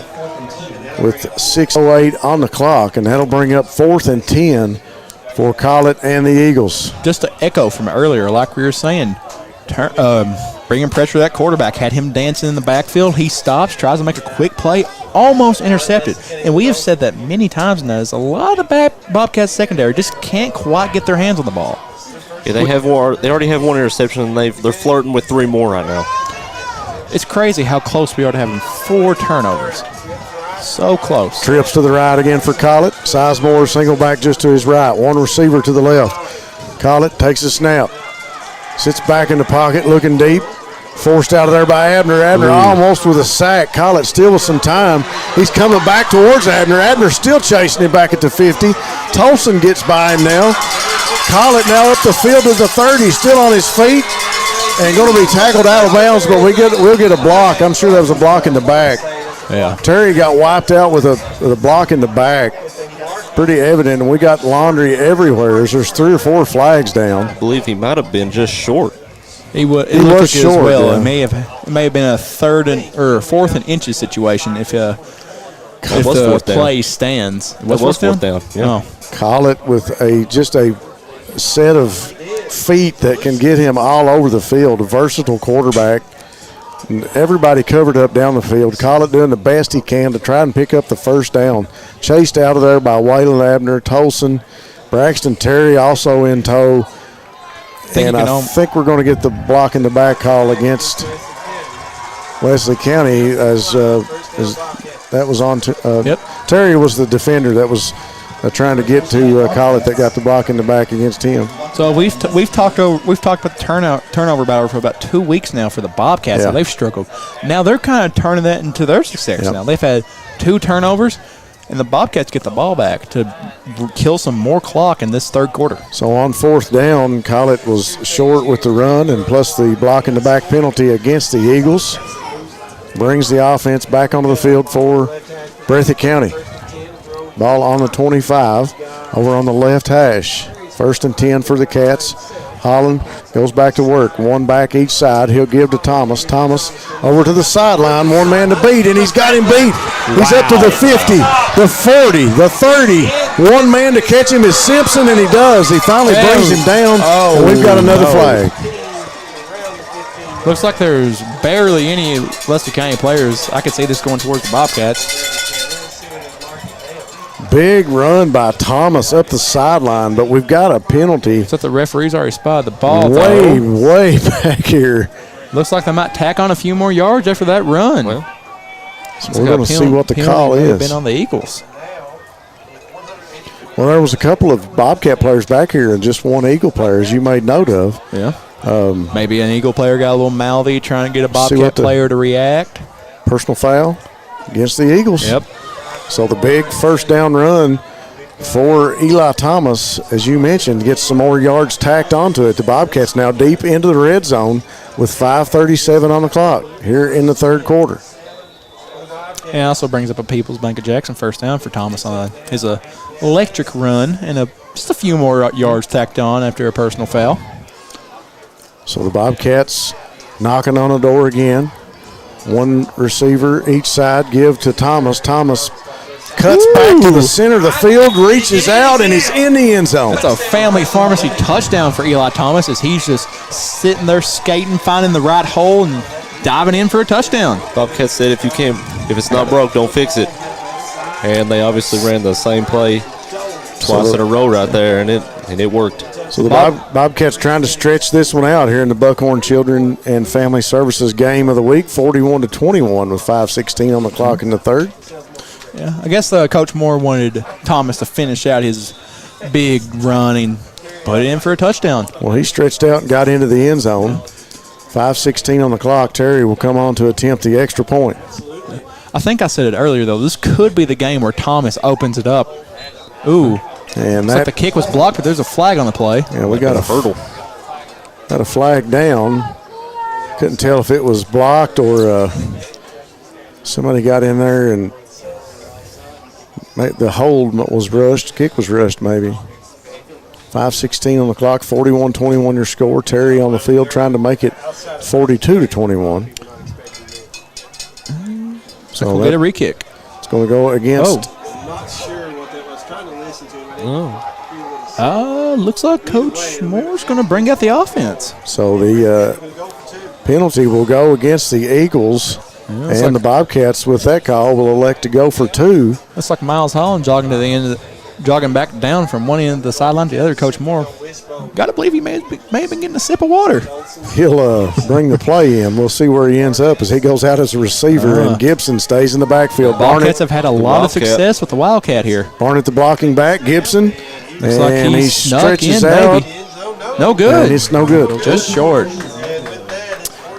with 6:08 on the clock, and that'll bring up 4th and 10 for Collett and the Eagles. Just to echo from earlier, like we were saying, bringing pressure to that quarterback, had him dancing in the backfield. He stops, tries to make a quick play, almost intercepted. And we have said that many times now, is a lot of the Bobcats secondary just can't quite get their hands on the ball. Yeah, they already have 1 interception, and they're flirting with 3 more right now. It's crazy how close we are to having 4 turnovers. So close. Trips to the right again for Collett. Sizemore single back just to his right. 1 receiver to the left. Collett takes a snap. Sits back in the pocket, looking deep. Forced out of there by Abner. Abner almost with a sack. Collett still with some time. He's coming back towards Abner. Abner still chasing him back at the 50. Tolson gets by him now. Collett now up the field to the 30, still on his feet. And going to be tackled out of bounds, but we'll get a block. I'm sure there was a block in the back. Yeah. Terry got wiped out with a block in the back. Pretty evident, and we got laundry everywhere. There's 3 or 4 flags down. I believe he might have been just short. He was short. Well, yeah. It may have been a 4th and inches situation if the play stands. It was 4th down. Yeah. Collett with just a set of feet that can get him all over the field. A versatile quarterback. And everybody covered up down the field. Collett doing the best he can to try and pick up the first down. Chased out of there by Waylon Abner, Tolson, Braxton Terry also in tow. And I think we're going to get the block in the back call against Wesley County as that was on. Terry was the defender that was trying to get to Collett that got the block in the back against him. So we've talked about the turnover battle for about 2 weeks now for the Bobcats. Yeah. How they've struggled. Now they're kind of turning that into their success. Now they've had 2 turnovers, and the Bobcats get the ball back to kill some more clock in this 3rd quarter. So on 4th down, Collett was short with the run, and plus the block in the back penalty against the Eagles brings the offense back onto the field for Breathitt County. Ball on the 25, over on the left hash. 1st and 10 for the Cats. Holland goes back to work. 1 back each side. He'll give to Thomas. Thomas over to the sideline. 1 man to beat, and he's got him beat. He's up to the 50, the 40, the 30. 1 man to catch him is Simpson, and he does. He finally brings him down, and we've got another flag. Looks like there's barely any Leicester County players. I could see this going towards the Bobcats. Big run by Thomas up the sideline, but we've got a penalty. So the referee's already spotted the ball. Way back here. Looks like they might tack on a few more yards after that run. Well, so we're going to see what the call is. Been on the Eagles. Well, there was a couple of Bobcat players back here and just 1 Eagle player, as you made note of. Yeah. Maybe an Eagle player got a little mouthy trying to get a Bobcat player to react. Personal foul against the Eagles. Yep. So the big 1st down run for Eli Thomas, as you mentioned, gets some more yards tacked onto it. The Bobcats now deep into the red zone with 5:37 on the clock here in the 3rd quarter. And it also brings up a People's Bank of Jackson 1st down for Thomas on his electric run and just a few more yards tacked on after a personal foul. So the Bobcats knocking on the door again. 1 receiver each side, give to Thomas. Thomas cuts back to the center of the field, reaches out, and he's in the end zone. That's a family pharmacy touchdown for Eli Thomas as he's just sitting there skating, finding the right hole, and diving in for a touchdown. Bobcats said if it's not broke, don't fix it. And they obviously ran the same play twice in a row right there, and it worked. So the Bobcats trying to stretch this one out here in the Buckhorn Children and Family Services game of the week, 41-21 with 5:16 on the clock in the 3rd. Yeah, I guess Coach Moore wanted Thomas to finish out his big run and put it in for a touchdown. Well, he stretched out and got into the end zone. 5:16 on the clock. Terry will come on to attempt the extra point. I think I said it earlier, though. This could be the game where Thomas opens it up. Ooh. And like the kick was blocked, but there's a flag on the play. Yeah, we got a hurdle. Got a flag down. Couldn't tell if it was blocked or somebody got in there and the hold was rushed. Kick was rushed, maybe. 5:16 on the clock, 41-21 your score. Terry on the field trying to make it 42-21. So we'll get a re-kick. It's going to go against. I'm not sure what that was. Trying to listen to it. Looks like Coach Moore's going to bring out the offense. So the penalty will go against the Eagles. And the Bobcats, with that call, will elect to go for 2. That's like Miles Holland jogging to the end, jogging back down from one end of the sideline to the other. Coach Moore, got to believe he may have been getting a sip of water. He'll bring the play in. We'll see where he ends up as he goes out as a receiver, and Gibson stays in the backfield. Bobcats have had a lot of success with the Wildcat here. Barnett the blocking back, Gibson, looks like and he stretches in, out. Maybe. No good. And it's no good. Just short.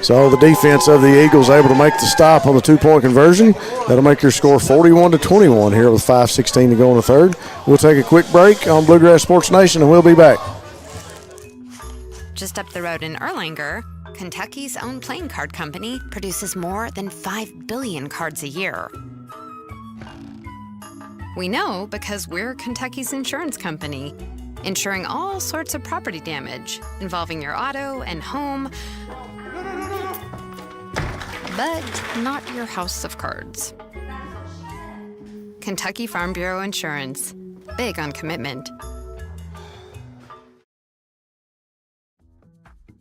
So the defense of the Eagles able to make the stop on the 2-point conversion. That'll make your score 41-21 here with 5:16 to go in the third. We'll take a quick break on Bluegrass Sports Nation, and we'll be back. Just up the road in Erlanger, Kentucky's own playing card company produces more than 5 billion cards a year. We know because we're Kentucky's insurance company, insuring all sorts of property damage involving your auto and home, but not your house of cards. Kentucky Farm Bureau Insurance. Big on commitment.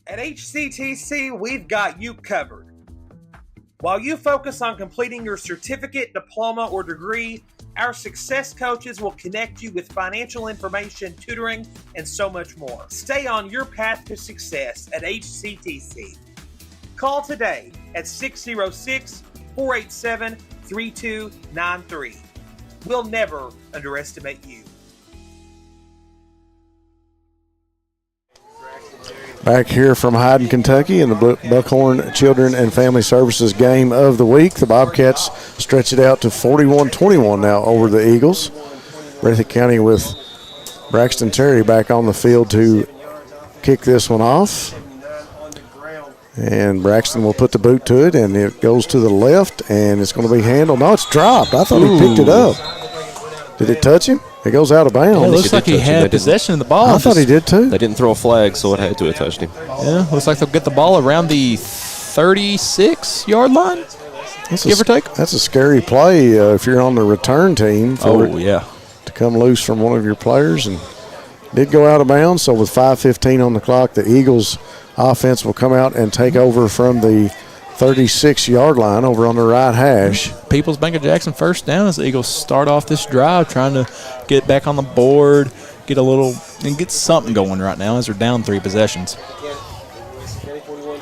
At HCTC, we've got you covered. While you focus on completing your certificate, diploma, or degree, our success coaches will connect you with financial information, tutoring, and so much more. Stay on your path to success at HCTC. Call today at 606-487-3293. We'll never underestimate you. Back here from Hyden, Kentucky, in the Buckhorn Children and Family Services game of the week. The Bobcats stretch it out to 41-21 now over the Eagles. Breathitt County with Braxton Terry back on the field to kick this one off. And Braxton will put the boot to it, and it goes to the left, and it's going to be handled. No, it's dropped. I thought he picked it up. Did it touch him? It goes out of bounds. Yeah, it looks like he had possession of the ball. I thought he did too. They didn't throw a flag, so it had to have touched him. Yeah, looks like they'll get the ball around the 36-yard line, give or take. That's a scary play if you're on the return team. To come loose from one of your players, and did go out of bounds. So with 5:15 on the clock, the Eagles offense will come out and take over from the 36-yard line over on the right hash. People's Bank of Jackson first down as the Eagles start off this drive, trying to get back on the board, get something going right now as they're down 3 possessions.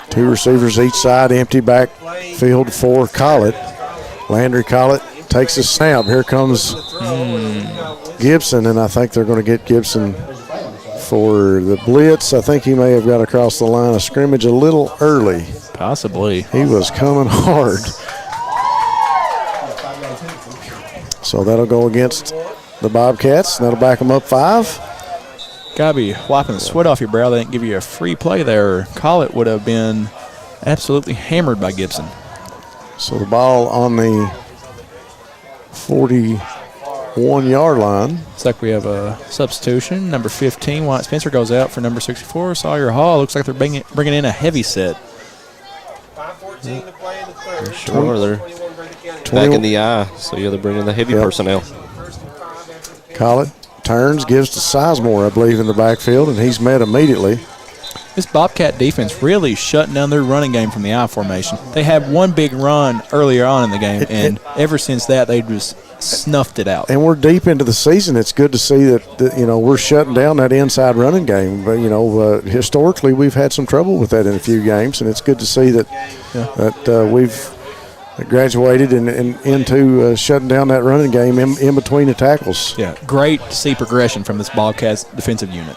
2 receivers each side, empty backfield for Collett. Landry Collett takes a snap. Here comes Gibson, and I think they're going to get Gibson for the blitz. I think he may have got across the line of scrimmage a little early. Possibly. He was coming hard. So that'll go against the Bobcats. That'll back them up 5. Gotta be wiping the sweat off your brow. They didn't give you a free play there. Collett would have been absolutely hammered by Gibson. So the ball on the 41-yard line. Looks like we have a substitution. Number 15, Wyatt Spencer, goes out for number 64, Sawyer Hall. Looks like they're bringing in a heavy set. 5:14 to play in the third. Sure, they're back in the eye, so they're bringing the heavy personnel. Collett turns, gives to Sizemore, I believe, in the backfield, and he's met immediately. This Bobcat defense really shutting down their running game from the I formation. They had one big run earlier on in the game, and ever since that, they just snuffed it out. And we're deep into the season. It's good to see that we're shutting down that inside running game. But historically, we've had some trouble with that in a few games, and it's good to see that we've graduated and into shutting down that running game in between the tackles. Yeah, great to see progression from this Bobcats defensive unit.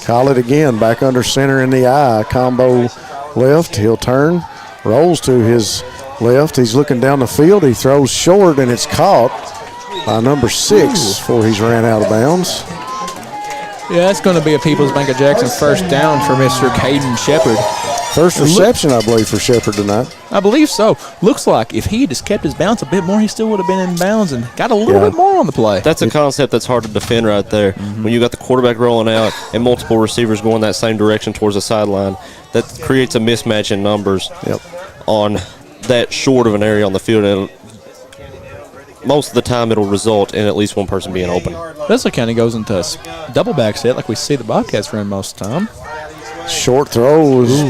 Collett again, back under center in the eye. Combo left. He'll turn, rolls to his left. He's looking down the field. He throws short, and it's caught by number 6 before he's ran out of bounds. Yeah, that's going to be a People's Bank of Jackson first down for Mr. Caden Shepard. First reception, I believe, for Shepard tonight. I believe so. Looks like if he had just kept his bounce a bit more, he still would have been in bounds and got a little bit more on the play. That's a concept that's hard to defend right there. When you got the quarterback rolling out and multiple receivers going that same direction towards the sideline, that creates a mismatch in numbers on that short of an area on the field. And most of the time, it'll result in at least one person being open. Leslie County goes into a double back set like we see the Bobcats run most of the time. Short throws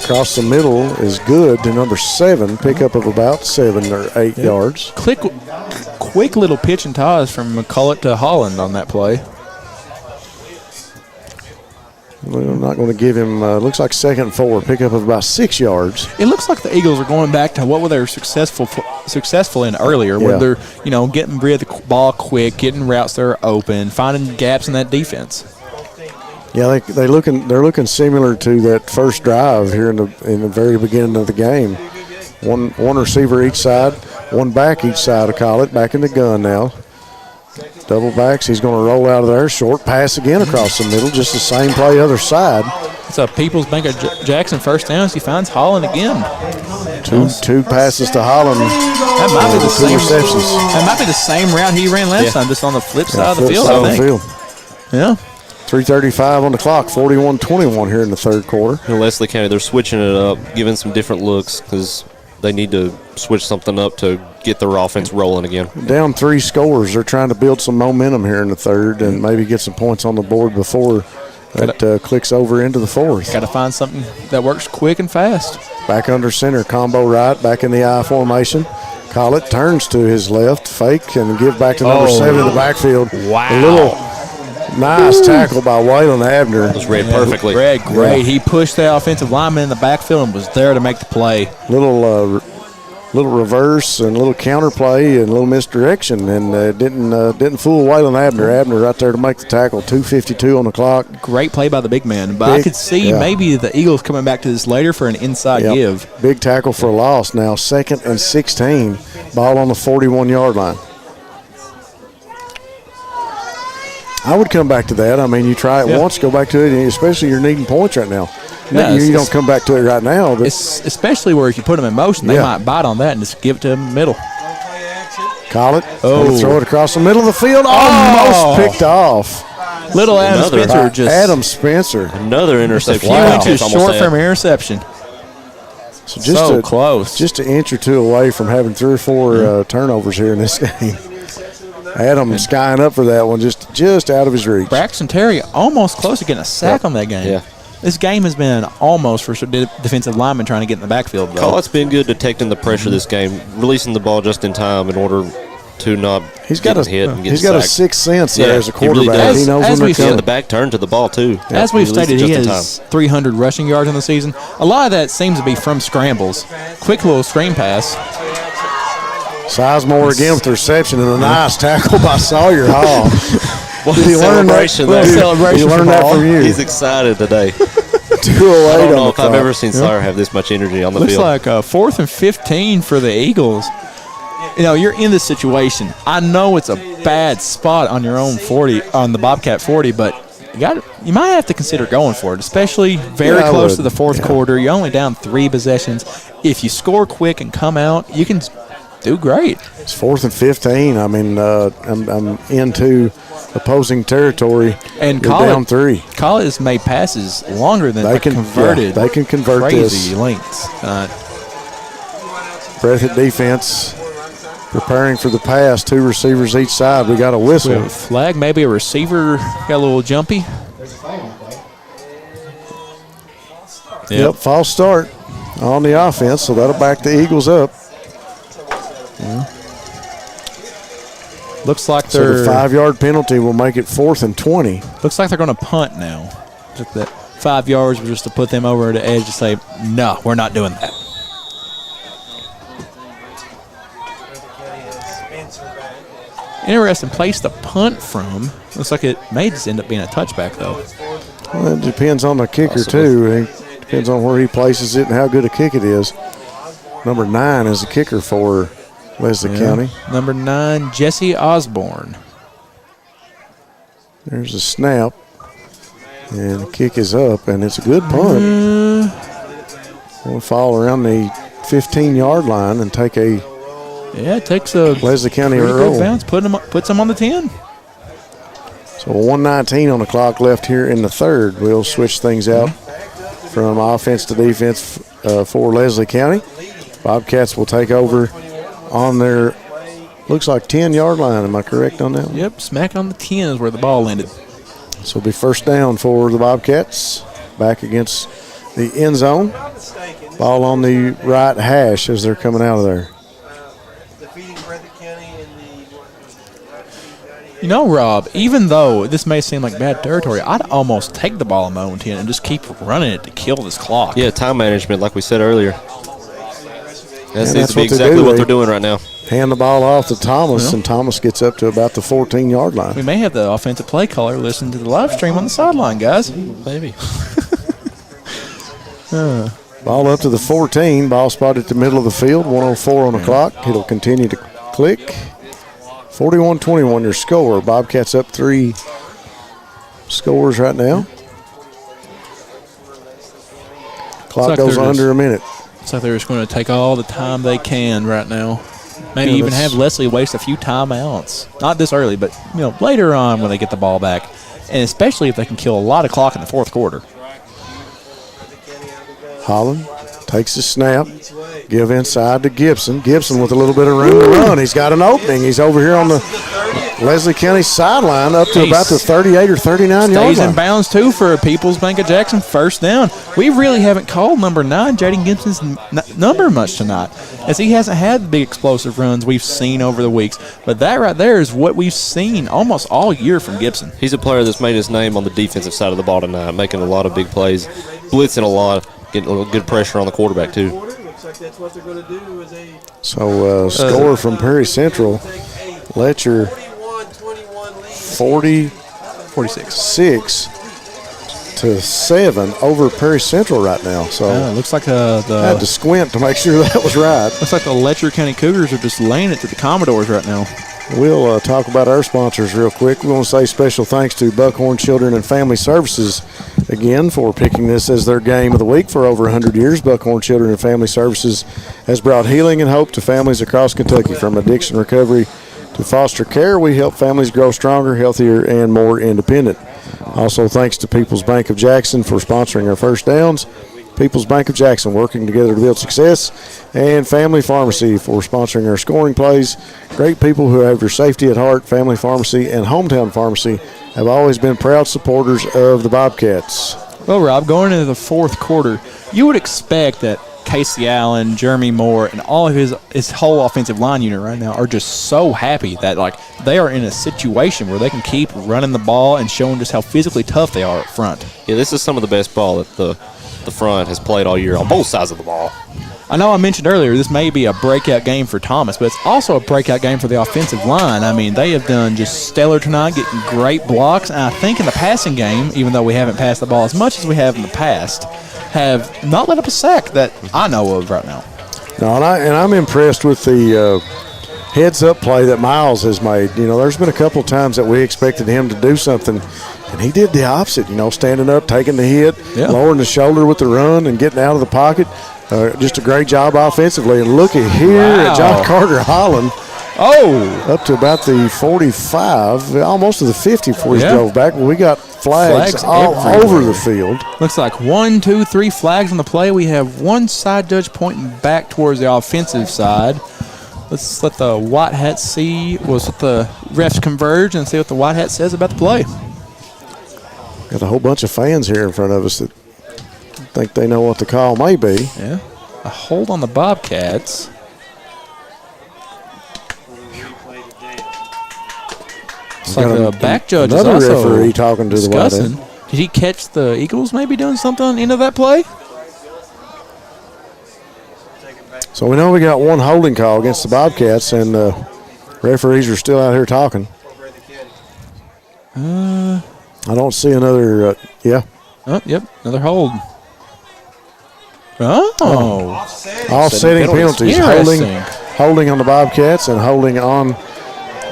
across the middle is good to number 7. Pickup of about 7 or 8 yards. Quick little pitch and toss from McCullough to Holland on that play. We're not going to give him, looks like 2nd and 4. Pickup of about 6 yards. It looks like the Eagles are going back to what they were successful in earlier, where they're getting rid of the ball quick, getting routes that are open, finding gaps in that defense. Yeah, they're looking similar to that first drive here in the very beginning of the game. One receiver each side, one back each side of Collett. Back in the gun now. Double backs. He's going to roll out of there. Short pass again across the middle. Just the same play other side. It's a People's Bank of Jackson first down as he finds Holland again. Two passes to Holland. That might be the same receptions. That might be the same route he ran last time, just on the flip side of the field. I think. Yeah. 3:35 on the clock, 41-21 here in the third quarter. In Leslie County, they're switching it up, giving some different looks because they need to switch something up to get their offense rolling again. Down 3 scores. They're trying to build some momentum here in the third and maybe get some points on the board before that clicks over into the fourth. Got to find something that works quick and fast. Back under center, combo right, back in the I formation. Collett turns to his left, fake, and give back to number 7 in the backfield. Wow. A little nice tackle by Waylon Abner. It was read perfectly. Great. Yeah. He pushed the offensive lineman in the backfield and was there to make the play. Little reverse and little counter play and a little misdirection, and didn't fool Waylon Abner. Abner right there to make the tackle. 2:52 on the clock. Great play by the big man, but I could see maybe the Eagles coming back to this later for an inside give. Big tackle for a loss now. 2nd and 16. Ball on the 41-yard line. I would come back to that. I mean, you try it once, go back to it, and especially you're needing points right now. You don't come back to it right now. But especially where if you put them in motion, they might bite on that and just give it to them in the middle. Collett. Throw it across the middle of the field. Almost picked off. Little Adam Spencer. Another interception. A few inches short from interception. So close. Just an inch or two away from having 3 or 4 turnovers here in this game. Adam skying up for that one, just out of his reach. Braxton Terry almost close to getting a sack on that game. Yeah. This game has been almost for defensive linemen trying to get in the backfield. Collett's been good detecting the pressure this game, releasing the ball just in time in order to not get hit and get He's got a sixth sense there as a quarterback. He knows when they're coming. The back turn to the ball, too. As we've stated, he has 300 rushing yards in the season. A lot of that seems to be from scrambles. Quick little screen pass. Sizemore again with the reception and a nice tackle by Sawyer Hall. Did he learn that? He learned that from you. He's excited today. 208 I don't know on if the I've clock. ever seen Sawyer have this much energy on the Looks field. like 4th and 15 for the Eagles. You know, you're in this situation. I know it's a bad spot on your own 40, on the Bobcat 40, but you might have to consider going for it, especially very close to the fourth quarter. You're only down 3 possessions. If you score quick and come out, you can do great. It's 4th and 15. I mean, I'm into opposing territory. And down 3. Collett has made passes longer than they converted. They can convert crazy this. lengths. Breathitt defense preparing for the pass. 2 receivers each side. We got a whistle. We have a flag, maybe a receiver got a little jumpy. Yep, false start on the offense, so that'll back the Eagles up. Looks like so the 5-yard penalty will make it 4th and 20. Looks like they're going to punt now. Just that 5 yards was just to put them over the edge to say, no, we're not doing that. Interesting place to punt from. Looks like it may just end up being a touchback, though. Well, it depends on the kicker, too. It depends on where he places it and how good a kick it is. Number 9 is the kicker for Leslie County. Number 9, Jesse Osborne. There's a snap. And the kick is up, and it's a good punt. We'll fall around the 15-yard line and take a it takes a Leslie County roll. Bounce, puts them on the 10. So 1:19 on the clock left here in the third. We'll switch things out from offense to defense for Leslie County. Bobcats will take over on their, looks like 10-yard line. Am I correct on that one? Yep, smack on the 10 is where the ball landed. So it'll be first down for the Bobcats back against the end zone. Ball on the right hash as they're coming out of there. You know, Rob, even though this may seem like bad territory, I'd almost take the ball on my own 10 and just keep running it to kill this clock. Yeah, time management, like we said earlier. That seems to be exactly what they're doing right now. Hand the ball off to Thomas, and Thomas gets up to about the 14-yard line. We may have the offensive play caller listen to the live stream on the sideline, guys. Maybe. Ball up to the 14. Ball spotted at the middle of the field. 1:04 on the clock. It'll continue to click. 41-21 your score. Bobcats up 3 scores right now. Clock goes under a minute. Looks like they're just going to take all the time they can right now. Maybe even have Leslie waste a few timeouts. Not this early, but later on when they get the ball back. And especially if they can kill a lot of clock in the fourth quarter. Holland takes the snap. Give inside to Gibson. Gibson with a little bit of room to run. He's got an opening. He's over here on the Leslie County sideline up to about the 38 or 39 yard line. Stays in bounds, too, for People's Bank of Jackson. First down. We really haven't called number 9, Jaden Gibson's number much tonight, as he hasn't had the big explosive runs we've seen over the weeks. But that right there is what we've seen almost all year from Gibson. He's a player that's made his name on the defensive side of the ball tonight, making a lot of big plays, blitzing a lot, getting a little good pressure on the quarterback, too. That's what they're going to do. So score from Perry Central. Letcher 46 to 7 over Perry Central right now. So looks like I had to squint to make sure that was right. Looks like the Letcher County Cougars are just laying it to the Commodores right now. We'll talk about our sponsors real quick. We want to say special thanks to Buckhorn Children and Family Services again for picking this as their game of the week for over 100 years. Buckhorn Children and Family Services has brought healing and hope to families across Kentucky. From addiction recovery to foster care, we help families grow stronger, healthier, and more independent. Also, thanks to People's Bank of Jackson for sponsoring our first downs. People's Bank of Jackson working together to build success, and Family Pharmacy for sponsoring our scoring plays. Great people who have your safety at heart. Family Pharmacy and Hometown Pharmacy have always been proud supporters of the Bobcats. Well, Rob, going into the fourth quarter, you would expect that Casey Allen, Jeremy Moore, and all of his whole offensive line unit right now are just so happy that they are in a situation where they can keep running the ball and showing just how physically tough they are up front. Yeah, this is some of the best ball that the front has played all year on both sides of the ball. I know I mentioned earlier this may be a breakout game for Thomas, but it's also a breakout game for the offensive line. I mean, they have done just stellar tonight, getting great blocks. And I think in the passing game, even though we haven't passed the ball as much as we have in the past, have not let up a sack that I know of right now. No, and I'm impressed with the heads-up play that Miles has made. There's been a couple of times that we expected him to do something, and he did the opposite, standing up, taking the hit, lowering the shoulder with the run, and getting out of the pocket. Just a great job offensively. And look at here at John Carter Holland. Up to about the 45, almost to the 50 before he drove back. Well, we got flags all over the field. Looks like 1, 2, 3 flags on the play. We have one side judge pointing back towards the offensive side. Let's let the white hat see. We'll let the refs converge and see what the white hat says about the play. Got a whole bunch of fans here in front of us that think they know what the call may be. Yeah. A hold on the Bobcats. It's like the back judge is also referee talking to discussing. The white hat. Did he catch the Eagles maybe doing something into that play? So we know we got one holding call against the Bobcats, and the Referees are still out here talking. I don't see another. Oh, yep, another hold. Oh. Offsetting penalties. Holding on the Bobcats and holding on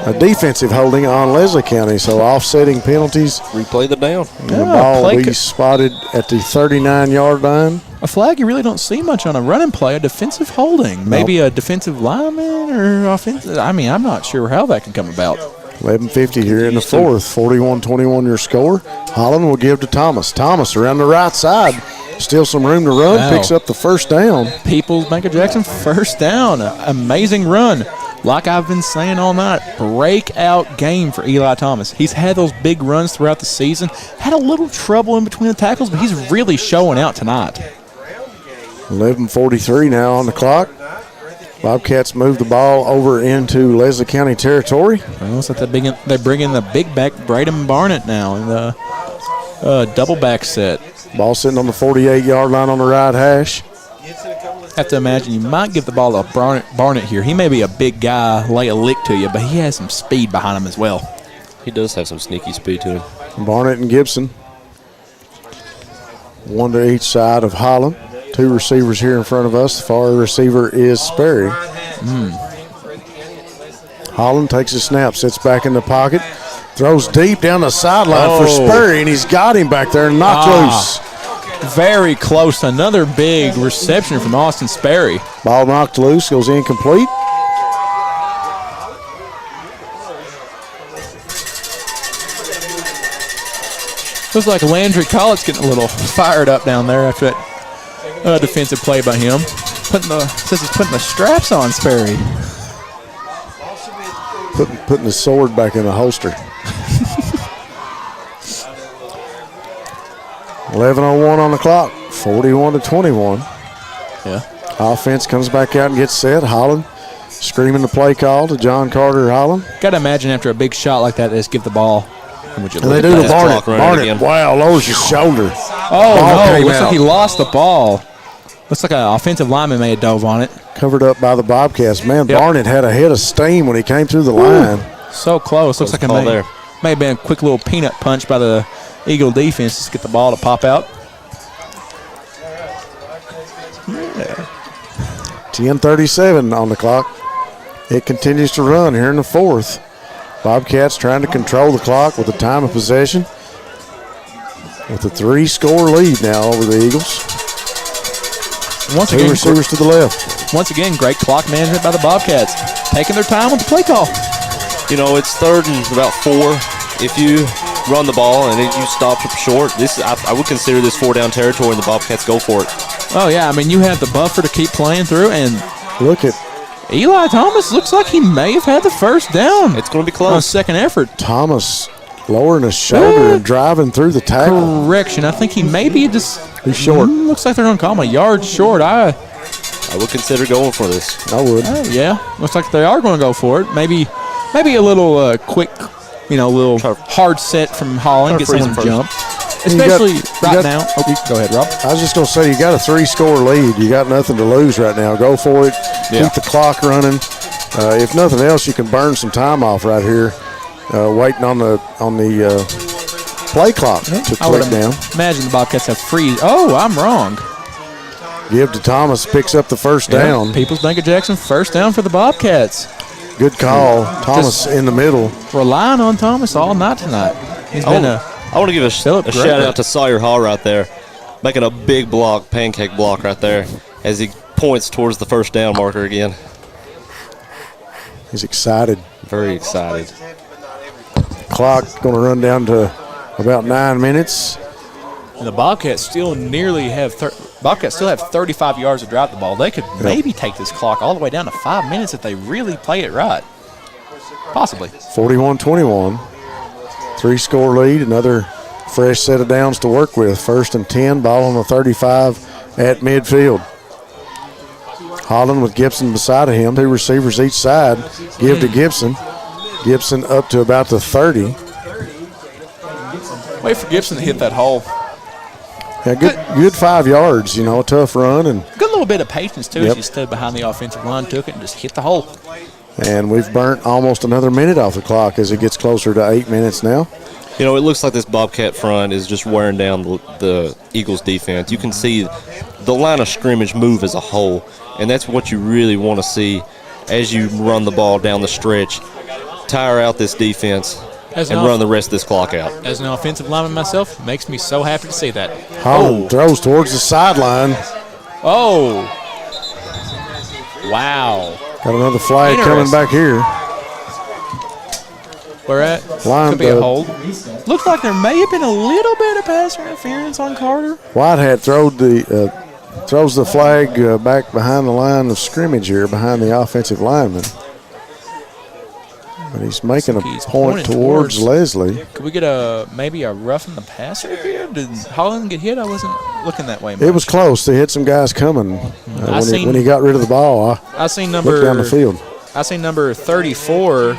a defensive holding on Leslie County. So offsetting penalties. Replay the down. And the ball will be spotted at the 39-yard line. A flag you really don't see much on a running play, a defensive holding. Maybe a defensive lineman or offensive. I mean, I'm not sure how that can come about. 11:50 here in the fourth. 41-21 your score. Holland will give to Thomas. Thomas around the right side. Still some room to run. Wow. Picks up the first down. People's Bank of Jackson first down. Amazing run. Like I've been saying all night, breakout game for Eli Thomas. He's had those big runs throughout the season. Had a little trouble in between the tackles, but he's really showing out tonight. 11:43 now on the clock. Bobcats move the ball over into Leslie County territory. Well, it's like they bring in the big back Braden Barnett now in the double back set. Ball sitting on the 48-yard line on the right hash. Have to imagine you might give the ball to Barnett here. He may be a big guy, lay a lick to you, but he has some speed behind him as well. He does have some sneaky speed to him. Barnett and Gibson. One to each side of Holland. Two receivers here in front of us. The far receiver is Sperry. Holland takes a snap, sits back in the pocket, throws deep down the sideline for Sperry, and he's got him back there and knocked loose. Very close. Another big reception from Austin Sperry. Ball knocked loose, goes incomplete. Looks like Landry Collett's getting a little fired up down there after that defensive play by him. Says he's putting the straps on Sperry. Putting his sword back in the holster. 11:01 on the clock. 41-21. Yeah. Offense comes back out and gets set. Holland screaming the play call to John Carter Holland. Got to imagine after a big shot like that, they just give the ball. And they do to Barnett. Barnett, wow, lowers his shoulder. Oh, no, looks like he lost the ball. Looks like an offensive lineman may have dove on it. Covered up by the Bobcats. Man, Barnett had a head of steam when he came through the line. So close. Looks like it may have been a quick little peanut punch by the Eagle defense just to get the ball to pop out. 10:37 on the clock. It continues to run here in the fourth. Bobcats trying to control the clock with the time of possession. With a 3-score lead now over the Eagles. Two receivers to the left. Once again, great clock management by the Bobcats. Taking their time with the play call. You know, it's 3rd and about 4. If you run the ball and you stop short, I would consider this 4-down territory, and the Bobcats go for it. Oh, yeah. I mean, you have the buffer to keep playing through, and look at Eli Thomas. Looks like he may have had the first down. It's going to be close. On second effort. Thomas lowering his shoulder and driving through the tackle. Correction. I think he may be just. He's short. Looks like they're going to call him a yard short. I would consider going for this. I would. Yeah. Looks like they are going to go for it. Maybe a little quick, little hard set from Holland. Get someone to jump. Especially now. Okay, go ahead, Rob. I was just going to say, you got a 3-score lead. You got nothing to lose right now. Go for it. Yeah. Keep the clock running. If nothing else, you can burn some time off right here, waiting on the play clock to click down. Imagine the Bobcats have freeze. Oh, I'm wrong. Give to Thomas, picks up the first down. People's Bank of Jackson, first down for the Bobcats. Good call. Thomas in the middle. Relying on Thomas all night tonight. He's been I want to give a shout out to Sawyer Hall right there, making a big block, pancake block right there as he points towards the first down marker again. He's excited. Very excited. Clock going to run down to about 9 minutes. And the Bobcats still have 35 yards to drive the ball. They could maybe take this clock all the way down to 5 minutes if they really play it right. Possibly. 41-21. 3-score lead. Another fresh set of downs to work with. 1st and 10. Ball on the 35 at midfield. Holland with Gibson beside of him. 2 receivers each side. Give to Gibson. Gibson up to about the 30. Wait for Gibson to hit that hole. Yeah, good 5 yards, a tough run. And good little bit of patience, too, as he stood behind the offensive line, took it, and just hit the hole. And we've burnt almost another minute off the clock as it gets closer to 8 minutes now. You know, it looks like this Bobcat front is just wearing down the Eagles defense. You can see the line of scrimmage move as a whole, and that's what you really want to see as you run the ball down the stretch. Tire out this defense and run the rest of this clock out. As an offensive lineman myself, makes me so happy to see that. Holland throws towards the sideline. Oh. Wow. Got another flag coming back here. Where at? Could be a hold. Looks like there may have been a little bit of pass interference on Carter. Whitehead throws the flag back behind the line of scrimmage here, behind the offensive lineman. But he's making a point towards Leslie. Could we get maybe a roughing the passer here? Did Holland get hit? I wasn't looking that way much. It was close. They hit some guys coming when he got rid of the ball. I seen looked down the field. I seen number 34.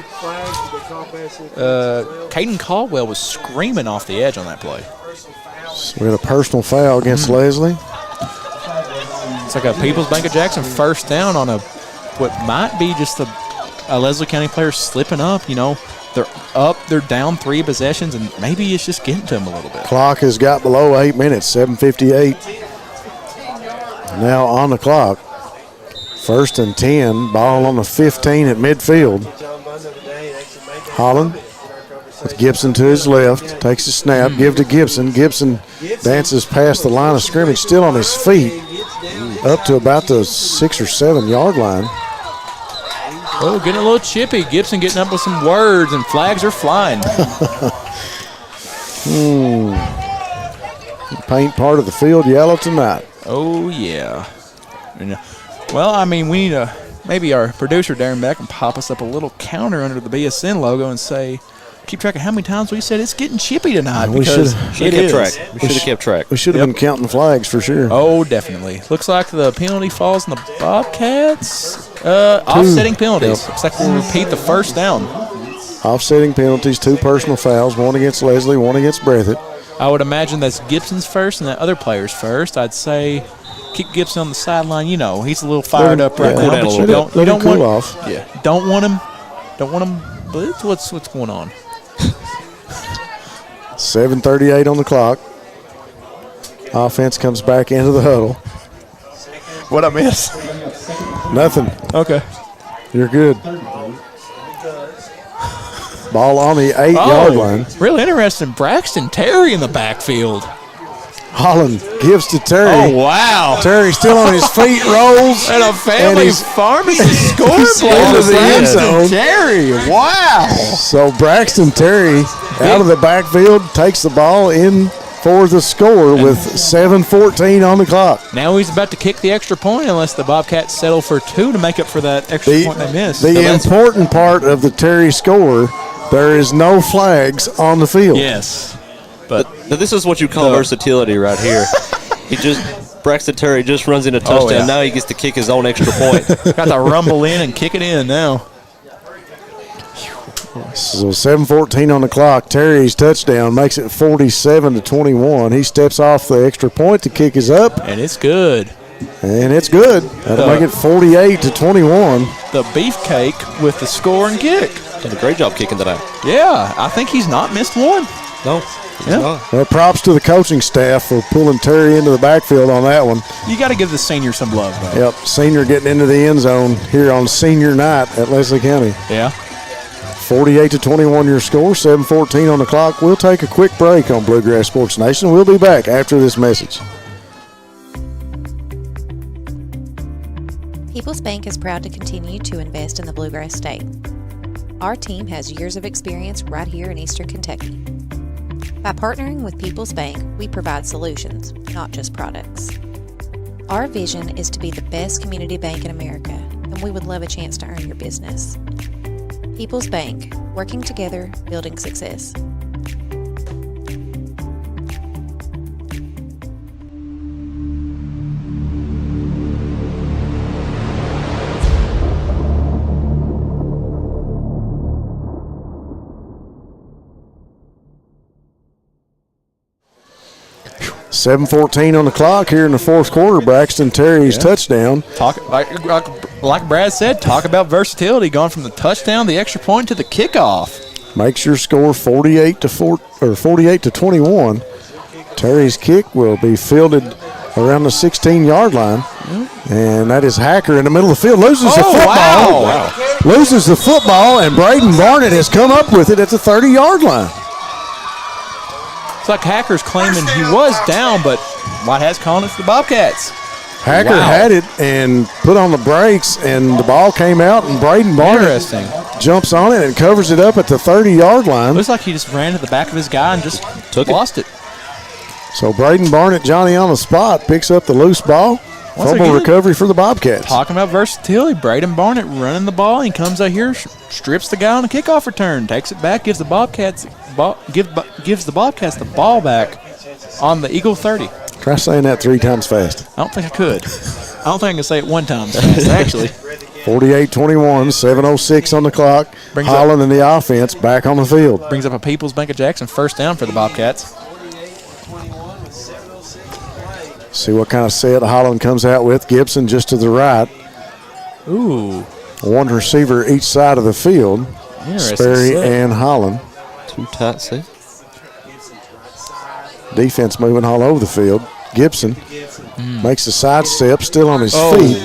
Caden Caldwell was screaming off the edge on that play. So we had a personal foul against Leslie. It's like a People's Bank of Jackson first down on what might be just a Leslie County player slipping up. You know, they're up, they're down 3 possessions, and maybe it's just getting to them a little bit. Clock has got below 8 minutes, 7:58. Now on the clock. 1st and 10, ball on the 15 at midfield. Holland with Gibson to his left, takes a snap, give to Gibson. Gibson dances past the line of scrimmage, still on his feet, up to about the 6 or 7 yard line. Oh, getting a little chippy. Gibson getting up with some words, and flags are flying. Paint part of the field yellow tonight. Oh, yeah. Well, I mean, we need maybe our producer, Darren Beck, can pop us up a little counter under the BSN logo and say, keep track of how many times we said it's getting chippy tonight. We should have kept track. We should have been counting flags for sure. Oh, definitely. Looks like the penalty falls on the Bobcats. Offsetting penalties. Yep. Looks like we'll repeat the first down. Offsetting penalties, 2 personal fouls, 1 against Leslie, 1 against Breathitt. I would imagine that's Gibson's first and that other player's first. I'd say keep Gibson on the sideline. You know, he's a little fired up right now. But you don't cool off. Yeah, don't want him. But what's going on? 7:38 on the clock. Offense comes back into the huddle. What I miss? Nothing. Okay. You're good. Ball on the 8 yard line. Real interesting. Braxton Terry in the backfield. Holland gives to Terry. Oh, wow. Terry still on his feet, rolls. And a family pharmacy scoreboard of the end zone. Terry, wow. So Braxton Terry out of the backfield takes the ball in for the score with 7:14 on the clock. Now he's about to kick the extra point unless the Bobcats settle for 2 to make up for that extra point they missed. The important part of the Terry score, there is no flags on the field. Yes. But this is what you call versatility right here. Braxton Terry just runs in a touchdown. Oh, yeah. Now he gets to kick his own extra point. Got to rumble in and kick it in now. So 7:14 on the clock. Terry's touchdown makes it 47-21. He steps off the extra point to kick his up. And it's good. That'll make it 48-21. The beefcake with the score and kick. Did a great job kicking tonight. Yeah, I think he's not missed one. No. Well, props to the coaching staff for pulling Terry into the backfield on that one. You got to give the senior some love, though. Yep, senior getting into the end zone here on senior night at Leslie County. Yeah. 48-21 your score, 7:14 on the clock. We'll take a quick break on Bluegrass Sports Nation. We'll be back after this message. People's Bank is proud to continue to invest in the Bluegrass State. Our team has years of experience right here in Eastern Kentucky. By partnering with People's Bank, we provide solutions, not just products. Our vision is to be the best community bank in America, and we would love a chance to earn your business. People's Bank, working together, building success. 7:14 on the clock here in the fourth quarter. Braxton Terry's touchdown. Like Brad said, talk about versatility, going from the touchdown, the extra point, to the kickoff. Makes your score 48 to 21. Terry's kick will be fielded around the 16-yard line, and that is Hacker in the middle of the field. Loses the football. Wow. Loses the football, and Braden Barnett has come up with it at the 30-yard line. It's like Hacker's claiming he was down, but White Hat's calling it for the Bobcats. Hacker had it and put on the brakes, and the ball came out, and Braden Barnett jumps on it and covers it up at the 30-yard line. Looks like he just ran to the back of his guy and just lost it. So Braden Barnett, Johnny on the spot, picks up the loose ball. Fumble recovery for the Bobcats. Talking about versatility, Braden Barnett running the ball. He comes out here, strips the guy on the kickoff return, takes it back, gives the Bobcats the ball back on the Eagle 30. Try saying that 3 times fast. I don't think I could. I don't think I can say it 1 time fast, actually. 48-21, 7:06 on the clock. Holland and the offense back on the field. Brings up a People's Bank of Jackson first down for the Bobcats. See what kind of set Holland comes out with. Gibson just to the right. Ooh. 1 receiver each side of the field. Sperry and Holland. 2 tight sets. Defense moving all over the field. Gibson makes the side step, still on his feet.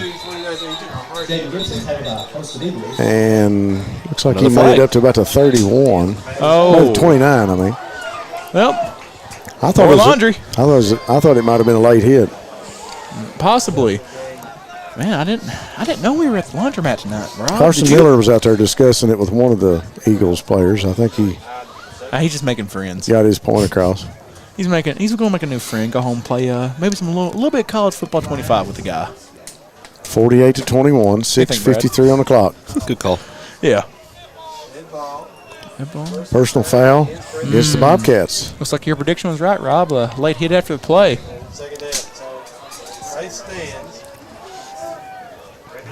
And looks like he made it up to about the 31. No, 29, I mean. Well, I thought I thought it might have been a late hit. Possibly. Man, I didn't know we were at the laundromat tonight, Rob. Carson Miller was out there discussing it with one of the Eagles players. I think he's just making friends. Got his point across. He's going to make a new friend, go home, play maybe a little bit of college football 25 with the guy. 48-21, 6:53 on the clock. Good call. Yeah. Personal foul against the Bobcats. Looks like your prediction was right, Rob. A late hit after the play.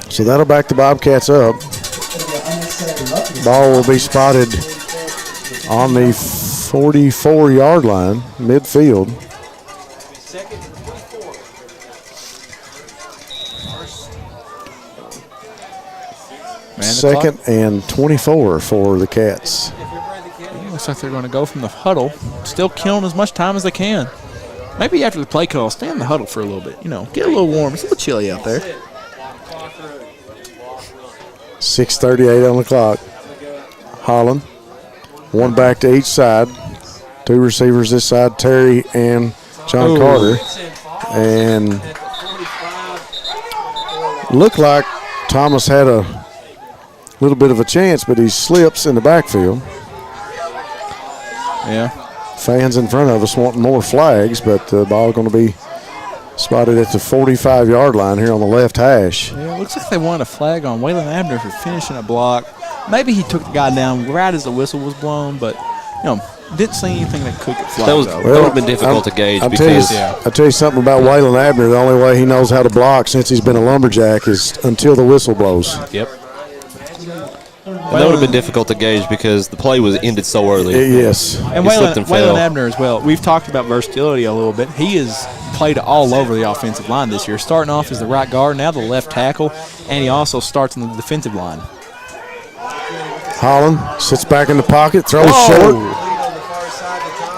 So that'll back the Bobcats up. Ball will be spotted on the 44-yard line, midfield. Second and 24 for the Cats. Looks like they're going to go from the huddle, still killing as much time as they can. Maybe after the play call, stay in the huddle for a little bit. Get a little warm. It's a little chilly out there. 6:38 on the clock. Holland, 1 back to each side. 2 receivers this side, Terry and John Carter. And looked like Thomas had a little bit of a chance, but he slips in the backfield. Yeah. Fans in front of us wanting more flags, but the ball going to be spotted at the 45-yard line here on the left hash. Yeah, it looks like they wanted a flag on Waylon Abner for finishing a block. Maybe he took the guy down right as the whistle was blown, but didn't see anything that could get flagged. That would have been difficult to gauge I'll because tell you something about Waylon Abner. The only way he knows how to block since he's been a lumberjack is until the whistle blows. Yep. That would have been difficult to gauge because the play was ended so early. Yes. And Waylon Abner as well. We've talked about versatility a little bit. He has played all over the offensive line this year, starting off as the right guard, now the left tackle, and he also starts in the defensive line. Holland sits back in the pocket, throws short.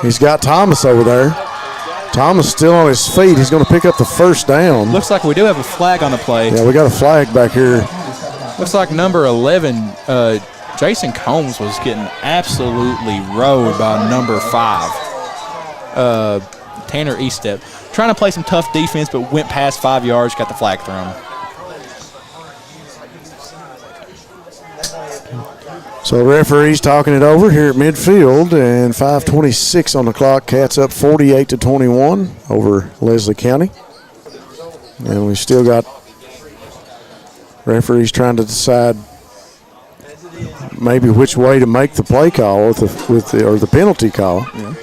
He's got Thomas over there. Thomas still on his feet. He's going to pick up the first down. Looks like we do have a flag on the play. Yeah, we got a flag back here. Looks like number 11, Jason Combs, was getting absolutely rode by number 5, Tanner Eastep. Trying to play some tough defense, but went past 5 yards, got the flag thrown. So the referee's talking it over here at midfield, and 5:26 on the clock. Cats up 48-21 over Leslie County. And we still got referees trying to decide maybe which way to make the play call or the penalty call. Yeah.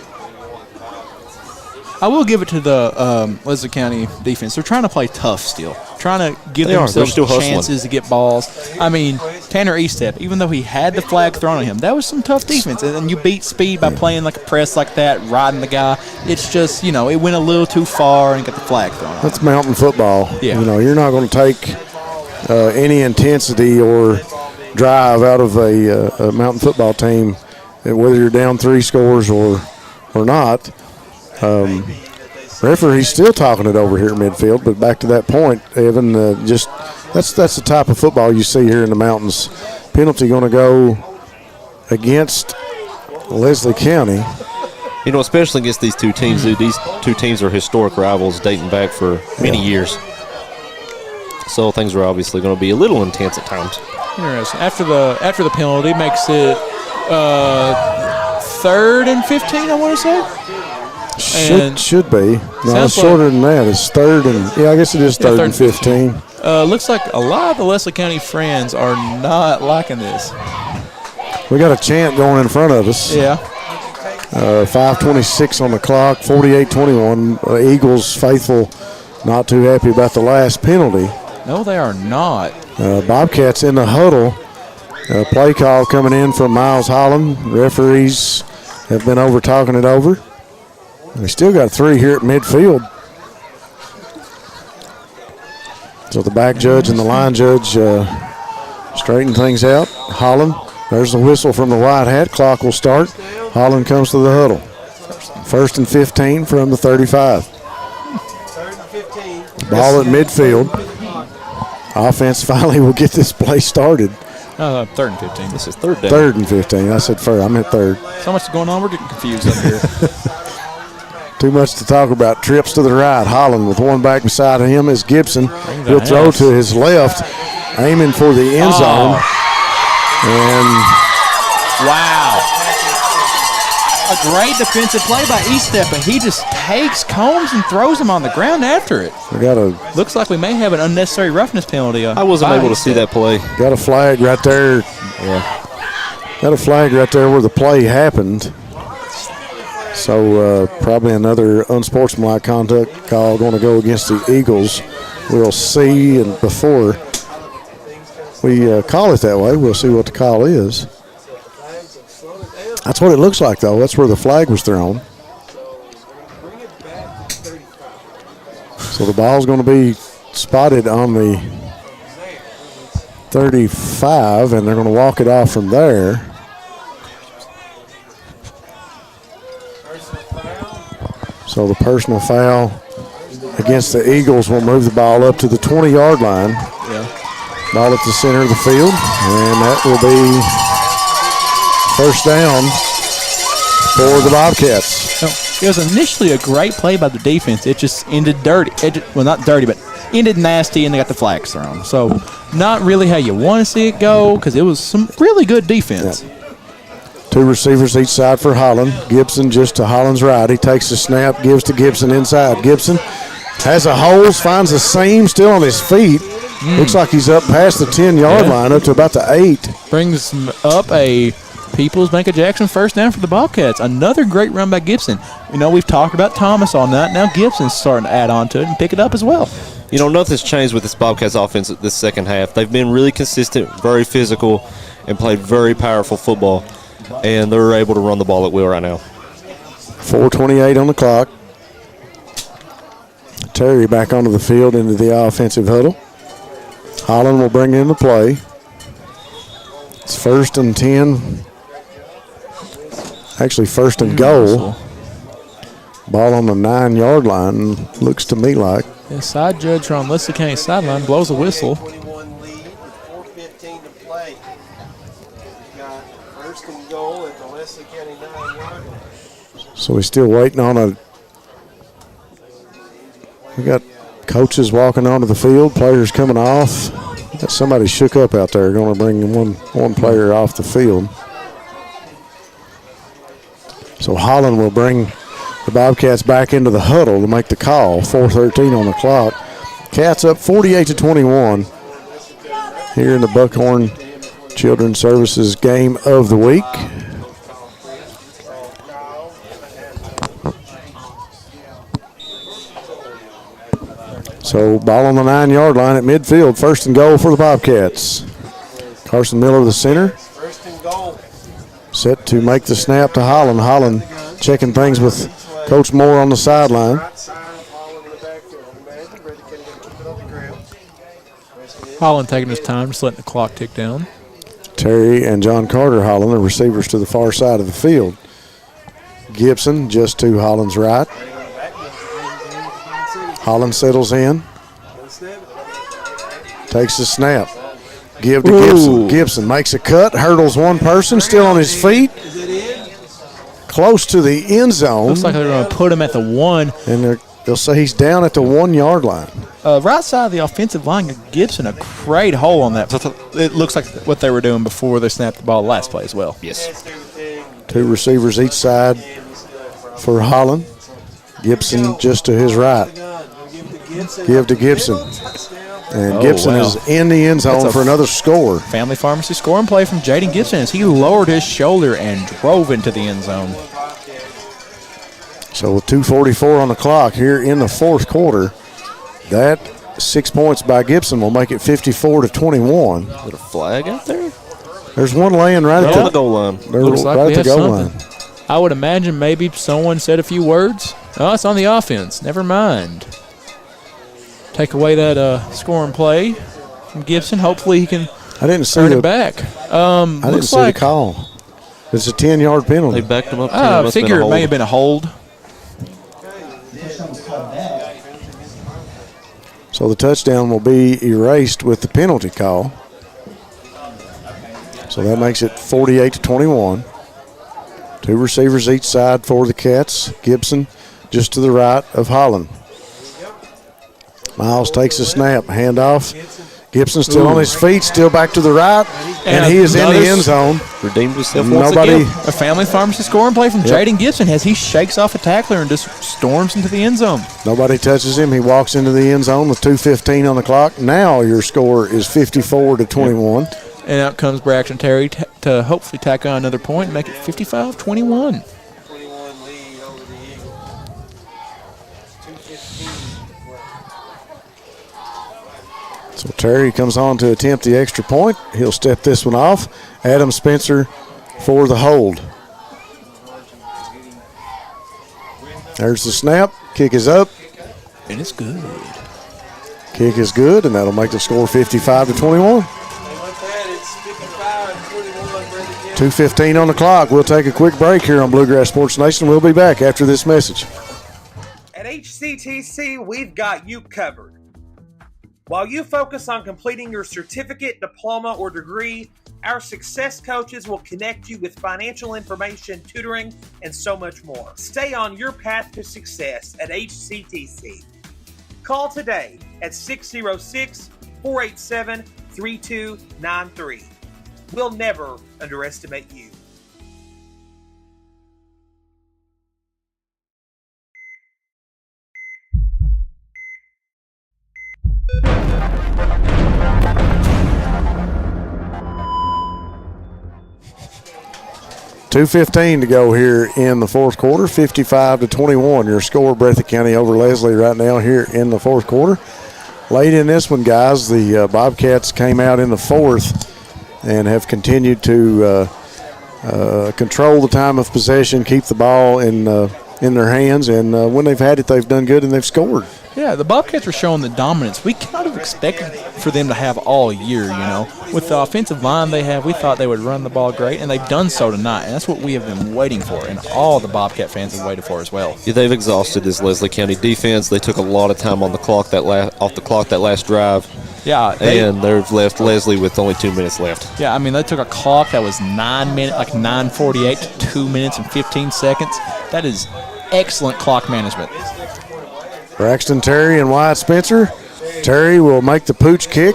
I will give it to the Leslie County defense. They're trying to play tough still, trying to give themselves chances to get balls. I mean, Tanner Estep, even though he had the flag thrown on him, that was some tough defense. And then you beat speed by playing like a press like that, riding the guy. It's just, it went a little too far and got the flag thrown on. That's mountain football. Yeah. You're not going to take any intensity or drive out of a mountain football team, whether you're down 3 scores or not. Referee's still talking it over here at midfield, but back to that point, Evan, that's the type of football you see here in the mountains. Penalty going to go against Leslie County. Especially against these two teams. These two teams are historic rivals dating back for many years. So things are obviously going to be a little intense at times. Interesting. After the penalty, makes it 3rd and 15, I want to say. Should be. No, it's shorter than that. It's 3rd and I guess it is 3rd and 15. Looks like a lot of the Leslie County friends are not liking this. We got a chant going in front of us. Yeah. 5:26 on the clock. 48-21. Eagles faithful, not too happy about the last penalty. No, they are not. Bobcats in the huddle. Play call coming in from Miles Holland. Referees have been over talking it over. We still got 3 here at midfield. So the back judge and the line judge straighten things out. Holland, there's the whistle from the white hat. Clock will start. Holland comes to the huddle. 1st and 15 from the 35. Ball at midfield. Offense finally will get this play started. 3rd and 15. This is 3rd down. 3rd and 15. I said first. I meant 3rd. So much going on. We're getting confused up here. Too much to talk about. Trips to the right. Holland with one back beside him is Gibson. He'll throw to his left, aiming for the end zone. And wow. A great defensive play by Estep, but he just takes Combs and throws him on the ground after it. Looks like we may have an unnecessary roughness penalty. I wasn't able to see that play. Got a flag right there. Yeah. Got a flag right there where the play happened. So probably another unsportsmanlike conduct call going to go against the Eagles. We'll see, and before we call it that way, we'll see what the call is. That's what it looks like, though. That's where the flag was thrown. So the ball's going to be spotted on the 35, and they're going to walk it off from there. So the personal foul against the Eagles will move the ball up to the 20-yard line. Yeah. Ball at the center of the field, and that will be first down for the Bobcats. It was initially a great play by the defense. It just ended dirty. Well, not dirty, but ended nasty, and they got the flags thrown. So not really how you want to see it go, because it was some really good defense. Yeah. 2 receivers each side for Holland. Gibson just to Holland's right. He takes the snap, gives to Gibson inside. Gibson has a hose, finds a seam, still on his feet. Looks like he's up past the 10-yard line, up to about the 8. Brings up a People's Bank of Jackson first down for the Bobcats. Another great run by Gibson. We've talked about Thomas all night. Now Gibson's starting to add on to it and pick it up as well. Nothing's changed with this Bobcats offense this second half. They've been really consistent, very physical, and played very powerful football. And they're able to run the ball at will right now. 4:28 on the clock. Terry back onto the field into the offensive huddle. Holland will bring in the play. It's 1st and 10. Actually, 1st and goal. Ball on the 9-yard line, looks to me like. The side judge on Leslie County sideline blows a whistle. So we're still waiting on we got coaches walking onto the field, players coming off. Somebody shook up out there, going to bring one player off the field. So Holland will bring the Bobcats back into the huddle to make the call. 4:13 on the clock. Cats up 48-21 here in the Buckhorn Children's Services Game of the Week. So ball on the 9-yard line at midfield. 1st and goal for the Bobcats. Carson Miller, the center. First and goal. Set to make the snap to Holland. Holland checking things with Coach Moore on the sideline. Holland taking his time, just letting the clock tick down. Terry and John Carter Holland, the receivers to the far side of the field. Gibson just to Holland's right. Holland settles in. Takes the snap. Give to Gibson. Gibson makes a cut, hurdles one person, still on his feet. Close to the end zone. Looks like they're going to put him at the 1. And they'll say he's down at the 1 yard line. Right side of the offensive line, Gibson, a great hole on that. It looks like what they were doing before they snapped the ball last play as well. Yes. 2 receivers each side for Holland. Gibson just to his right. Give to Gibson. And Gibson is in the end zone for another score. Family Pharmacy scoring play from Jaden Gibson as he lowered his shoulder and drove into the end zone. So with 2:44 on the clock here in the fourth quarter, that 6 points by Gibson will make it 54-21. Is there a flag out there? There's one laying right at the goal line. Looks like right we at the have goal something. line. I would imagine maybe someone said a few words. Oh, it's on the offense. Never mind. Take away that scoring play from Gibson. Hopefully he can turn it back. I didn't see the call. It's a 10-yard penalty. They backed him up. I figure it may have been a hold. So the touchdown will be erased with the penalty call. So that makes it 48-21. 2 receivers each side for the Cats. Gibson just to the right of Holland. Miles takes a snap, handoff. Gibson still on his feet, still back to the right, and he is in the end zone. Redeemed himself once again. A Family Pharmacy scoring play from Jaden Gibson as he shakes off a tackler and just storms into the end zone. Nobody touches him. He walks into the end zone with 2:15 on the clock. Now your score is 54-21. And out comes Braxton Terry to hopefully tack on another point and make it 55-21. So Terry comes on to attempt the extra point. He'll step this one off. Adam Spencer for the hold. There's the snap. Kick is up. And it's good. Kick is good, and that'll make the score 55-21. 2:15 on the clock. We'll take a quick break here on Bluegrass Sports Nation. We'll be back after this message. At HCTC, we've got you covered. While you focus on completing your certificate, diploma, or degree, our success coaches will connect you with financial information, tutoring, and so much more. Stay on your path to success at HCTC. Call today at 606-487-3293. We'll never underestimate you. $2:15 to go here in the fourth quarter, 55-21. Your score, Breathitt County over Leslie right now here in the fourth quarter. Late in this one, guys, the Bobcats came out in the fourth and have continued to control the time of possession, keep the ball in their hands, and when they've had it, they've done good and they've scored. Yeah, the Bobcats are showing the dominance we kind of expected for them to have all year, you know. With the offensive line they have, we thought they would run the ball great, and they've done so tonight, and that's what we have been waiting for, and all the Bobcat fans have waited for as well. Yeah, they've exhausted this Leslie County defense. They took a lot of time on the clock off the clock that last drive. Yeah, and they've left Leslie with only 2 minutes left. Yeah, I mean, they took a clock that was 9 minutes, like 9:48 to 2 minutes and 15 seconds. That is excellent clock management. Braxton Terry and Wyatt Spencer. Terry will make the pooch kick,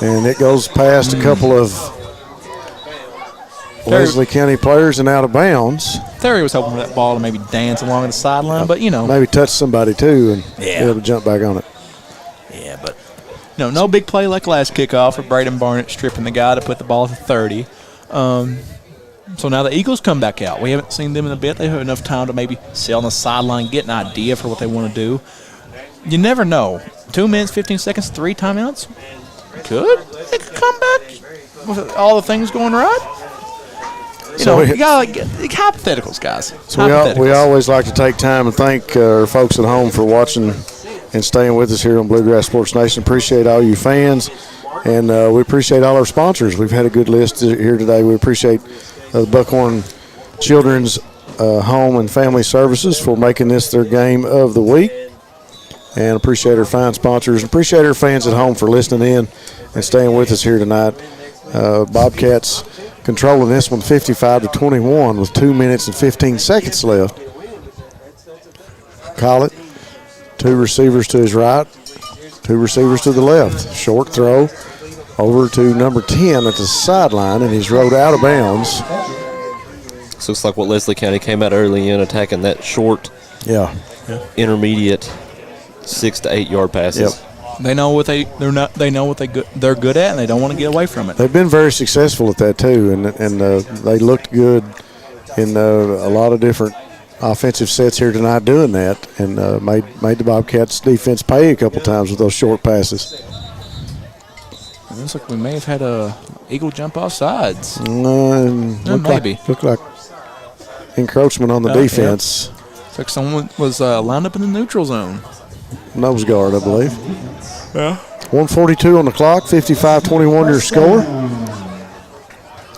and it goes past a couple of Leslie County players and out of bounds. Terry was hoping for that ball to maybe dance along the sideline, but, you know. Maybe touch somebody, too, and be able to jump back on it. Yeah, but no big play like last kickoff of Braden Barnett stripping the guy to put the ball at the 30. So now the Eagles come back out. We haven't seen them in a bit. They have enough time to maybe sit on the sideline, get an idea for what they want to do. You never know. 2 minutes, 15 seconds, 3 timeouts. Could they could come back with all the things going right? You got hypotheticals, guys. So we always like to take time and thank our folks at home for watching and staying with us here on Bluegrass Sports Nation. Appreciate all you fans, and we appreciate all our sponsors. We've had a good list here today. We appreciate the Buckhorn Children's Home and Family Services for making this their game of the week, and appreciate our fine sponsors. Appreciate our fans at home for listening in and staying with us here tonight. Bobcats controlling this one 55-21 with 2 minutes and 15 seconds left. Collett, 2 receivers to his right, 2 receivers to the left. Short throw over to number 10 at the sideline, and he's rode out of bounds. This looks like what Leslie County came out early in, attacking that short, intermediate 6 to 8 yard passes. Yep. They know what they're good at, and they don't want to get away from it. They've been very successful at that too, and they looked good in a lot of different offensive sets here tonight doing that, and made the Bobcats defense pay a couple times with those short passes. It looks like we may have had a eagle jump off sides. Maybe looked like encroachment on the defense. Yeah. It's like someone was lined up in the neutral zone. Nose guard, I believe. Yeah. 1:42 on the clock, 55-21 your score.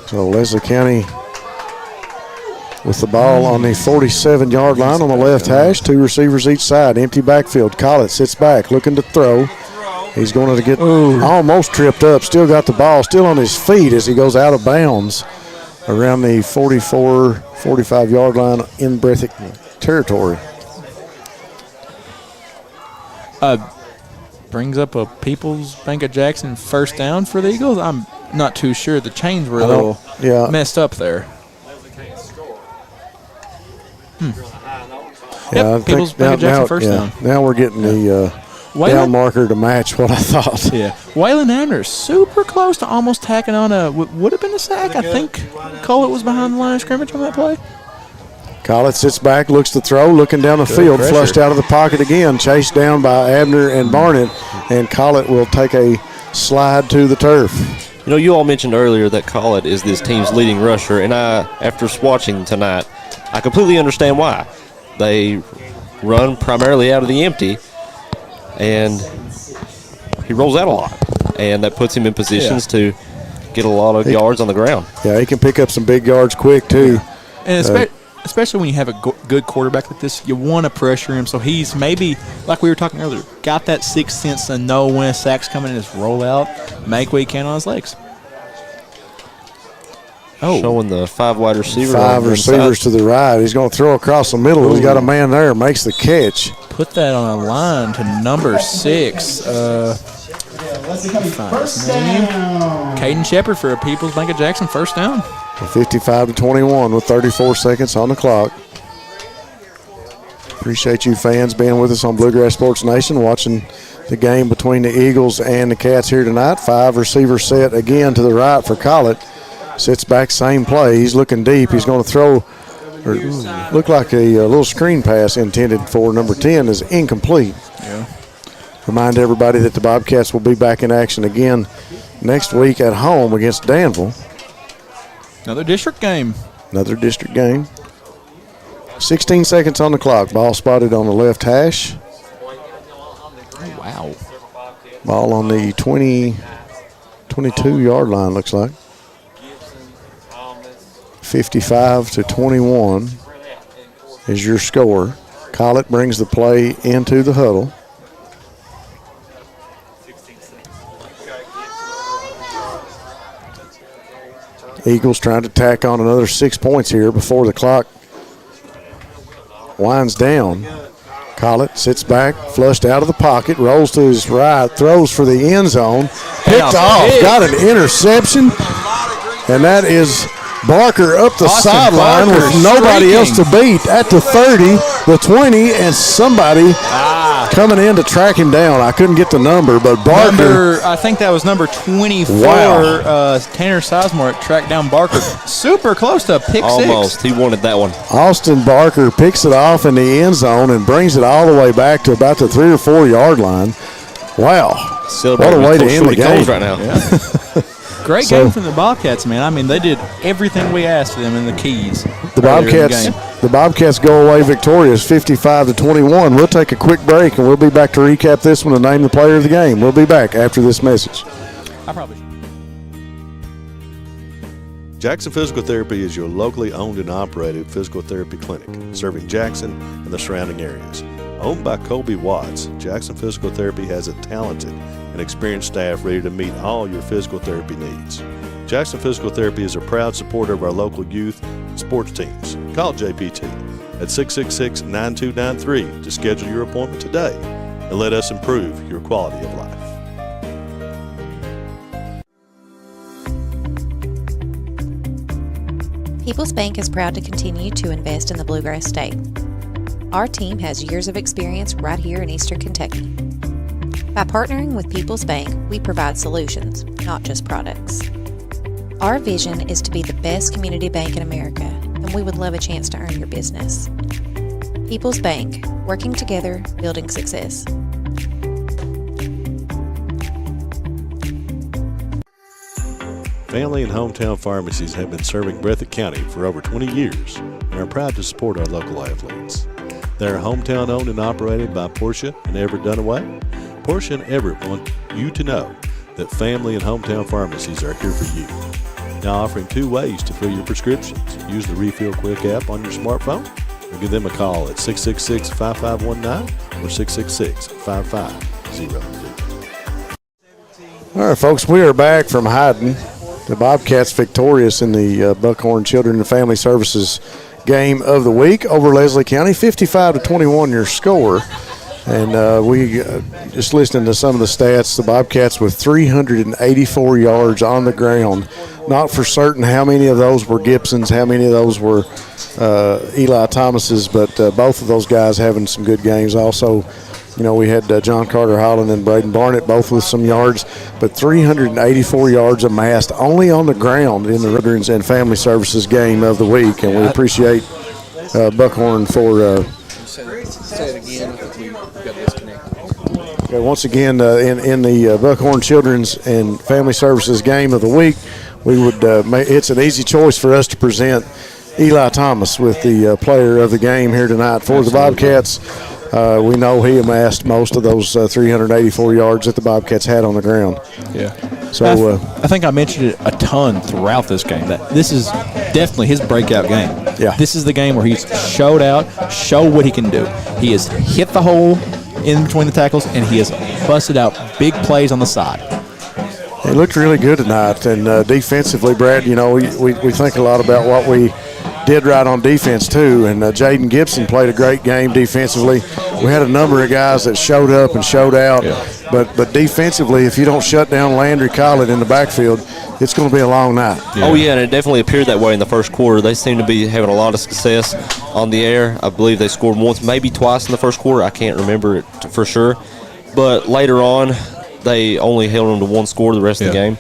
So Leslie County with the ball on the 47-yard line on the left hash. 2 receivers each side, empty backfield. Collett sits back, looking to throw. He's going to get almost tripped up, still got the ball, still on his feet as he goes out of bounds around the 45-yard line in Breathitt territory. Brings up a People's Bank of Jackson first down for the Eagles. I'm not too sure. The chains were a little messed up there. Yeah, People's Bank of Jackson first down. Now we're getting the down marker to match what I thought. Yeah. Waylon Abner super close to almost tacking on would have been a sack. I think Collett was behind the line of scrimmage on that play. Collett sits back, looks to throw, looking down the field, flushed out of the pocket again, chased down by Abner and Barnett, and Collett will take a slide to the turf. You know, you all mentioned earlier that Collett is this team's leading rusher, and after watching tonight, I completely understand why. They run primarily out of the empty, and he rolls out a lot, and that puts him in positions to get a lot of yards on the ground. Yeah, he can pick up some big yards quick, too. And especially when you have a good quarterback like this, you want to pressure him. So he's maybe, like we were talking earlier, got that sixth sense to know when a sack's coming and just roll out, make what he can on his legs. Showing the 5 wide receiver. 5 receivers to the right. He's going to throw across the middle. He's got a man there, makes the catch. Put that on a line to number 6. Caden Shepard for a People's Bank of Jackson first down. 55-21 with 34 seconds on the clock. Appreciate you fans being with us on Bluegrass Sports Nation, watching the game between the Eagles and the Cats here tonight. 5 receiver set again to the right for Collett. Sits back, same play. He's looking deep. He's going to throw, look like a little screen pass intended for number 10 is incomplete. Yeah. Remind everybody that the Bobcats will be back in action again next week at home against Danville. Another district game. 16 seconds on the clock. Ball spotted on the left hash. Oh, wow. Ball on the 22-yard line, looks like. 55-21 is your score. Collett brings the play into the huddle. Eagles trying to tack on another 6 points here before the clock winds down. Collett sits back, flushed out of the pocket, rolls to his right, throws for the end zone, picked off, got an interception, and that is Barker up the sideline with nobody else to beat at the 30, the 20, and somebody coming in to track him down. I couldn't get the number, but Barker. I think that was number 24. Wow. Tanner Sizemore tracked down Barker. Super close to a pick Almost. 6. He wanted that one. Austin Barker picks it off in the end zone and brings it all the way back to about the 3 or 4 yard line. Wow. What a way to end the game right now. Yeah. Great game from the Bobcats, man. I mean, they did everything we asked of them in the keys. The Bobcats go away victorious 55-21. We'll take a quick break, and we'll be back to recap this one and name the player of the game. We'll be back after this message. Jackson Physical Therapy is your locally owned and operated physical therapy clinic, serving Jackson and the surrounding areas. Owned by Colby Watts, Jackson Physical Therapy has a talented and experienced staff ready to meet all your physical therapy needs. Jackson Physical Therapy is a proud supporter of our local youth and sports teams. Call JPT at 666-9293 to schedule your appointment today and let us improve your quality of life. People's Bank is proud to continue to invest in the Bluegrass State. Our team has years of experience right here in Eastern Kentucky. By partnering with People's Bank, we provide solutions, not just products. Our vision is to be the best community bank in America, and we would love a chance to earn your business. People's Bank, working together, building success. Family and hometown pharmacies have been serving Breathitt County for over 20 years and are proud to support our local athletes. They are hometown owned and operated by Portia and Everett Dunaway. Portia and Everett want you to know that family and hometown pharmacies are here for you. Now offering 2 ways to fill your prescriptions. Use the Refill Quick app on your smartphone or give them a call at 666-5519 or 666-5503. All right, folks, we are back from Hyden. The Bobcats victorious in the Buckhorn Children and Family Services game of the week over Leslie County, 55-21 your score. And we just listening to some of the stats, the Bobcats with 384 yards on the ground. Not for certain how many of those were Gibson's, how many of those were Eli Thomas's, but both of those guys having some good games. Also, you know, we had John Carter Holland and Braden Barnett both with some yards, but 384 yards amassed only on the ground in the Children's and Family Services game of the week. And we appreciate Buckhorn for Say it again. I think we got disconnected. Okay, once again, in the Buckhorn Children's and Family Services game of the week, we would it's an easy choice for us to present Eli Thomas with the player of the game here tonight for the Bobcats. We know he amassed most of those 384 yards that the Bobcats had on the ground. Yeah. So I think I mentioned it a ton throughout this game. That this is definitely his breakout game. Yeah. This is the game where he's showed out, show what he can do. He has hit the hole in between the tackles, and he has busted out big plays on the side. He looked really good tonight, and defensively, Brad, you know, we think a lot about what we did right on defense too, and Jaden Gibson played a great game defensively. We had a number of guys that showed up and showed out, but defensively, if you don't shut down Landry Collett in the backfield, it's going to be a long night. Oh, yeah, and it definitely appeared that way in the first quarter. They seem to be having a lot of success on the air. I believe they scored once, maybe twice in the first quarter. I can't remember it for sure. But later on, they only held them to one score the rest of the game.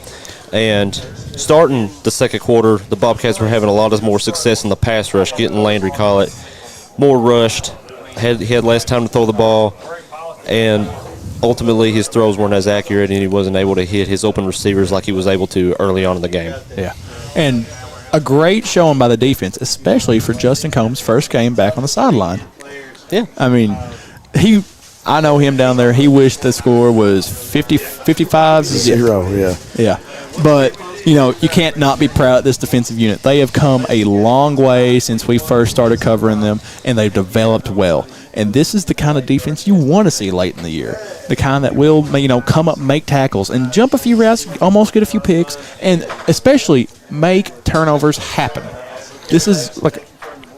And starting the second quarter, the Bobcats were having a lot more success in the pass rush, getting Landry Collett more rushed. He had less time to throw the ball, and ultimately his throws weren't as accurate, and he wasn't able to hit his open receivers like he was able to early on in the game. Yeah, and a great showing by the defense, especially for Justin Combs' first game back on the sideline. Yeah. I mean, I know him down there. He wished the score was 55-0. Yeah. But, you know, you can't not be proud of this defensive unit. They have come a long way since we first started covering them, and they've developed well. And this is the kind of defense you want to see late in the year. The kind that will, you know, come up, make tackles, and jump a few routes, almost get a few picks, and especially make turnovers happen. This is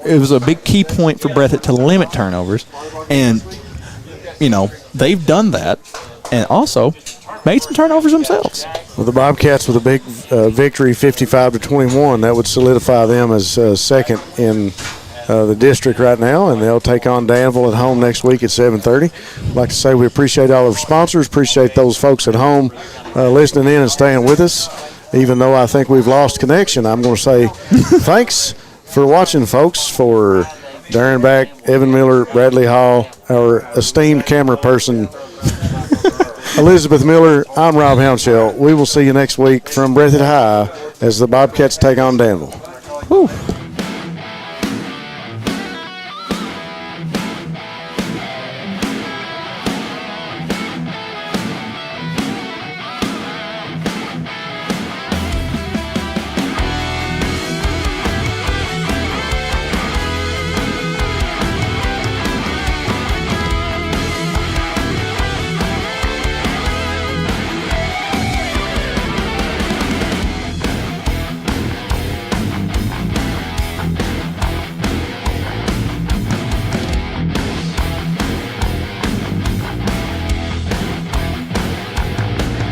it was a big key point for Breathitt to limit turnovers, and you know, they've done that and also made some turnovers themselves. Well, the Bobcats with a big victory, 55-21, that would solidify them as second in the district right now, and they'll take on Danville at home next week at 7:30. I'd like to say we appreciate all of our sponsors, appreciate those folks at home listening in and staying with us. Even though I think we've lost connection, I'm going to say thanks for watching, folks, for Darren Back, Evan Miller, Bradley Hall, our esteemed camera person, Elizabeth Miller, I'm Rob Hounshell. We will see you next week from Breathitt High as the Bobcats take on Danville. Whew.